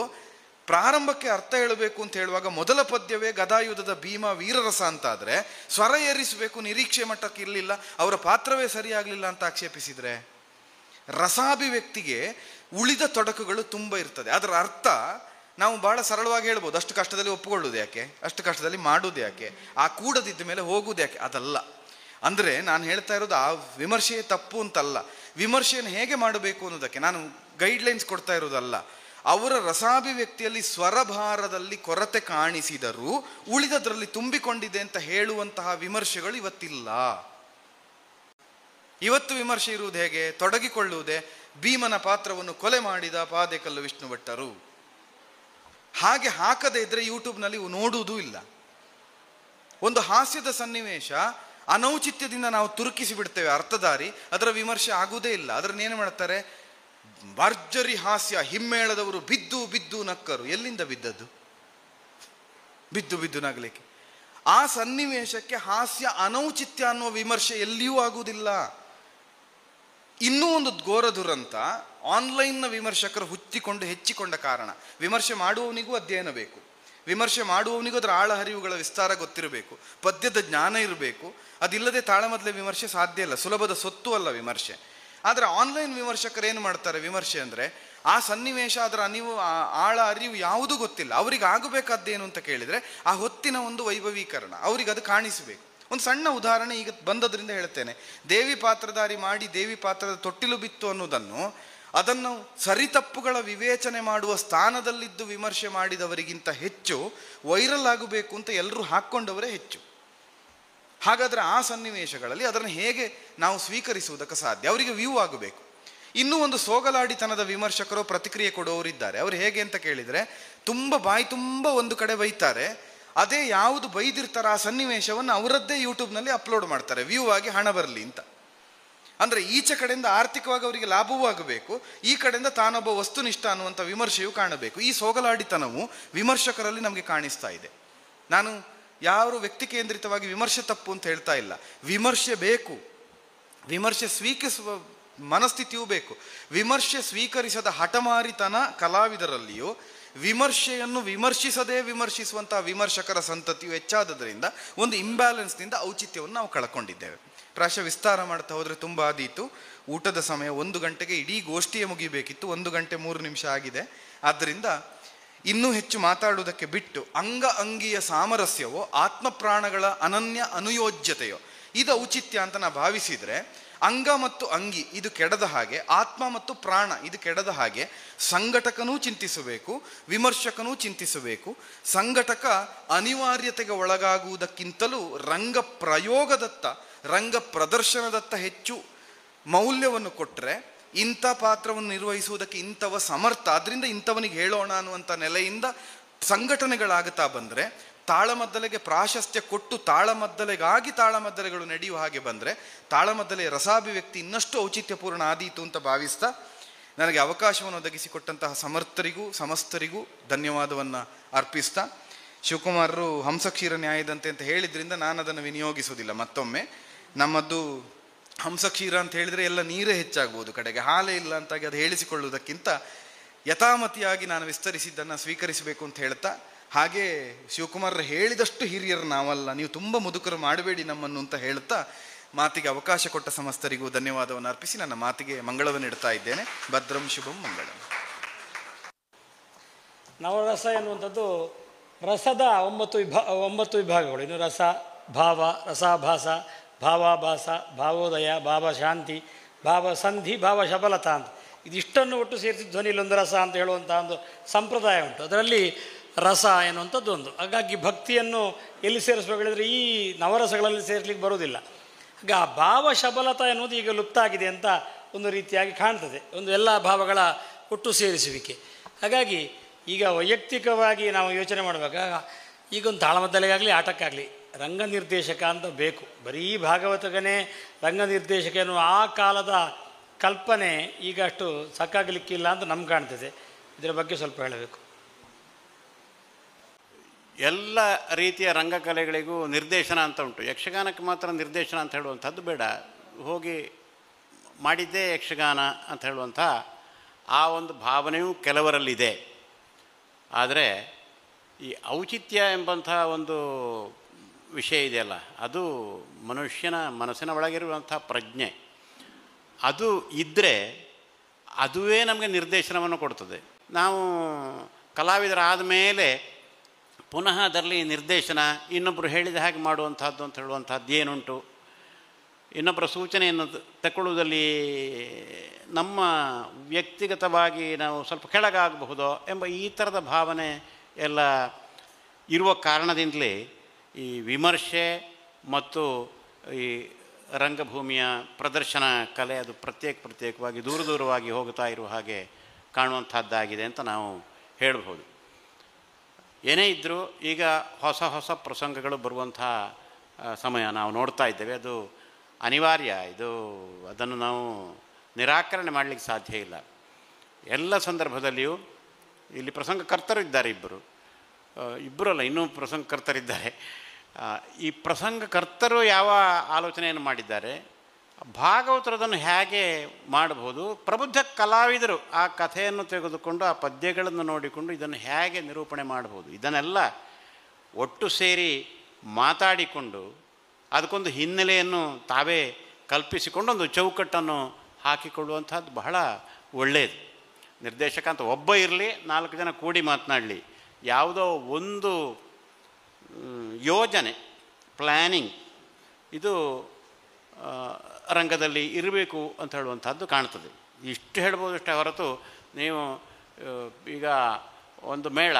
ಪ್ರಾರಂಭಕ್ಕೆ ಅರ್ಥ ಹೇಳಬೇಕು ಅಂತ ಹೇಳುವಾಗ ಮೊದಲ ಪದ್ಯವೇ ಗದಾಯುಧದ ಭೀಮ ವೀರರಸ ಅಂತಾದರೆ, ಸ್ವರ ಏರಿಸಬೇಕು ನಿರೀಕ್ಷೆ ಮಟ್ಟಕ್ಕೆ ಇರಲಿಲ್ಲ, ಅವರ ಪಾತ್ರವೇ ಸರಿಯಾಗಲಿಲ್ಲ ಅಂತ ಆಕ್ಷೇಪಿಸಿದರೆ, ರಸಾಭಿವ್ಯಕ್ತಿಗೆ ಉಳಿದ ತೊಡಕುಗಳು ತುಂಬ ಇರ್ತದೆ. ಅದರ ಅರ್ಥ ನಾವು ಬಹಳ ಸರಳವಾಗಿ ಹೇಳ್ಬೋದು, ಅಷ್ಟು ಕಷ್ಟದಲ್ಲಿ ಒಪ್ಪಿಕೊಳ್ಳೋದು ಯಾಕೆ, ಅಷ್ಟು ಕಷ್ಟದಲ್ಲಿ ಮಾಡೋದು ಯಾಕೆ, ಆ ಕೂಡದಿದ್ದ ಮೇಲೆ ಹೋಗುವುದು ಯಾಕೆ, ಅದಲ್ಲ. ಅಂದರೆ ನಾನು ಹೇಳ್ತಾ ಇರೋದು ಆ ವಿಮರ್ಶೆಯೇ ತಪ್ಪು ಅಂತಲ್ಲ, ವಿಮರ್ಶೆಯನ್ನು ಹೇಗೆ ಮಾಡಬೇಕು ಅನ್ನೋದಕ್ಕೆ ನಾನು ಗೈಡ್ಲೈನ್ಸ್ ಕೊಡ್ತಾ ಇರೋದಲ್ಲ. ಅವರ ರಸಾಭಿವ್ಯಕ್ತಿಯಲ್ಲಿ ಸ್ವರಭಾರದಲ್ಲಿ ಕೊರತೆ ಕಾಣಿಸಿದರೂ ಉಳಿದದ್ರಲ್ಲಿ ತುಂಬಿಕೊಂಡಿದೆ ಅಂತ ಹೇಳುವಂತಹ ವಿಮರ್ಶೆಗಳು ಇವತ್ತಿಲ್ಲ. ಇವತ್ತು ವಿಮರ್ಶೆ ಇರುವುದು ಹೇಗೆ, ತೊಡಗಿಕೊಳ್ಳುವುದೇ ಭೀಮನ ಪಾತ್ರವನ್ನು ಕೊಲೆ ಮಾಡಿದ ಪಾದೆಕಲ್ಲು ವಿಷ್ಣು ಭಟ್ಟರು. ಹಾಗೆ ಹಾಕದೇ ಇದ್ರೆ ಯೂಟ್ಯೂಬ್ನಲ್ಲಿ ನೋಡುವುದೂ ಇಲ್ಲ. ಒಂದು ಹಾಸ್ಯದ ಸನ್ನಿವೇಶ ಅನೌಚಿತ್ಯದಿಂದ ನಾವು ತುರುಕಿಸಿ ಬಿಡ್ತೇವೆ ಅರ್ಥಧಾರಿ, ಅದರ ವಿಮರ್ಶೆ ಆಗುವುದೇ ಇಲ್ಲ. ಅದರನ್ನೇನು ಮಾಡ್ತಾರೆ, ಭರ್ಜರಿ ಹಾಸ್ಯ, ಹಿಮ್ಮೇಳದವರು ಬಿದ್ದು ಬಿದ್ದು ನಕ್ಕರು. ಎಲ್ಲಿಂದ ಬಿದ್ದದ್ದು? ಬಿದ್ದು ಬಿದ್ದು ನಗಲಿಕ್ಕೆ. ಆ ಸನ್ನಿವೇಶಕ್ಕೆ ಹಾಸ್ಯ ಅನೌಚಿತ್ಯ ಅನ್ನುವ ವಿಮರ್ಶೆ ಎಲ್ಲಿಯೂ ಆಗುವುದಿಲ್ಲ. ಇನ್ನೂ ಒಂದು ಘೋರ ದುರಂತ, ಆನ್ಲೈನ್ನ ವಿಮರ್ಶಕರು ಹೆಚ್ಚಿಕೊಂಡ ಕಾರಣ. ವಿಮರ್ಶೆ ಮಾಡುವವನಿಗೂ ಅಧ್ಯಯನ ಬೇಕು, ವಿಮರ್ಶೆ ಮಾಡುವವನಿಗೂ ಅದರ ಆಳಹರಿವುಗಳ ವಿಸ್ತಾರ ಗೊತ್ತಿರಬೇಕು, ಪದ್ಯದ ಜ್ಞಾನ ಇರಬೇಕು. ಅದಿಲ್ಲದೆ ತಾಳಮದ್ದಲೆ ವಿಮರ್ಶೆ ಸಾಧ್ಯ ಇಲ್ಲ, ಸುಲಭದ ಸೊತ್ತು ಅಲ್ಲ ವಿಮರ್ಶೆ. ಆದರೆ ಆನ್ಲೈನ್ ವಿಮರ್ಶಕರು ಏನು ಮಾಡ್ತಾರೆ, ವಿಮರ್ಶೆ ಅಂದರೆ ಆ ಸನ್ನಿವೇಶ, ಅದರ ಆಳ ಅರಿವು ಯಾವುದೂ ಗೊತ್ತಿಲ್ಲ. ಅವ್ರಿಗೆ ಆಗಬೇಕಾದ್ದೇನು ಅಂತ ಕೇಳಿದರೆ ಆ ಹೊತ್ತಿನ ಒಂದು ವೈಭವೀಕರಣ, ಅವ್ರಿಗೆ ಅದು ಕಾಣಿಸಬೇಕು. ಒಂದು ಸಣ್ಣ ಉದಾಹರಣೆ ಈಗ ಬಂದದ್ರಿಂದ ಹೇಳ್ತೇನೆ. ದೇವಿ ಪಾತ್ರಧಾರಿ ಮಾಡಿ ದೇವಿ ಪಾತ್ರದ ತೊಟ್ಟಿಲು ಬಿತ್ತು ಅನ್ನೋದನ್ನು, ಅದನ್ನು ಸರಿತಪ್ಪುಗಳ ವಿವೇಚನೆ ಮಾಡುವ ಸ್ಥಾನದಲ್ಲಿದ್ದು ವಿಮರ್ಶೆ ಮಾಡಿದವರಿಗಿಂತ ಹೆಚ್ಚು ವೈರಲ್ ಆಗಬೇಕು ಅಂತ ಎಲ್ಲರೂ ಹಾಕ್ಕೊಂಡವರೇ ಹೆಚ್ಚು. ಹಾಗಾದರೆ ಆ ಸನ್ನಿವೇಶಗಳಲ್ಲಿ ಅದನ್ನು ಹೇಗೆ ನಾವು ಸ್ವೀಕರಿಸುವುದಕ್ಕೆ ಸಾಧ್ಯ? ಅವರಿಗೆ ವ್ಯೂ ಆಗಬೇಕು. ಇನ್ನೂ ಒಂದು ಸೋಗಲಾಡಿತನದ ವಿಮರ್ಶಕರು ಪ್ರತಿಕ್ರಿಯೆ ಕೊಡುವವರಿದ್ದಾರೆ. ಅವರು ಹೇಗೆ ಅಂತ ಕೇಳಿದರೆ, ತುಂಬ ಬಾಯಿ ತುಂಬ ಒಂದು ಕಡೆ ಬೈತಾರೆ, ಅದೇ ಯಾವುದು ಬೈದಿರ್ತಾರೆ ಆ ಸನ್ನಿವೇಶವನ್ನು ಅವರದ್ದೇ ಯೂಟ್ಯೂಬ್ನಲ್ಲಿ ಅಪ್ಲೋಡ್ ಮಾಡ್ತಾರೆ, ವ್ಯೂ ಆಗಿ ಹಣ ಬರಲಿ ಅಂತ. ಅಂದರೆ ಈಚೆ ಕಡೆಯಿಂದ ಆರ್ಥಿಕವಾಗಿ ಅವರಿಗೆ ಲಾಭವೂ ಆಗಬೇಕು, ಈ ಕಡೆಯಿಂದ ತಾನೊಬ್ಬ ವಸ್ತುನಿಷ್ಠ ಅನ್ನುವಂಥ ವಿಮರ್ಶೆಯೂ ಕಾಣಬೇಕು. ಈ ಸೋಗಲಾಡಿತನವು ವಿಮರ್ಶಕರಲ್ಲಿ ನಮಗೆ ಕಾಣಿಸ್ತಾ ಇದೆ. ನಾನು ಯಾರು ವ್ಯಕ್ತಿ ಕೇಂದ್ರಿತವಾಗಿ ವಿಮರ್ಶೆ ತಪ್ಪು ಅಂತ ಹೇಳ್ತಾ ಇಲ್ಲ. ವಿಮರ್ಶೆ ಬೇಕು, ವಿಮರ್ಶೆ ಸ್ವೀಕರಿಸುವ ಮನಸ್ಥಿತಿಯೂ ಬೇಕು. ವಿಮರ್ಶೆ ಸ್ವೀಕರಿಸದ ಹಠಮಾರಿತನ ಕಲಾವಿದರಲ್ಲಿಯೂ, ವಿಮರ್ಶೆಯನ್ನು ವಿಮರ್ಶಿಸದೇ ವಿಮರ್ಶಿಸುವಂತಹ ವಿಮರ್ಶಕರ ಸಂತತಿಯು ಹೆಚ್ಚಾದದರಿಂದ ಒಂದು ಇಂಬ್ಯಾಲೆನ್ಸ್ನಿಂದ ಔಚಿತ್ಯವನ್ನು ನಾವು ಕಳ್ಕೊಂಡಿದ್ದೇವೆ. ಪ್ರಾಯಶಃ ವಿಸ್ತಾರ ಮಾಡ್ತಾ ಹೋದರೆ ತುಂಬ ಆದೀತು. ಊಟದ ಸಮಯ 1 ಗಂಟೆಗೆ ಇಡೀ ಗೋಷ್ಠಿಯೇ ಮುಗಿಬೇಕಿತ್ತು, 1 ಗಂಟೆ 3 ನಿಮಿಷ ಆಗಿದೆ. ಆದ್ದರಿಂದ ಇನ್ನೂ ಹೆಚ್ಚು ಮಾತಾಡುವುದಕ್ಕೆ ಬಿಟ್ಟು, ಅಂಗ ಅಂಗಿಯ ಸಾಮರಸ್ಯವೋ ಆತ್ಮಪ್ರಾಣಗಳ ಅನನ್ಯ ಅನುಯೋಜ್ಯತೆಯೋ ಇದು ಔಚಿತ್ಯ ಅಂತ ನಾ ಭಾವಿಸಿದರೆ, ಅಂಗ ಮತ್ತು ಅಂಗಿ ಇದು ಕೆಡದ ಹಾಗೆ, ಆತ್ಮ ಮತ್ತು ಪ್ರಾಣ ಇದು ಕೆಡದ ಹಾಗೆ ಸಂಘಟಕನೂ ಚಿಂತಿಸಬೇಕು, ವಿಮರ್ಶಕನೂ ಚಿಂತಿಸಬೇಕು. ಸಂಘಟಕ ಅನಿವಾರ್ಯತೆಗೆ ಒಳಗಾಗುವುದಕ್ಕಿಂತಲೂ ರಂಗ ಪ್ರಯೋಗದತ್ತ, ರಂಗ ಪ್ರದರ್ಶನದತ್ತ ಹೆಚ್ಚು ಮೌಲ್ಯವನ್ನು ಕೊಟ್ಟರೆ, ಇಂಥ ಪಾತ್ರವನ್ನು ನಿರ್ವಹಿಸುವುದಕ್ಕೆ ಇಂಥವ ಸಮರ್ಥ, ಅದರಿಂದ ಇಂಥವನಿಗೆ ಹೇಳೋಣ ಅನ್ನುವಂಥ ನೆಲೆಯಿಂದ ಸಂಘಟನೆಗಳಾಗುತ್ತಾ ಬಂದರೆ, ತಾಳಮದ್ದಲೆಗೆ ಪ್ರಾಶಸ್ತ್ಯ ಕೊಟ್ಟು ತಾಳಮದ್ದಲೆಗಾಗಿ ತಾಳಮದ್ದಲೆಗಳು ನಡೆಯುವ ಹಾಗೆ ಬಂದರೆ, ತಾಳಮದ್ದಲೆಯ ರಸಾಭಿವ್ಯಕ್ತಿ ಇನ್ನಷ್ಟು ಔಚಿತ್ಯಪೂರ್ಣ ಆದೀತು ಅಂತ ಭಾವಿಸ್ತಾ, ನನಗೆ ಅವಕಾಶವನ್ನು ಒದಗಿಸಿಕೊಟ್ಟಂತಹ ಸಮರ್ಥರಿಗೂ ಸಮಸ್ತರಿಗೂ ಧನ್ಯವಾದವನ್ನು ಅರ್ಪಿಸ್ತಾ, ಶಿವಕುಮಾರರು ಹಂಸಕ್ಷೀರ ನ್ಯಾಯದಂತೆ ಅಂತ ಹೇಳಿದ್ರಿಂದ ನಾನು ಅದನ್ನು ವಿನಿಯೋಗಿಸುವುದಿಲ್ಲ. ಮತ್ತೊಮ್ಮೆ ನಮ್ಮದು ಹಂಸಕ್ಷೀರ ಅಂತ ಹೇಳಿದರೆ ಎಲ್ಲ ನೀರೇ ಹೆಚ್ಚಾಗ್ಬೋದು, ಕಡೆಗೆ ಹಾಲೇ ಇಲ್ಲ ಅಂತಾಗಿ ಅದು ಹೇಳಿಸಿಕೊಳ್ಳುವುದಕ್ಕಿಂತ ಯಥಾಮತಿಯಾಗಿ ನಾನು ವಿಸ್ತರಿಸಿದ್ದನ್ನು ಸ್ವೀಕರಿಸಬೇಕು ಅಂತ ಹೇಳ್ತಾ, ಹಾಗೇ ಶಿವಕುಮಾರರು ಹೇಳಿದಷ್ಟು ಹಿರಿಯರು ನಾವಲ್ಲ, ನೀವು ತುಂಬ ಮುದುಕರು ಮಾಡಬೇಡಿ ನಮ್ಮನ್ನು ಅಂತ ಹೇಳ್ತಾ, ಮಾತಿಗೆ ಅವಕಾಶ ಕೊಟ್ಟ ಸಮಸ್ತರಿಗೂ ಧನ್ಯವಾದವನ್ನು ಅರ್ಪಿಸಿ ನನ್ನ ಮಾತಿಗೆ ಮಂಗಳವನ್ನು ಇಡ್ತಾ ಇದ್ದೇನೆ. ಭದ್ರಂ ಶುಭಂ ಮಂಗಳಂ. ನವರಸ ಎನ್ನುವಂಥದ್ದು ರಸದ 9 ವಿಭಾಗಗಳು. ಇನ್ನು ರಸ, ಭಾವ, ರಸಾಭಾಸ, ಭಾವಾಭಾಸ, ಭಾವೋದಯ, ಭಾವಶಾಂತಿ, ಭಾವಸಂಧಿ, ಭಾವಶಬಲತಾ ಅಂತ ಇದಿಷ್ಟನ್ನು ಒಟ್ಟು ಸೇರಿಸಿ ಧ್ವನಿಲೊಂದು ರಸ ಅಂತ ಹೇಳುವಂಥ ಒಂದು ಸಂಪ್ರದಾಯ ಉಂಟು. ಅದರಲ್ಲಿ ರಸ ಎನ್ನುವಂಥದ್ದು ಒಂದು. ಹಾಗಾಗಿ ಭಕ್ತಿಯನ್ನು ಎಲ್ಲಿ ಸೇರಿಸ್ಬೇಕು ಹೇಳಿದರೆ ಈ ನವರಸಗಳಲ್ಲಿ ಸೇರಿಸ್ಲಿಕ್ಕೆ ಬರುವುದಿಲ್ಲ. ಆಗ ಆ ಭಾವಶಬಲತಾ ಎನ್ನುವುದು ಈಗ ಲುಪ್ತ ಆಗಿದೆ ಅಂತ ಒಂದು ರೀತಿಯಾಗಿ ಕಾಣ್ತದೆ, ಒಂದು ಎಲ್ಲ ಭಾವಗಳ ಒಟ್ಟು ಸೇರಿಸುವಿಕೆ. ಹಾಗಾಗಿ ಈಗ ವೈಯಕ್ತಿಕವಾಗಿ ನಾವು ಯೋಚನೆ ಮಾಡುವಾಗ, ಈಗ ಒಂದು ತಾಳಮದ್ದಲೆಗಾಗಲಿ ಆಟಕ್ಕಾಗಲಿ ರಂಗ ನಿರ್ದೇಶಕ ಅಂತ ಬೇಕು. ಬರೀ ಭಾಗವತಗನೇ ರಂಗ ನಿರ್ದೇಶಕ ಎನ್ನುವ ಆ ಕಾಲದ ಕಲ್ಪನೆ ಈಗ ಅಷ್ಟು ಸಾಕಾಗಲಿಕ್ಕಿಲ್ಲ ಅಂತ ನಮ್ಗೆ ಕಾಣ್ತದೆ. ಇದರ ಬಗ್ಗೆ ಸ್ವಲ್ಪ ಹೇಳಬೇಕು. ಎಲ್ಲ ರೀತಿಯ ರಂಗಕಲೆಗಳಿಗೂ ನಿರ್ದೇಶನ ಅಂತ ಉಂಟು. ಯಕ್ಷಗಾನಕ್ಕೆ ಮಾತ್ರ ನಿರ್ದೇಶನ ಅಂತ ಹೇಳುವಂಥದ್ದು ಬೇಡ. ಹೋಗಿ ಮಾಡಿದ್ದೇ ಯಕ್ಷಗಾನ ಅಂತ ಹೇಳುವಂಥ ಆ ಒಂದು ಭಾವನೆಯೂ ಕೆಲವರಲ್ಲಿದೆ. ಆದರೆ ಈ ಔಚಿತ್ಯ ಎಂಬಂಥ ಒಂದು ವಿಷಯ ಇದೆಯಲ್ಲ, ಅದು ಮನುಷ್ಯನ ಮನಸ್ಸಿನ ಒಳಗಿರುವಂಥ ಪ್ರಜ್ಞೆ. ಅದು ಇದ್ದರೆ ಅದುವೇ ನಮಗೆ ನಿರ್ದೇಶನವನ್ನು ಕೊಡ್ತದೆ. ನಾವು ಕಲಾವಿದರಾದ ಮೇಲೆ ಪುನಃ ಅದರಲ್ಲಿ ನಿರ್ದೇಶನ, ಇನ್ನೊಬ್ಬರು ಹೇಳಿದ ಹಾಗೆ ಮಾಡುವಂಥದ್ದು ಅಂತ ಹೇಳುವಂಥದ್ದು ಏನುಂಟು, ಇನ್ನೊಬ್ಬರ ಸೂಚನೆಯನ್ನು ತಗೊಳ್ಳುವುದಲ್ಲಿ ನಮ್ಮ ವ್ಯಕ್ತಿಗತವಾಗಿ ನಾವು ಸ್ವಲ್ಪ ಕೆಳಗಾಗಬಹುದೋ ಎಂಬ ಈ ಥರದ ಭಾವನೆ ಎಲ್ಲ ಇರುವ ಕಾರಣದಿಂದಲೇ ಈ ವಿಮರ್ಶೆ ಮತ್ತು ಈ ರಂಗಭೂಮಿಯ ಪ್ರದರ್ಶನ ಕಲೆ ಅದು ಪ್ರತ್ಯೇಕವಾಗಿ ದೂರವಾಗಿ ಹೋಗ್ತಾ ಇರುವ ಹಾಗೆ ಕಾಣುವಂಥದ್ದಾಗಿದೆ ಅಂತ ನಾವು ಹೇಳ್ಬೋದು. ಏನೇ ಇದ್ದರೂ ಈಗ ಹೊಸ ಪ್ರಸಂಗಗಳು ಬರುವಂಥ ಸಮಯ ನಾವು ನೋಡ್ತಾ ಇದ್ದೇವೆ. ಅದು ಅನಿವಾರ್ಯ. ಅದನ್ನು ನಾವು ನಿರಾಕರಣೆ ಮಾಡಲಿಕ್ಕೆ ಸಾಧ್ಯ ಇಲ್ಲ. ಎಲ್ಲ ಸಂದರ್ಭದಲ್ಲಿಯೂ ಇಲ್ಲಿ ಪ್ರಸಂಗಕರ್ತರು ಇದ್ದಾರೆ, ಇಬ್ಬರಲ್ಲ, ಇನ್ನೂ ಪ್ರಸಂಗಕರ್ತರಿದ್ದಾರೆ. ಈ ಪ್ರಸಂಗಕರ್ತರು ಯಾವ ಆಲೋಚನೆಯನ್ನು ಮಾಡಿದ್ದಾರೆ, ಭಾಗವತರದನ್ನು ಹೇಗೆ ಮಾಡಬಹುದು, ಪ್ರಬುದ್ಧ ಕಲಾವಿದರು ಆ ಕಥೆಯನ್ನು ತೆಗೆದುಕೊಂಡು ಆ ಪದ್ಯಗಳನ್ನು ನೋಡಿಕೊಂಡು ಇದನ್ನು ಹೇಗೆ ನಿರೂಪಣೆ ಮಾಡಬಹುದು, ಇದನ್ನೆಲ್ಲ ಒಟ್ಟು ಸೇರಿ ಮಾತಾಡಿಕೊಂಡು ಅದಕ್ಕೊಂದು ಹಿನ್ನೆಲೆಯನ್ನು ತಾವೇ ಕಲ್ಪಿಸಿಕೊಂಡು ಒಂದು ಚೌಕಟ್ಟನ್ನು ಹಾಕಿಕೊಳ್ಳುವಂಥದ್ದು ಬಹಳ ಒಳ್ಳೆಯದು. ನಿರ್ದೇಶಕ ಅಂತ ಒಬ್ಬ ಇರಲಿ, 4 ಜನ ಕೂಡಿ ಮಾತನಾಡಲಿ, ಯಾವುದೋ ಒಂದು ಯೋಜನೆ, ಪ್ಲ್ಯಾನಿಂಗ್ ಇದು ರಂಗದಲ್ಲಿ ಇರಬೇಕು ಅಂತ ಹೇಳುವಂಥದ್ದು ಕಾಣ್ತದೆ. ಇಷ್ಟು ಹೇಳ್ಬೋದು ಅಷ್ಟೇ ಹೊರತು ನೀವು ಈಗ ಒಂದು ಮೇಳ,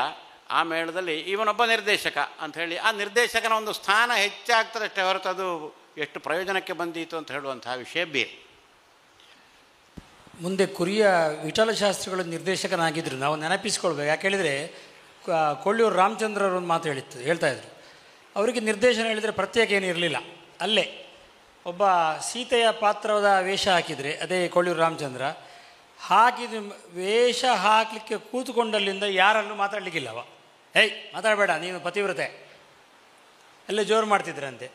ಆ ಮೇಳದಲ್ಲಿ ಇವನೊಬ್ಬ ನಿರ್ದೇಶಕ ಅಂಥೇಳಿ ಆ ನಿರ್ದೇಶಕನ ಒಂದು ಸ್ಥಾನ ಹೆಚ್ಚಾಗ್ತದೆ ಅಷ್ಟೇ ಹೊರತು ಅದು ಎಷ್ಟು ಪ್ರಯೋಜನಕ್ಕೆ ಬಂದೀತು ಅಂತ ಹೇಳುವಂಥ ವಿಷಯ ಬೇರೆ. ಮುಂದೆ ಕುರಿಯ ವಿಠಲಶಾಸ್ತ್ರಿಗಳು ನಿರ್ದೇಶಕನಾಗಿದ್ದರು, ನಾವು ನೆನಪಿಸ್ಕೊಳ್ಬೇಕು. ಯಾಕೆ ಹೇಳಿದರೆ ಕೊಳ್ಳೂರು ರಾಮಚಂದ್ರರು ಒಂದು ಮಾತು ಹೇಳ್ತಾಯಿದ್ರು, ಅವರಿಗೆ ನಿರ್ದೇಶನ ಹೇಳಿದರೆ ಪ್ರತ್ಯೇಕ ಏನು ಇರಲಿಲ್ಲ. ಅಲ್ಲೇ ಒಬ್ಬ ಸೀತೆಯ ಪಾತ್ರದ ವೇಷ ಹಾಕಿದರೆ, ಅದೇ ಕೊಳ್ಳೂರು ರಾಮಚಂದ್ರ ಹಾಕಿದ ವೇಷ ಹಾಕಲಿಕ್ಕೆ ಕೂತ್ಕೊಂಡಲ್ಲಿಂದ ಯಾರಲ್ಲೂ ಮಾತಾಡಲಿಕ್ಕಿಲ್ಲ. ಮಾತಾಡಬೇಡ ನೀನು ಪತಿವ್ರತೆ ಎಲ್ಲ ಜೋರು ಮಾಡ್ತಿದ್ರಂತೆ.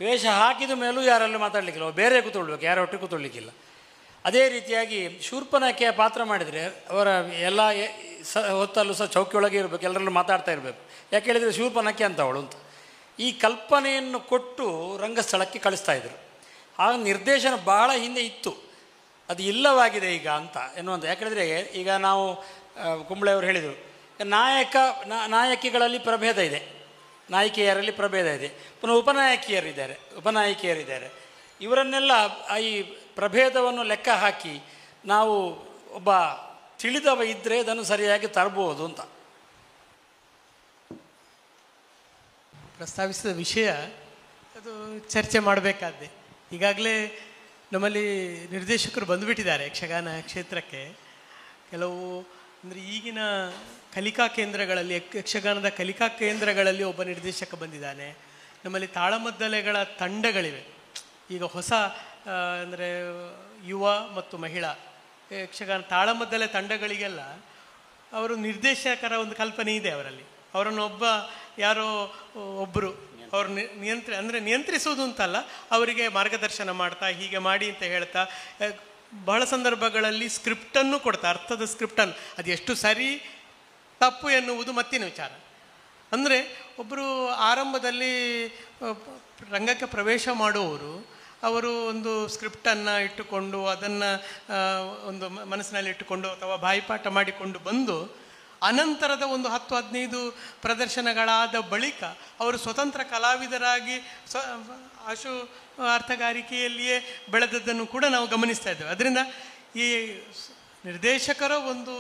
ವೇಷ ಹಾಕಿದ ಮೇಲೂ ಯಾರಲ್ಲೂ ಮಾತಾಡಲಿಕ್ಕಿಲ್ಲ, ಬೇರೆ ಕೂತ್ಕೊಳ್ಬೇಕು, ಯಾರ ಒಟ್ಟಿಗೆ ಕೂತ್ಕೊಳ್ಲಿಕ್ಕಿಲ್ಲ. ಅದೇ ರೀತಿಯಾಗಿ ಶೂರ್ಪನಖೆಯ ಪಾತ್ರ ಮಾಡಿದರೆ ಅವರ ಎಲ್ಲ ಹೊತ್ತಲ್ಲೂ ಸಹ ಚೌಕಿಯೊಳಗೆ ಇರಬೇಕು, ಎಲ್ಲರಲ್ಲೂ ಮಾತಾಡ್ತಾ ಇರಬೇಕು. ಯಾಕೆ ಹೇಳಿದರೆ ಶೂರ್ಪನಖೆ ಅಂತ ಅವಳು ಅಂತ ಈ ಕಲ್ಪನೆಯನ್ನು ಕೊಟ್ಟು ರಂಗಸ್ಥಳಕ್ಕೆ ಕಳಿಸ್ತಾಯಿದ್ರು. ಆಗ ನಿರ್ದೇಶನ ಬಹಳ ಹಿಂದೆ ಇತ್ತು, ಅದು ಇಲ್ಲವಾಗಿದೆ ಈಗ ಅಂತ ಎನ್ನುವಂಥ. ಯಾಕೆಂದರೆ ಈಗ ನಾವು ಕುಂಬಳೆಯವರು ಹೇಳಿದರು, ನಾಯಕಿಗಳಲ್ಲಿ ಪ್ರಭೇದ ಇದೆ, ನಾಯಕಿಯರಲ್ಲಿ ಪ್ರಭೇದ ಇದೆ, ಪುನಃ ಉಪನಾಯಕಿಯರಿದ್ದಾರೆ. ಇವರನ್ನೆಲ್ಲ ಈ ಪ್ರಭೇದವನ್ನು ಲೆಕ್ಕ ಹಾಕಿ ನಾವು ಒಬ್ಬ ತಿಳಿದವ ಇದ್ದರೆ ಅದನ್ನು ಸರಿಯಾಗಿ ತರಬಹುದು ಅಂತ. ಪ್ರಸ್ತಾವಿಸಿದ ವಿಷಯ ಅದು ಚರ್ಚೆ ಮಾಡಬೇಕಾದ್ದೆ. ಈಗಾಗಲೇ ನಮ್ಮಲ್ಲಿ ನಿರ್ದೇಶಕರು ಬಂದುಬಿಟ್ಟಿದ್ದಾರೆ ಯಕ್ಷಗಾನ ಕ್ಷೇತ್ರಕ್ಕೆ. ಕೆಲವು ಅಂದರೆ ಈಗಿನ ಕಲಿಕಾ ಕೇಂದ್ರಗಳಲ್ಲಿ, ಯಕ್ಷಗಾನದ ಕಲಿಕಾ ಕೇಂದ್ರಗಳಲ್ಲಿ ಒಬ್ಬ ನಿರ್ದೇಶಕ ಬಂದಿದ್ದಾನೆ. ನಮ್ಮಲ್ಲಿ ತಾಳಮದ್ದಲೆಗಳ ತಂಡಗಳಿವೆ. ಈಗ ಹೊಸ ಅಂದರೆ ಯುವ ಮತ್ತು ಮಹಿಳಾ ಯಕ್ಷಗಾನ ತಾಳಮದ್ದಲೆ ತಂಡಗಳಿಗೆಲ್ಲ ಅವರು ನಿರ್ದೇಶಕರ ಒಂದು ಕಲ್ಪನೆ ಇದೆ ಅವರಲ್ಲಿ. ಅವರನ್ನು ಯಾರೋ ಒಬ್ಬರು ಅವರು ನಿಯಂತ್ರಿಸುವುದು ಅಂತಲ್ಲ, ಅವರಿಗೆ ಮಾರ್ಗದರ್ಶನ ಮಾಡ್ತಾ ಹೀಗೆ ಮಾಡಿ ಅಂತ ಹೇಳ್ತಾ ಬಹಳ ಸಂದರ್ಭಗಳಲ್ಲಿ ಸ್ಕ್ರಿಪ್ಟನ್ನು ಕೊಡ್ತಾ, ಅರ್ಥದ ಸ್ಕ್ರಿಪ್ಟನ್ನು. ಅದು ಎಷ್ಟು ಸರಿ ತಪ್ಪು ಎನ್ನುವುದು ಮತ್ತಿನ ವಿಚಾರ. ಅಂದರೆ ಒಬ್ಬರು ಆರಂಭದಲ್ಲಿ ರಂಗಕ್ಕೆ ಪ್ರವೇಶ ಮಾಡುವವರು ಅವರು ಒಂದು ಸ್ಕ್ರಿಪ್ಟನ್ನು ಇಟ್ಟುಕೊಂಡು ಅದನ್ನು ಒಂದು ಮನಸ್ಸಿನಲ್ಲಿ ಇಟ್ಟುಕೊಂಡು ಅಥವಾ ಬಾಯಿಪಾಠ ಮಾಡಿಕೊಂಡು ಬಂದು ಅನಂತರದ ಒಂದು 10-15 ಪ್ರದರ್ಶನಗಳಾದ ಬಳಿಕ ಅವರು ಸ್ವತಂತ್ರ ಕಲಾವಿದರಾಗಿ ಅರ್ಥಗಾರಿಕೆಯಲ್ಲಿಯೇ ಬೆಳೆದದ್ದನ್ನು ಕೂಡ ನಾವು ಗಮನಿಸ್ತಾ ಇದ್ದೇವೆ. ಅದರಿಂದ ಈ ನಿರ್ದೇಶಕರ ಒಂದು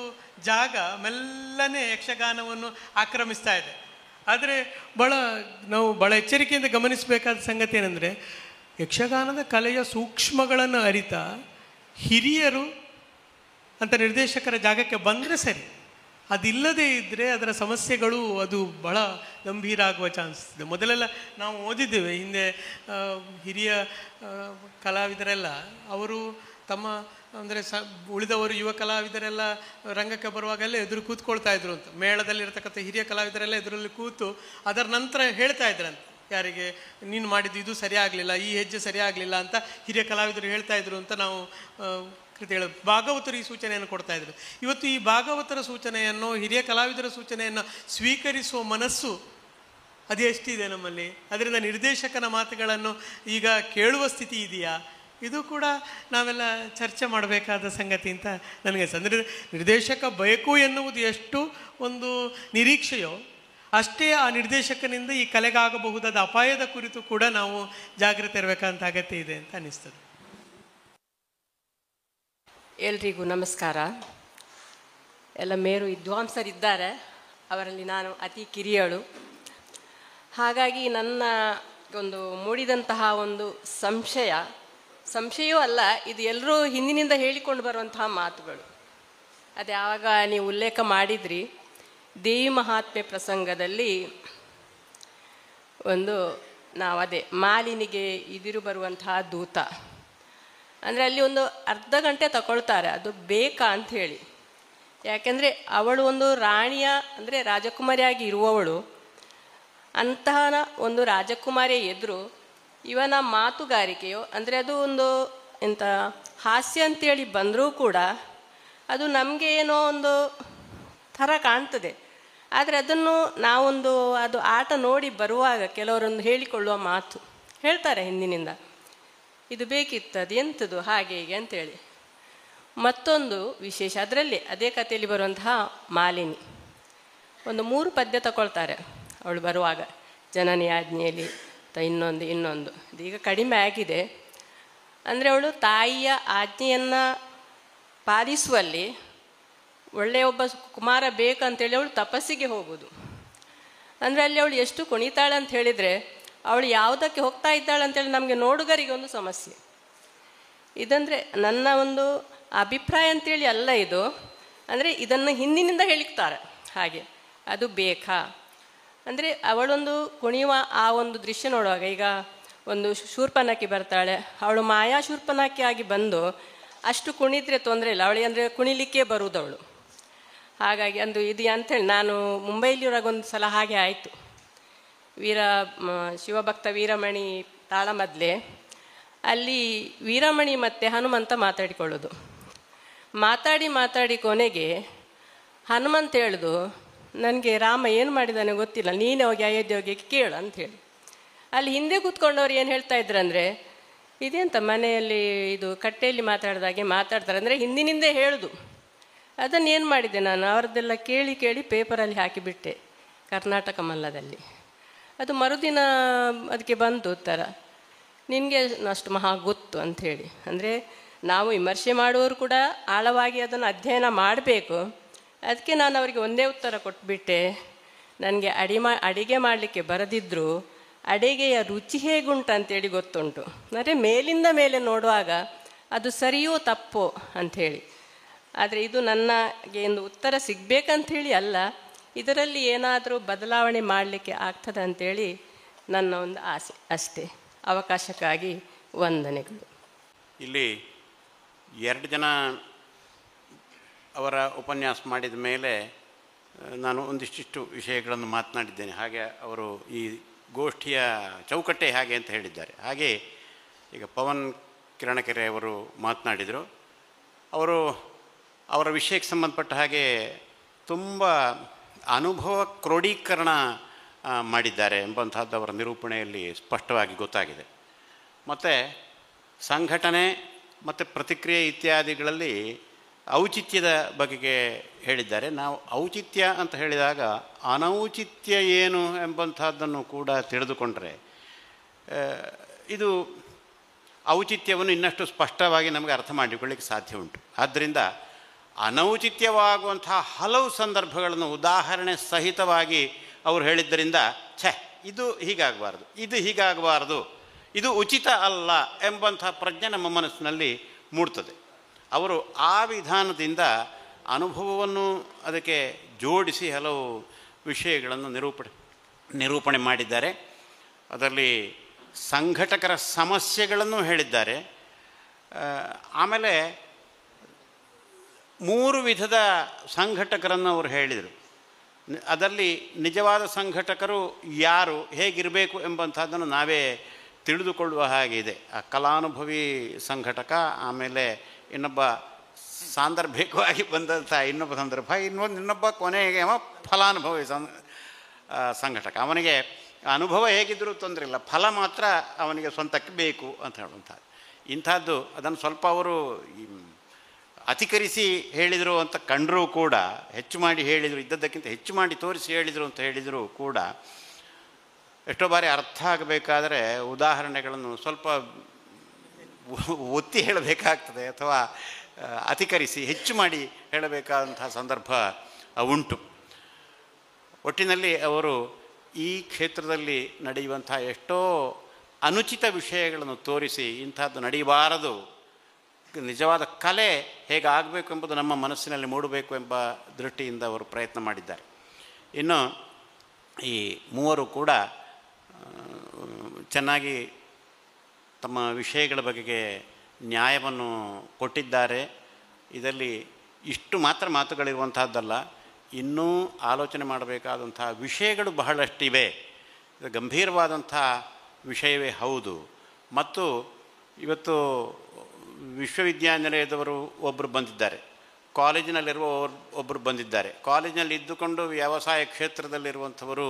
ಜಾಗ ಮೆಲ್ಲನೆ ಯಕ್ಷಗಾನವನ್ನು ಆಕ್ರಮಿಸ್ತಾ ಇದೆ. ಆದರೆ ನಾವು ಭಾಳ ಎಚ್ಚರಿಕೆಯಿಂದ ಗಮನಿಸಬೇಕಾದ ಸಂಗತಿ ಏನಂದರೆ, ಯಕ್ಷಗಾನದ ಕಲೆಯ ಸೂಕ್ಷ್ಮಗಳನ್ನು ಅರಿತ ಹಿರಿಯರು ಅಂತ ನಿರ್ದೇಶಕರ ಜಾಗಕ್ಕೆ ಬಂದರೆ ಸರಿ, ಅದಿಲ್ಲದೇ ಇದ್ದರೆ ಅದರ ಸಮಸ್ಯೆಗಳು ಅದು ಬಹಳ ಗಂಭೀರ ಆಗುವ ಚಾನ್ಸ್ ಇದೆ. ಮೊದಲೆಲ್ಲ ನಾವು ಓದಿದ್ದೇವೆ ಹಿಂದೆ ಹಿರಿಯ ಕಲಾವಿದರೆಲ್ಲ ಅವರು ತಮ್ಮ ಅಂದರೆ ಉಳಿದವರು ಯುವ ಕಲಾವಿದರೆಲ್ಲ ರಂಗಕ್ಕೆ ಬರುವಾಗೆಲ್ಲ ಎದುರು ಕೂತ್ಕೊಳ್ತಾ ಇದ್ರು ಅಂತ. ಮೇಳದಲ್ಲಿರ್ತಕ್ಕಂಥ ಹಿರಿಯ ಕಲಾವಿದರೆಲ್ಲ ಎದುರಲ್ಲಿ ಕೂತು ಅದರ ನಂತರ ಹೇಳ್ತಾ ಇದ್ರಂತೆ, ಯಾರಿಗೆ ನೀನು ಮಾಡಿದ್ದು ಇದು ಸರಿಯಾಗಲಿಲ್ಲ, ಈ ಹೆಜ್ಜೆ ಸರಿಯಾಗಲಿಲ್ಲ ಅಂತ ಹಿರಿಯ ಕಲಾವಿದರು ಹೇಳ್ತಾ ಇದ್ರು ಅಂತ ನಾವು ಕೃತಿಗಳು. ಭಾಗವತರು ಈ ಸೂಚನೆಯನ್ನು ಕೊಡ್ತಾ ಇದ್ರು. ಇವತ್ತು ಈ ಭಾಗವತರ ಸೂಚನೆಯನ್ನು, ಹಿರಿಯ ಕಲಾವಿದರ ಸೂಚನೆಯನ್ನು ಸ್ವೀಕರಿಸುವ ಮನಸ್ಸು ಅದು ಎಷ್ಟಿದೆ ನಮ್ಮಲ್ಲಿ? ಅದರಿಂದ ನಿರ್ದೇಶಕನ ಮಾತುಗಳನ್ನು ಈಗ ಕೇಳುವ ಸ್ಥಿತಿ ಇದೆಯಾ? ಇದು ಕೂಡ ನಾವೆಲ್ಲ ಚರ್ಚೆ ಮಾಡಬೇಕಾದ ಸಂಗತಿ ಅಂತ ನನಗೆ ಅಂದರೆ ನಿರ್ದೇಶಕ ಬೇಕು ಎನ್ನುವುದು ಎಷ್ಟು ಒಂದು ನಿರೀಕ್ಷೆಯೋ ಅಷ್ಟೇ ಆ ನಿರ್ದೇಶಕನಿಂದ ಈ ಕಲೆಗಾಗಬಹುದಾದ ಅಪಾಯದ ಕುರಿತು ಕೂಡ ನಾವು ಜಾಗೃತಿ ಇರಬೇಕಂತ ಅಗತ್ಯ ಇದೆ ಅಂತ ಅನ್ನಿಸ್ತದೆ. ಎಲ್ರಿಗೂ ನಮಸ್ಕಾರ. ಎಲ್ಲ ಮೇರು ವಿದ್ವಾಂಸರಿದ್ದಾರೆ, ಅವರಲ್ಲಿ ನಾನು ಅತಿ ಕಿರಿಯಳು. ಹಾಗಾಗಿ ನನ್ನ ಒಂದು ಮೂಡಿದಂತಹ ಒಂದು ಸಂಶಯವೂ ಅಲ್ಲ, ಇದು ಎಲ್ಲರೂ ಹಿಂದಿನಿಂದ ಹೇಳಿಕೊಂಡು ಬರುವಂತಹ ಮಾತುಗಳು. ಅದು ಯಾವಾಗ ನೀವು ಉಲ್ಲೇಖ ಮಾಡಿದ್ರಿ, ದೇವಿ ಮಹಾತ್ಮೆ ಪ್ರಸಂಗದಲ್ಲಿ ಒಂದು ನಾವು ಅದೇ ಮಾಲಿನಿಗೆ ಇದಿರು ಬರುವಂತಹ ದೂತ ಅಂದರೆ ಅಲ್ಲಿ ಒಂದು ಅರ್ಧ ಗಂಟೆ ತಗೊಳ್ತಾರೆ, ಅದು ಬೇಕಾ ಅಂಥೇಳಿ. ಯಾಕೆಂದರೆ ಅವಳು ಒಂದು ರಾಣಿಯ ಅಂದರೆ ರಾಜಕುಮಾರಿಯಾಗಿ ಇರುವವಳು, ಅಂತಹ ಒಂದು ರಾಜಕುಮಾರಿಯ ಎದುರು ಇವನ ಮಾತುಗಾರಿಕೆಯೋ ಅಂದರೆ ಅದು ಒಂದು ಎಂಥ ಹಾಸ್ಯ ಅಂತೇಳಿ ಬಂದರೂ ಕೂಡ ಅದು ನಮಗೆ ಏನೋ ಒಂದು ಥರ ಕಾಣ್ತದೆ. ಆದರೆ ಅದನ್ನು ನಾವೊಂದು ಅದು ಆಟ ನೋಡಿ ಬರುವಾಗ ಕೆಲವರೊಂದು ಹೇಳಿಕೊಳ್ಳುವ ಮಾತು ಹೇಳ್ತಾರೆ ಹಿಂದಿನಿಂದ, ಇದು ಬೇಕಿತ್ತು, ಅದು ಎಂಥದ್ದು ಹಾಗೆ ಹೀಗೆ ಅಂತೇಳಿ. ಮತ್ತೊಂದು ವಿಶೇಷ ಅದರಲ್ಲಿ ಅದೇ ಕಥೆಯಲ್ಲಿ ಬರುವಂತಹ ಮಾಲಿನಿ ಒಂದು 3 ಪದ್ಯ ತಗೊಳ್ತಾರೆ ಅವಳು ಬರುವಾಗ, ಜನನಿ ಆಜ್ಞೆಯಲ್ಲಿ ಇನ್ನೊಂದು ಇದೀಗ ಕಡಿಮೆ ಆಗಿದೆ. ಅಂದರೆ ಅವಳು ತಾಯಿಯ ಆಜ್ಞೆಯನ್ನು ಪಾಲಿಸುವಲ್ಲಿ ಒಳ್ಳೆಯ ಒಬ್ಬ ಕುಮಾರ ಬೇಕಂತೇಳಿ ಅವಳು ತಪಸ್ಸಿಗೆ ಹೋಗೋದು. ಅಂದರೆ ಅಲ್ಲಿ ಅವಳು ಎಷ್ಟು ಕುಣಿತಾಳೆ ಅಂತ ಹೇಳಿದರೆ ಅವಳು ಯಾವುದಕ್ಕೆ ಹೋಗ್ತಾ ಇದ್ದಾಳೆ ಅಂತೇಳಿ ನಮಗೆ ನೋಡುಗರಿಗೆ ಒಂದು ಸಮಸ್ಯೆ. ಇದಂದರೆ ನನ್ನ ಒಂದು ಅಭಿಪ್ರಾಯ ಅಂತೇಳಿ ಅಲ್ಲ ಇದು, ಅಂದರೆ ಇದನ್ನು ಹಿಂದಿನಿಂದ ಹೇಳಿಕ್ತಾರೆ ಹಾಗೆ. ಅದು ಬೇಕಾ ಅಂದರೆ ಅವಳೊಂದು ಕುಣಿಯುವ ಆ ಒಂದು ದೃಶ್ಯ ನೋಡುವಾಗ, ಈಗ ಒಂದು ಶೂರ್ಪನಕ್ಕಿ ಬರ್ತಾಳೆ, ಅವಳು ಮಾಯಾ ಶೂರ್ಪನಕ್ಕಿ ಆಗಿ ಬಂದು ಅಷ್ಟು ಕುಣಿದ್ರೆ ತೊಂದರೆ ಇಲ್ಲ, ಅವಳಿಗೆ ಅಂದರೆ ಕುಣಿಲಿಕ್ಕೆ ಬರುವುದವಳು. ಹಾಗಾಗಿ ಅಂದು ಇದು ಅಂಥೇಳಿ ನಾನು ಮುಂಬೈಲಿರುವಾಗ ಒಂದು ಸಲ ಹಾಗೆ ಆಯಿತು. ಶಿವಭಕ್ತ ವೀರಮಣಿ ತಾಳಮದ್ಲೆ ಅಲ್ಲಿ ವೀರಮಣಿ ಮತ್ತು ಹನುಮಂತ ಮಾತಾಡಿಕೊಳ್ಳೋದು. ಮಾತಾಡಿ ಕೊನೆಗೆ ಹನುಮಂತ ಹೇಳ್ದು, ನನಗೆ ರಾಮ ಏನು ಮಾಡಿದ್ದಾನೆ ಗೊತ್ತಿಲ್ಲ, ನೀನೇ ಹೋಗಿ ಅಯೋಧ್ಯೆ ಹೋಗಿ ಕೇಳು ಅಂಥೇಳಿ. ಅಲ್ಲಿ ಹಿಂದೆ ಕೂತ್ಕೊಂಡವ್ರು ಏನು ಹೇಳ್ತಾ ಇದ್ರಂದರೆ, ಇದೆಂತ ಮನೆಯಲ್ಲಿ ಇದು ಕಟ್ಟೆಯಲ್ಲಿ ಮಾತಾಡ್ದಾಗೆ ಮಾತಾಡ್ತಾರೆ ಅಂದರೆ ಹಿಂದಿನಿಂದೇ ಹೇಳೋದು. ಅದನ್ನು ಏನು ಮಾಡಿದೆ ನಾನು, ಅವ್ರದ್ದೆಲ್ಲ ಕೇಳಿ ಪೇಪರಲ್ಲಿ ಹಾಕಿಬಿಟ್ಟೆ ಕರ್ನಾಟಕ ಮಲ್ಲದಲ್ಲಿ. ಅದು ಮರುದಿನ ಅದಕ್ಕೆ ಬಂತು ಉತ್ತರ, ನಿನಗೆ ಅಷ್ಟು ಮಹಾ ಗೊತ್ತು ಅಂಥೇಳಿ. ಅಂದರೆ ನಾವು ವಿಮರ್ಶೆ ಮಾಡುವವರು ಕೂಡ ಆಳವಾಗಿ ಅದನ್ನು ಅಧ್ಯಯನ ಮಾಡಬೇಕು. ಅದಕ್ಕೆ ನಾನು ಅವರಿಗೆ ಒಂದೇ ಉತ್ತರ ಕೊಟ್ಬಿಟ್ಟೆ, ನನಗೆ ಅಡಿಗೆ ಮಾಡಲಿಕ್ಕೆ ಬರದಿದ್ದರೂ ಅಡಿಗೆಯ ರುಚಿ ಹೇಗುಂಟು ಅಂತೇಳಿ ಗೊತ್ತುಂಟು. ಅಂದರೆ ಮೇಲಿಂದ ಮೇಲೆ ನೋಡುವಾಗ ಅದು ಸರಿಯೋ ತಪ್ಪೋ ಅಂಥೇಳಿ. ಆದರೆ ಇದು ನನಗೆ ಒಂದು ಉತ್ತರ ಸಿಗಬೇಕಂಥೇಳಿ ಅಲ್ಲ, ಇದರಲ್ಲಿ ಏನಾದರೂ ಬದಲಾವಣೆ ಮಾಡಲಿಕ್ಕೆ ಆಗ್ತದೆ ಅಂಥೇಳಿ ನನ್ನ ಒಂದು ಆಸೆ ಅಷ್ಟೇ. ಅವಕಾಶಕ್ಕಾಗಿ ವಂದನೆಗಳು. ಇಲ್ಲಿ 2 ಜನ ಅವರ ಉಪನ್ಯಾಸ ಮಾಡಿದ ಮೇಲೆ ನಾನು ಒಂದಿಷ್ಟು ವಿಷಯಗಳನ್ನು ಮಾತನಾಡಿದ್ದೇನೆ. ಹಾಗೆ ಅವರು ಈ ಗೋಷ್ಠಿಯ ಚೌಕಟ್ಟೆ ಹಾಗೆ ಅಂತ ಹೇಳಿದ್ದಾರೆ. ಹಾಗೆ ಈಗ ಪವನ್ ಕಿರಣಕೆರೆ ಅವರು ಮಾತನಾಡಿದರು. ಅವರ ವಿಷಯಕ್ಕೆ ಸಂಬಂಧಪಟ್ಟ ಹಾಗೆ ತುಂಬ ಅನುಭವ ಕ್ರೋಢೀಕರಣ ಮಾಡಿದ್ದಾರೆ ಎಂಬಂಥದ್ದು ಅವರ ನಿರೂಪಣೆಯಲ್ಲಿ ಸ್ಪಷ್ಟವಾಗಿ ಗೊತ್ತಾಗಿದೆ. ಮತ್ತು ಸಂಘಟನೆ ಮತ್ತು ಪ್ರತಿಕ್ರಿಯೆ ಇತ್ಯಾದಿಗಳಲ್ಲಿ ಔಚಿತ್ಯದ ಬಗೆಗೆ ಹೇಳಿದ್ದಾರೆ. ನಾವು ಔಚಿತ್ಯ ಅಂತ ಹೇಳಿದಾಗ ಅನೌಚಿತ್ಯ ಏನು ಎಂಬಂಥದ್ದನ್ನು ಕೂಡ ತಿಳಿದುಕೊಂಡ್ರೆ ಇದು ಔಚಿತ್ಯವನ್ನು ಇನ್ನಷ್ಟು ಸ್ಪಷ್ಟವಾಗಿ ನಮಗೆ ಅರ್ಥ ಮಾಡಿಕೊಳ್ಳಿಕ್ಕೆ ಸಾಧ್ಯ ಉಂಟು. ಆದ್ದರಿಂದ ಅನೌಚಿತ್ಯವಾಗುವಂತಹ ಹಲವು ಸಂದರ್ಭಗಳನ್ನು ಉದಾಹರಣೆ ಸಹಿತವಾಗಿ ಅವರು ಹೇಳಿದ್ದರಿಂದ ಇದು ಹೀಗಾಗಬಾರ್ದು, ಇದು ಹೀಗಾಗಬಾರ್ದು, ಇದು ಉಚಿತ ಅಲ್ಲ ಎಂಬಂಥ ಪ್ರಜ್ಞೆ ನಮ್ಮ ಮನಸ್ಸಿನಲ್ಲಿ ಮೂಡ್ತದೆ. ಅವರು ಆ ವಿಧಾನದಿಂದ ಅನುಭವವನ್ನು ಅದಕ್ಕೆ ಜೋಡಿಸಿ ಹಲವು ವಿಷಯಗಳನ್ನು ನಿರೂಪಣೆ ಮಾಡಿದ್ದಾರೆ. ಅದರಲ್ಲಿ ಸಂಘಟಕರ ಸಮಸ್ಯೆಗಳನ್ನು ಹೇಳಿದ್ದಾರೆ. ಆಮೇಲೆ 3 ವಿಧದ ಸಂಘಟಕರನ್ನು ಅವರು ಹೇಳಿದರು. ಅದರಲ್ಲಿ ನಿಜವಾದ ಸಂಘಟಕರು ಯಾರು, ಹೇಗಿರಬೇಕು ಎಂಬಂಥದ್ದನ್ನು ನಾವೇ ತಿಳಿದುಕೊಳ್ಳುವ ಹಾಗಿದೆ. ಆ ಕಲಾನುಭವಿ ಸಂಘಟಕ, ಆಮೇಲೆ ಇನ್ನೊಬ್ಬ ಸಾಂದರ್ಭಿಕವಾಗಿ ಬಂದಂಥ ಇನ್ನೊಬ್ಬ ಸಂದರ್ಭ, ಇನ್ನೊಬ್ಬ ಕೊನೆಗೆ ಫಲಾನುಭವಿ ಸಂಘಟಕ. ಅವನಿಗೆ ಅನುಭವ ಹೇಗಿದ್ದರೂ ತೊಂದರೆ ಇಲ್ಲ, ಫಲ ಮಾತ್ರ ಅವನಿಗೆ ಸ್ವಂತಕ್ಕೆ ಬೇಕು ಅಂತ ಹೇಳುವಂಥದ್ದು. ಇಂಥದ್ದು ಅದನ್ನು ಸ್ವಲ್ಪ ಅವರು ಅತಿಕರಿಸಿ ಹೇಳಿದರು ಅಂತ ಕಂಡರೂ ಕೂಡ, ಹೆಚ್ಚು ಮಾಡಿ ಹೇಳಿದರು, ಇದ್ದದ್ದಕ್ಕಿಂತ ಹೆಚ್ಚು ಮಾಡಿ ತೋರಿಸಿ ಹೇಳಿದರು ಅಂತ ಹೇಳಿದರೂ ಕೂಡ, ಎಷ್ಟೋ ಬಾರಿ ಅರ್ಥ ಆಗಬೇಕಾದರೆ ಉದಾಹರಣೆಗಳನ್ನು ಸ್ವಲ್ಪ ಒತ್ತಿ ಹೇಳಬೇಕಾಗ್ತದೆ, ಅಥವಾ ಅತಿಕರಿಸಿ ಹೆಚ್ಚು ಮಾಡಿ ಹೇಳಬೇಕಾದಂತಹ ಸಂದರ್ಭ ಉಂಟು. ಒಟ್ಟಿನಲ್ಲಿ ಅವರು ಈ ಕ್ಷೇತ್ರದಲ್ಲಿ ನಡೆಯುವಂಥ ಎಷ್ಟೋ ಅನುಚಿತ ವಿಷಯಗಳನ್ನು ತೋರಿಸಿ, ಇಂಥದ್ದು ನಡೆಯಬಾರದು, ನಿಜವಾದ ಕಲೆ ಹೇಗಾಗಬೇಕು ಎಂಬುದು ನಮ್ಮ ಮನಸ್ಸಿನಲ್ಲಿ ಮೂಡಬೇಕು ಎಂಬ ದೃಷ್ಟಿಯಿಂದ ಅವರು ಪ್ರಯತ್ನ ಮಾಡಿದ್ದಾರೆ. ಇನ್ನು ಈ 3 ಕೂಡ ಚೆನ್ನಾಗಿ ತಮ್ಮ ವಿಷಯಗಳ ಬಗೆಗೆ ನ್ಯಾಯವನ್ನು ಕೊಟ್ಟಿದ್ದಾರೆ. ಇದರಲ್ಲಿ ಇಷ್ಟು ಮಾತ್ರ ಮಾತುಗಳಿರುವಂತಹದ್ದಲ್ಲ, ಇನ್ನೂ ಆಲೋಚನೆ ಮಾಡಬೇಕಾದಂಥ ವಿಷಯಗಳು ಬಹಳಷ್ಟಿವೆ. ಇದು ಗಂಭೀರವಾದಂಥ ವಿಷಯವೇ ಹೌದು. ಮತ್ತು ಇವತ್ತು ವಿಶ್ವವಿದ್ಯಾನಿಲಯದವರು ಒಬ್ಬರು ಬಂದಿದ್ದಾರೆ, ಕಾಲೇಜಿನಲ್ಲಿರುವ ಒಬ್ಬರು ಬಂದಿದ್ದಾರೆ, ಕಾಲೇಜಿನಲ್ಲಿ ಇದ್ದುಕೊಂಡು ವ್ಯವಸಾಯ ಕ್ಷೇತ್ರದಲ್ಲಿರುವಂಥವರು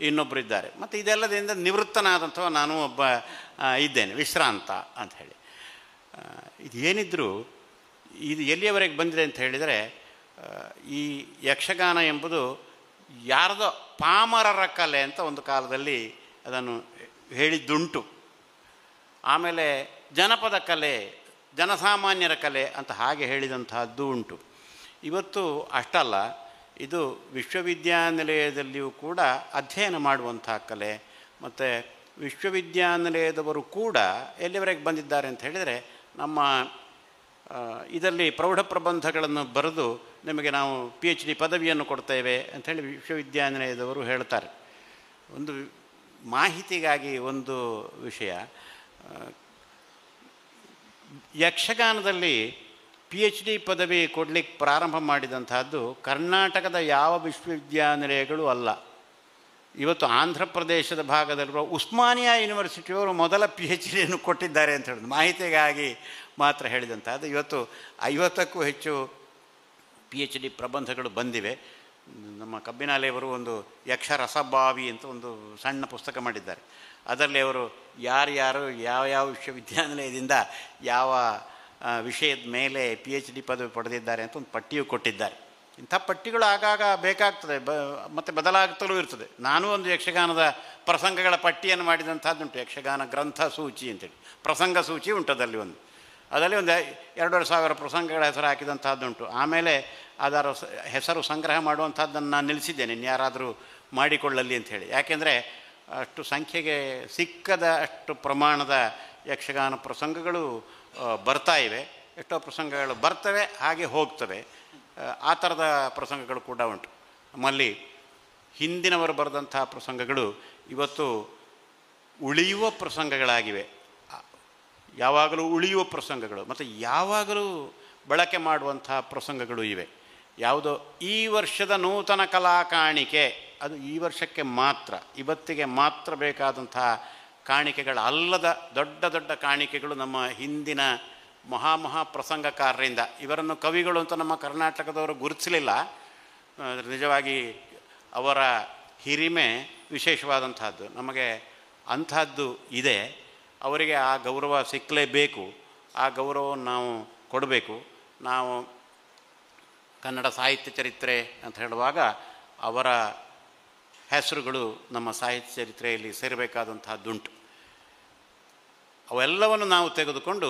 ಇನ್ನೊಬ್ಬರು ಇದ್ದಾರೆ, ಮತ್ತು ಇದೆಲ್ಲದಿಂದ ನಿವೃತ್ತನಾದಂಥವ ನಾನು ಒಬ್ಬ ಇದ್ದೇನೆ, ವಿಶ್ರಾಂತ ಅಂಥೇಳಿ. ಇದು ಏನಿದ್ರೂ ಇದು ಎಲ್ಲಿಯವರೆಗೆ ಬಂದಿದೆ ಅಂತ ಹೇಳಿದರೆ, ಈ ಯಕ್ಷಗಾನ ಎಂಬುದು ಯಾರದೋ ಪಾಮರರ ಕಲೆ ಅಂತ ಒಂದು ಕಾಲದಲ್ಲಿ ಅದನ್ನು ಹೇಳಿದ್ದುಂಟು. ಆಮೇಲೆ ಜನಪದ ಕಲೆ, ಜನಸಾಮಾನ್ಯರ ಕಲೆ ಅಂತ ಹಾಗೆ ಹೇಳಿದಂತಹದ್ದು ಉಂಟು. ಇವತ್ತು ಅಷ್ಟಲ್ಲ, ಇದು ವಿಶ್ವವಿದ್ಯಾನಿಲಯದಲ್ಲಿಯೂ ಕೂಡ ಅಧ್ಯಯನ ಮಾಡುವಂಥ ಕಲೆ. ಮತ್ತು ವಿಶ್ವವಿದ್ಯಾನಿಲಯದವರು ಕೂಡ ಎಲ್ಲಿವರೆಗೆ ಬಂದಿದ್ದಾರೆ ಅಂತ ಹೇಳಿದರೆ, ನಮ್ಮ ಇದರಲ್ಲಿ ಪ್ರೌಢ ಪ್ರಬಂಧಗಳನ್ನು ಬರೆದು ನಿಮಗೆ ನಾವು PhD ಪದವಿಯನ್ನು ಕೊಡ್ತೇವೆ ಅಂಥೇಳಿ ವಿಶ್ವವಿದ್ಯಾನಿಲಯದವರು ಹೇಳ್ತಾರೆ. ಒಂದು ಮಾಹಿತಿಗಾಗಿ ಒಂದು ವಿಷಯ, ಯಕ್ಷಗಾನದಲ್ಲಿ PhD ಪದವಿ ಕೊಡಲಿಕ್ಕೆ ಪ್ರಾರಂಭ ಮಾಡಿದಂಥದ್ದು ಕರ್ನಾಟಕದ ಯಾವ ವಿಶ್ವವಿದ್ಯಾನಿಲಯಗಳು ಅಲ್ಲ. ಇವತ್ತು ಆಂಧ್ರ ಪ್ರದೇಶದ ಭಾಗದಲ್ಲಿರುವ ಉಸ್ಮಾನಿಯಾ ಯೂನಿವರ್ಸಿಟಿಯವರು ಮೊದಲ PhDಯನ್ನು ಕೊಟ್ಟಿದ್ದಾರೆ ಅಂತ ಹೇಳಿದ್ರು, ಮಾಹಿತಿಗಾಗಿ ಮಾತ್ರ ಹೇಳಿದಂಥದ್ದು. ಇವತ್ತು 50ಕ್ಕೂ ಹೆಚ್ಚು PhD ಪ್ರಬಂಧಗಳು ಬಂದಿವೆ. ನಮ್ಮ ಕಬ್ಬಿನಾಲೆಯವರು ಒಂದು ಯಕ್ಷ ರಸಭಾವಿ ಅಂತ ಒಂದು ಸಣ್ಣ ಪುಸ್ತಕ ಮಾಡಿದ್ದಾರೆ. ಅದರಲ್ಲಿ ಅವರು ಯಾರ್ಯಾರು ಯಾವ ವಿಶ್ವವಿದ್ಯಾನಿಲಯದಿಂದ ಯಾವ ವಿಷಯದ ಮೇಲೆ PhD ಪದವಿ ಪಡೆದಿದ್ದಾರೆ ಅಂತ ಒಂದು ಪಟ್ಟಿಯೂ ಕೊಟ್ಟಿದ್ದಾರೆ. ಇಂಥ ಪಟ್ಟಿಗಳು ಆಗಾಗ ಬೇಕಾಗ್ತದೆ, ಮತ್ತು ಬದಲಾಗುತ್ತಲೂ ಇರ್ತದೆ. ನಾನು ಒಂದು ಯಕ್ಷಗಾನದ ಪ್ರಸಂಗಗಳ ಪಟ್ಟಿಯನ್ನು ಮಾಡಿದಂಥದ್ದುಂಟು, ಯಕ್ಷಗಾನ ಗ್ರಂಥ ಸೂಚಿ ಅಂತೇಳಿ ಪ್ರಸಂಗ ಸೂಚಿ ಉಂಟು. ಅದರಲ್ಲಿ ಒಂದು 2,500 ಪ್ರಸಂಗಗಳ ಹೆಸರು ಹಾಕಿದಂಥದ್ದುಂಟು. ಆಮೇಲೆ ಅದರ ಹೆಸರು ಸಂಗ್ರಹ ಮಾಡುವಂಥದ್ದನ್ನು ನಾನು ನಿಲ್ಲಿಸಿದ್ದೇನೆ, ಇನ್ಯಾರಾದರೂ ಮಾಡಿಕೊಳ್ಳಲಿ ಅಂಥೇಳಿ. ಯಾಕೆಂದರೆ ಅಷ್ಟು ಸಂಖ್ಯೆಗೆ ಸಿಕ್ಕದ ಅಷ್ಟು ಪ್ರಮಾಣದ ಯಕ್ಷಗಾನ ಪ್ರಸಂಗಗಳು ಬರ್ತಾ ಇವೆ. ಎಷ್ಟೋ ಪ್ರಸಂಗಗಳು ಬರ್ತವೆ, ಹಾಗೆ ಹೋಗ್ತವೆ. ಆ ಥರದ ಪ್ರಸಂಗಗಳು ಕೂಡ ಉಂಟು. ನಮ್ಮಲ್ಲಿ ಹಿಂದಿನವರು ಬರೆದಂಥ ಪ್ರಸಂಗಗಳು ಇವತ್ತು ಉಳಿಯುವ ಪ್ರಸಂಗಗಳಾಗಿವೆ, ಯಾವಾಗಲೂ ಉಳಿಯುವ ಪ್ರಸಂಗಗಳು, ಮತ್ತು ಯಾವಾಗಲೂ ಬಳಕೆ ಮಾಡುವಂಥ ಪ್ರಸಂಗಗಳು ಇವೆ. ಯಾವುದೋ ಈ ವರ್ಷದ ನೂತನ ಕಲಾ ಕಾಣಿಕೆ, ಅದು ಈ ವರ್ಷಕ್ಕೆ ಮಾತ್ರ, ಇವತ್ತಿಗೆ ಮಾತ್ರ ಬೇಕಾದಂಥ ಕಾಣಿಕೆಗಳಲ್ಲದ ದೊಡ್ಡ ದೊಡ್ಡ ಕಾಣಿಕೆಗಳು ನಮ್ಮ ಹಿಂದಿನ ಪ್ರಸಂಗಕಾರರಿಂದ. ಇವರನ್ನು ಕವಿಗಳು ಅಂತ ನಮ್ಮ ಕರ್ನಾಟಕದವರು ಗುರುತಿಸಲಿಲ್ಲ. ನಿಜವಾಗಿ ಅವರ ಹಿರಿಮೆ ವಿಶೇಷವಾದಂಥದ್ದು. ನಮಗೆ ಅಂಥದ್ದು ಇದೆ. ಅವರಿಗೆ ಆ ಗೌರವ ಸಿಕ್ಕಲೇಬೇಕು. ಆ ಗೌರವವನ್ನು ನಾವು ಕೊಡಬೇಕು. ನಾವು ಕನ್ನಡ ಸಾಹಿತ್ಯ ಚರಿತ್ರೆ ಅಂತ ಹೇಳುವಾಗ ಅವರ ಹೆಸರುಗಳು ನಮ್ಮ ಸಾಹಿತ್ಯ ಚರಿತ್ರೆಯಲ್ಲಿ ಸೇರಬೇಕಾದಂತಹದ್ದುಂಟು. ಅವೆಲ್ಲವನ್ನು ನಾವು ತೆಗೆದುಕೊಂಡು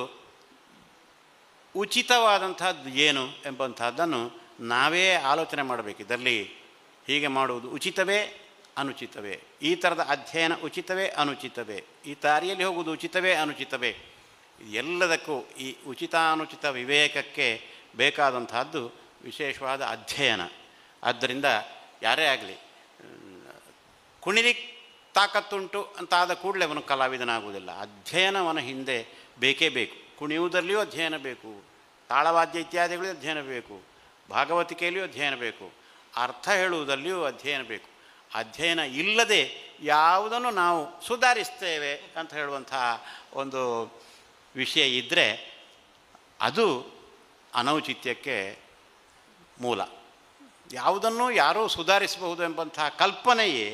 ಉಚಿತವಾದಂಥದ್ದು ಏನು ಎಂಬಂಥದ್ದನ್ನು ನಾವೇ ಆಲೋಚನೆ ಮಾಡಬೇಕು. ಇದರಲ್ಲಿ ಹೀಗೆ ಮಾಡುವುದು ಉಚಿತವೇ ಅನುಚಿತವೇ, ಈ ಥರದ ಅಧ್ಯಯನ ಉಚಿತವೇ ಅನುಚಿತವೇ, ಈ ದಾರಿಯಲ್ಲಿ ಹೋಗುವುದು ಉಚಿತವೇ ಅನುಚಿತವೇ, ಎಲ್ಲದಕ್ಕೂ ಈ ಉಚಿತಾನುಚಿತ ವಿವೇಕಕ್ಕೆ ಬೇಕಾದಂತಹದ್ದು ವಿಶೇಷವಾದ ಅಧ್ಯಯನ. ಆದ್ದರಿಂದ ಯಾರೇ ಆಗಲಿ ಕುಣಿಲಿಕ್ಕೆ ತಾಕತ್ತುಂಟು ಅಂತಾದ ಕೂಡಲೇ ಅವನು ಕಲಾವಿದನಾಗುವುದಿಲ್ಲ. ಅಧ್ಯಯನವನ ಹಿಂದೆ ಬೇಕೇ ಬೇಕು. ಕುಣಿಯುವುದರಲ್ಲಿಯೂ ಅಧ್ಯಯನ ಬೇಕು, ತಾಳವಾದ್ಯ ಇತ್ಯಾದಿಗಳಿಗೂ ಅಧ್ಯಯನ ಬೇಕು, ಭಾಗವತಿಕೆಯಲ್ಲಿಯೂ ಅಧ್ಯಯನ ಬೇಕು, ಅರ್ಥ ಹೇಳುವುದಲ್ಲಿಯೂ ಅಧ್ಯಯನ ಬೇಕು. ಅಧ್ಯಯನ ಇಲ್ಲದೆ ಯಾವುದನ್ನು ನಾವು ಸುಧಾರಿಸ್ತೇವೆ ಅಂತ ಹೇಳುವಂಥ ಒಂದು ವಿಷಯ ಇದ್ದರೆ ಅದು ಅನೌಚಿತ್ಯಕ್ಕೆ ಮೂಲ. ಯಾವುದನ್ನು ಯಾರೂ ಸುಧಾರಿಸಬಹುದು ಎಂಬಂಥ ಕಲ್ಪನೆಯೇ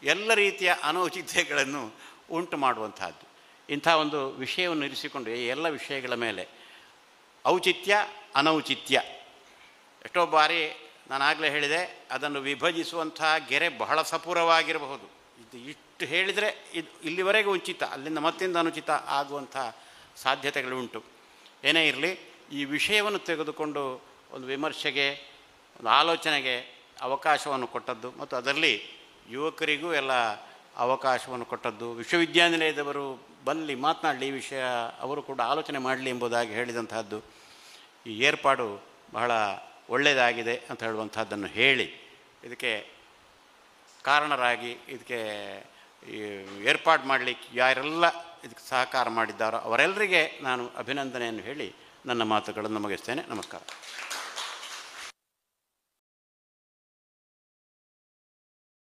ಎಲ್ಲ ರೀತಿಯ ಅನೌಚಿತ್ಯಗಳನ್ನು ಉಂಟು ಮಾಡುವಂತಹದ್ದು. ಇಂಥ ಒಂದು ವಿಷಯವನ್ನು ಇರಿಸಿಕೊಂಡು ಈ ಎಲ್ಲ ವಿಷಯಗಳ ಮೇಲೆ ಔಚಿತ್ಯ ಅನೌಚಿತ್ಯ, ಎಷ್ಟೋ ಬಾರಿ ನಾನಾಗಲೇ ಹೇಳಿದೆ, ಅದನ್ನು ವಿಭಜಿಸುವಂಥ ಗೆರೆ ಬಹಳ ಸಪೂರವಾಗಿರಬಹುದು. ಇದು ಇಷ್ಟು ಹೇಳಿದರೆ ಇದು ಇಲ್ಲಿವರೆಗೆ ಉಚಿತ, ಅಲ್ಲಿಂದ ಮತ್ತಿಂದ ಅನುಚಿತ ಆಗುವಂಥ ಸಾಧ್ಯತೆಗಳುಂಟು. ಏನೇ ಇರಲಿ, ಈ ವಿಷಯವನ್ನು ತೆಗೆದುಕೊಂಡು ಒಂದು ವಿಮರ್ಶೆಗೆ, ಒಂದು ಆಲೋಚನೆಗೆ ಅವಕಾಶವನ್ನು ಕೊಟ್ಟದ್ದು ಮತ್ತು ಅದರಲ್ಲಿ ಯುವಕರಿಗೂ ಎಲ್ಲ ಅವಕಾಶವನ್ನು ಕೊಟ್ಟದ್ದು, ವಿಶ್ವವಿದ್ಯಾನಿಲಯದವರು ಬಲ್ಲಿ ಮಾತನಾಡಲಿ, ಈ ವಿಷಯ ಅವರು ಕೂಡ ಆಲೋಚನೆ ಮಾಡಲಿ ಎಂಬುದಾಗಿ ಹೇಳಿದಂತಹದ್ದು, ಈ ಏರ್ಪಾಡು ಬಹಳ ಒಳ್ಳೆಯದಾಗಿದೆ ಅಂತ ಹೇಳುವಂಥದ್ದನ್ನು ಹೇಳಿ ಇದಕ್ಕೆ ಕಾರಣರಾಗಿ ಇದಕ್ಕೆ ಏರ್ಪಾಡು ಮಾಡಲಿಕ್ಕೆ ಯಾರೆಲ್ಲ ಇದಕ್ಕೆ ಸಹಕಾರ ಮಾಡಿದ್ದಾರೋ ಅವರೆಲ್ಲರಿಗೆ ನಾನು ಅಭಿನಂದನೆಯನ್ನು ಹೇಳಿ ನನ್ನ ಮಾತುಗಳನ್ನು ಮುಗಿಸ್ತೇನೆ. ನಮಸ್ಕಾರ.